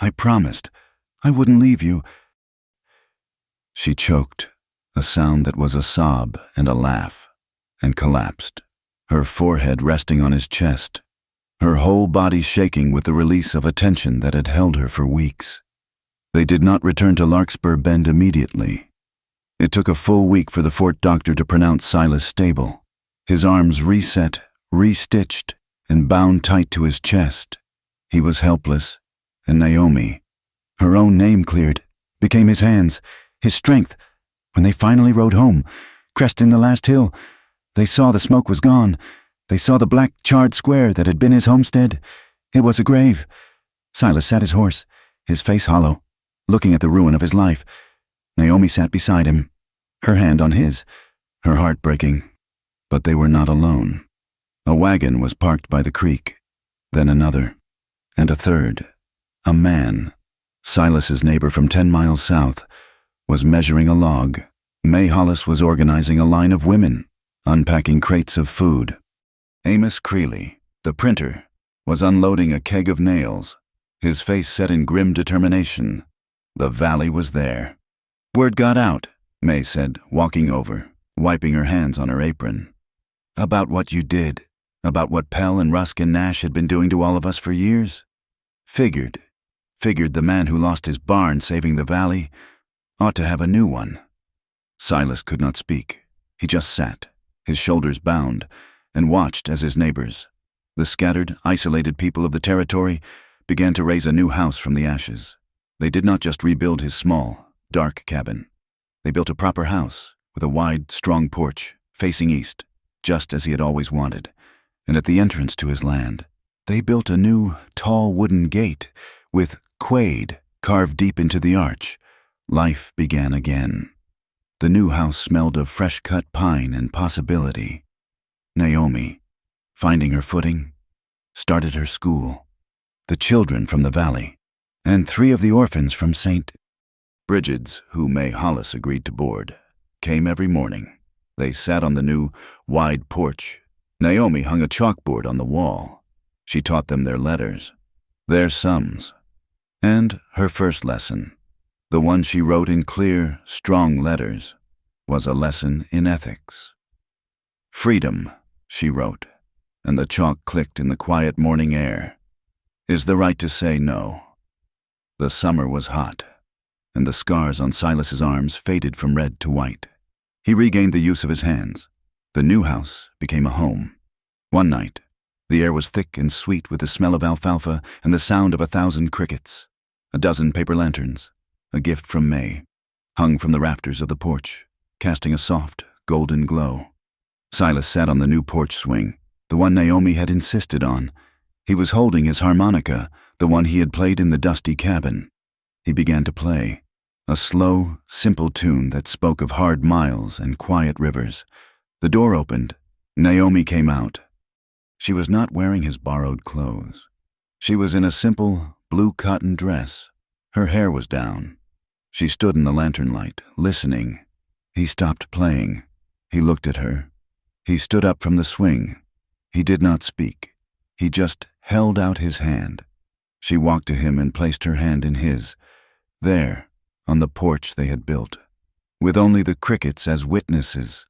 "I promised. I wouldn't leave you." She choked, a sound that was a sob and a laugh, and collapsed, her forehead resting on his chest, her whole body shaking with the release of a tension that had held her for weeks. They did not return to Larkspur Bend immediately. It took a full week for the fort doctor to pronounce Silas stable, his arms reset, restitched, and bound tight to his chest. He was helpless, and Naomi, her own name cleared, became his hands, his strength. When they finally rode home, cresting the last hill, they saw the smoke was gone. They saw the black, charred square that had been his homestead. It was a grave. Silas sat his horse, his face hollow, looking at the ruin of his life. Naomi sat beside him, her hand on his, her heart breaking. But they were not alone. A wagon was parked by the creek, then another, and a third. A man, Silas's neighbor from 10 miles south, was measuring a log. May Hollis was organizing a line of women, unpacking crates of food. Amos Creeley, the printer, was unloading a keg of nails, his face set in grim determination. The valley was there. "Word got out," May said, walking over, wiping her hands on her apron. "About what you did, about what Pell and Rusk and Nash had been doing to all of us for years. Figured the man who lost his barn saving the valley Ought to have a new one. Silas could not speak. He just sat, his shoulders bound, and watched as his neighbors, the scattered, isolated people of the territory, began to raise a new house from the ashes. They did not just rebuild his small, dark cabin. They built a proper house with a wide, strong porch facing east, just as he had always wanted. And at the entrance to his land, they built a new, tall wooden gate with Quaid carved deep into the arch. Life began again. The new house smelled of fresh-cut pine and possibility. Naomi, finding her footing, started her school. The children from the valley, and 3 of the orphans from St. Brigid's, who May Hollis agreed to board, came every morning. They sat on the new, wide porch. Naomi hung a chalkboard on the wall. She taught them their letters, their sums, and her first lesson, the one she wrote in clear, strong letters, was a lesson in ethics. Freedom, she wrote, and the chalk clicked in the quiet morning air, is the right to say no. The summer was hot, and the scars on Silas's arms faded from red to white. He regained the use of his hands. The new house became a home. One night, the air was thick and sweet with the smell of alfalfa and the sound of 1,000 crickets. A dozen paper lanterns, a gift from May, hung from the rafters of the porch, casting a soft, golden glow. Silas sat on the new porch swing, the one Naomi had insisted on. He was holding his harmonica, the one he had played in the dusty cabin. He began to play, a slow, simple tune that spoke of hard miles and quiet rivers. The door opened. Naomi came out. She was not wearing his borrowed clothes. She was in a simple, blue cotton dress. Her hair was down. She stood in the lantern light, listening. He stopped playing. He looked at her. He stood up from the swing. He did not speak. He just held out his hand. She walked to him and placed her hand in his, there, on the porch they had built, with only the crickets as witnesses.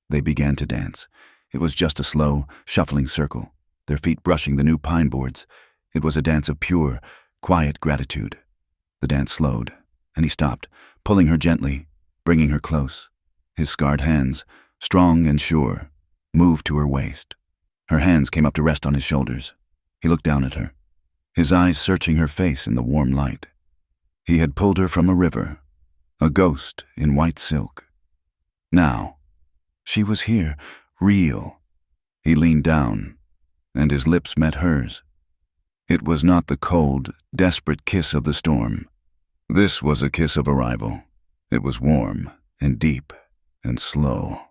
They began to dance. It was just a slow, shuffling circle, their feet brushing the new pine boards. It was a dance of pure, quiet gratitude. The dance slowed, and he stopped, pulling her gently, bringing her close. His scarred hands, strong and sure, moved to her waist. Her hands came up to rest on his shoulders. He looked down at her, his eyes searching her face in the warm light. He had pulled her from a river, a ghost in white silk. Now, she was here, real. He leaned down, and his lips met hers. It was not the cold, desperate kiss of the storm. This was a kiss of arrival. It was warm and deep and slow.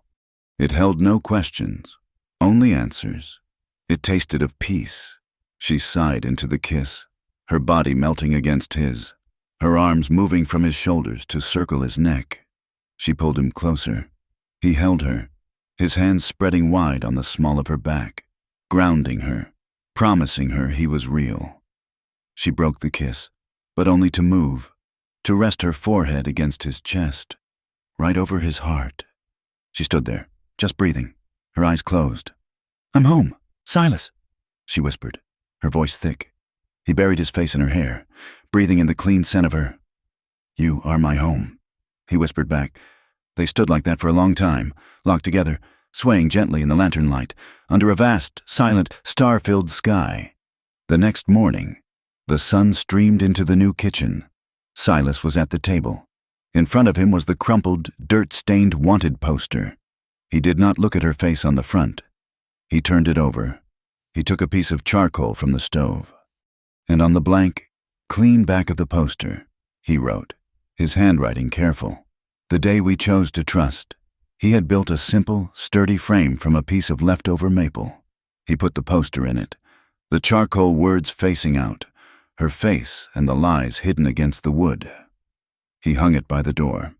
It held no questions, only answers. It tasted of peace. She sighed into the kiss, her body melting against his, her arms moving from his shoulders to circle his neck. She pulled him closer. He held her, his hands spreading wide on the small of her back, grounding her, promising her he was real. She broke the kiss, but only to move, to rest her forehead against his chest, right over his heart. She stood there, just breathing, her eyes closed. "I'm home, Silas," she whispered, her voice thick. He buried his face in her hair, breathing in the clean scent of her. "You are my home," he whispered back. They stood like that for a long time, locked together, swaying gently in the lantern light, under a vast, silent, star-filled sky. The next morning, the sun streamed into the new kitchen. Silas was at the table. In front of him was the crumpled, dirt-stained wanted poster. He did not look at her face on the front. He turned it over. He took a piece of charcoal from the stove. And on the blank, clean back of the poster, he wrote, his handwriting careful, "The day we chose to trust." He had built a simple, sturdy frame from a piece of leftover maple. He put the poster in it, the charcoal words facing out, her face and the lies hidden against the wood. He hung it by the door.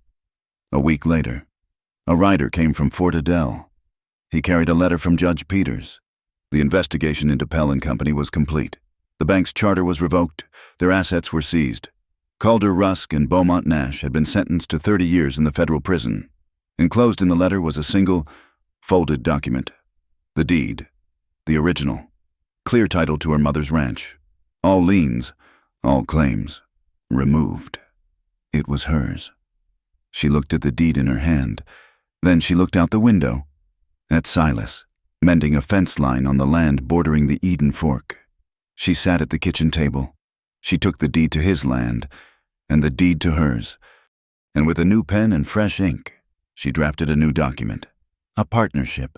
A week later, a rider came from Fort Adele. He carried a letter from Judge Peters. The investigation into Pell and Company was complete. The bank's charter was revoked. Their assets were seized. Calder Rusk and Beaumont Nash had been sentenced to 30 years in the federal prison. Enclosed in the letter was a single, folded document. The deed, the original, clear title to her mother's ranch. All liens, all claims, removed. It was hers. She looked at the deed in her hand. Then she looked out the window at Silas, mending a fence line on the land bordering the Eden Fork. She sat at the kitchen table. She took the deed to his land, and the deed to hers, and with a new pen and fresh ink, she drafted a new document, a partnership,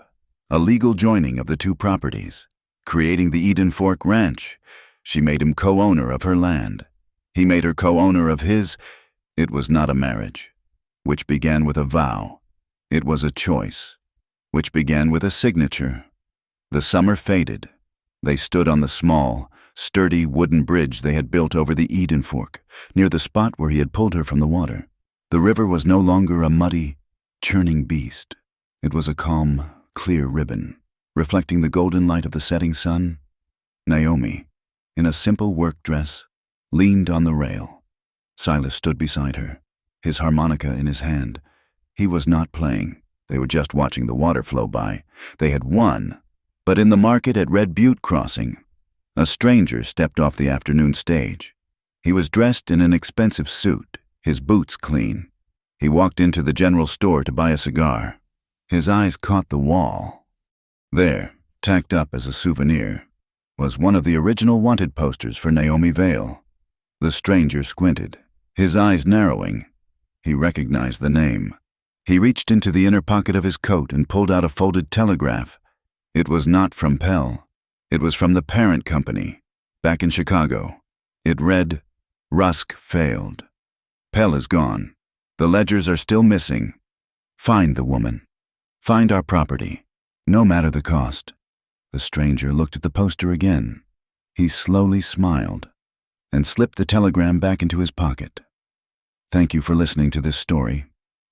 a legal joining of the two properties. Creating the Eden Fork Ranch, she made him co-owner of her land. He made her co-owner of his. It was not a marriage, which began with a vow. It was a choice, which began with a signature. The summer faded. They stood on the small, sturdy wooden bridge they had built over the Eden Fork, near the spot where he had pulled her from the water. The river was no longer a muddy, churning beast. It was a calm, clear ribbon, reflecting the golden light of the setting sun. Naomi, in a simple work dress, leaned on the rail. Silas stood beside her, his harmonica in his hand. He was not playing. They were just watching the water flow by. They had won. But in the market at Red Butte Crossing, a stranger stepped off the afternoon stage. He was dressed in an expensive suit, his boots clean. He walked into the general store to buy a cigar. His eyes caught the wall. There, tacked up as a souvenir, was one of the original wanted posters for Naomi Vale. The stranger squinted, his eyes narrowing. He recognized the name. He reached into the inner pocket of his coat and pulled out a folded telegraph. It was not from Pell. It was from the parent company, back in Chicago. It read, "Rusk failed. Pell is gone. The ledgers are still missing. Find the woman. Find our property, no matter the cost." The stranger looked at the poster again. He slowly smiled and slipped the telegram back into his pocket. Thank you for listening to this story.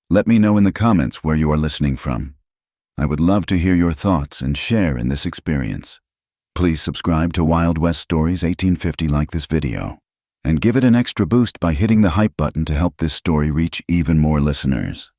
Let me know in the comments where you are listening from. I would love to hear your thoughts and share in this experience. Please subscribe to Wild West Stories 1850 like this video, and give it an extra boost by hitting the hype button to help this story reach even more listeners.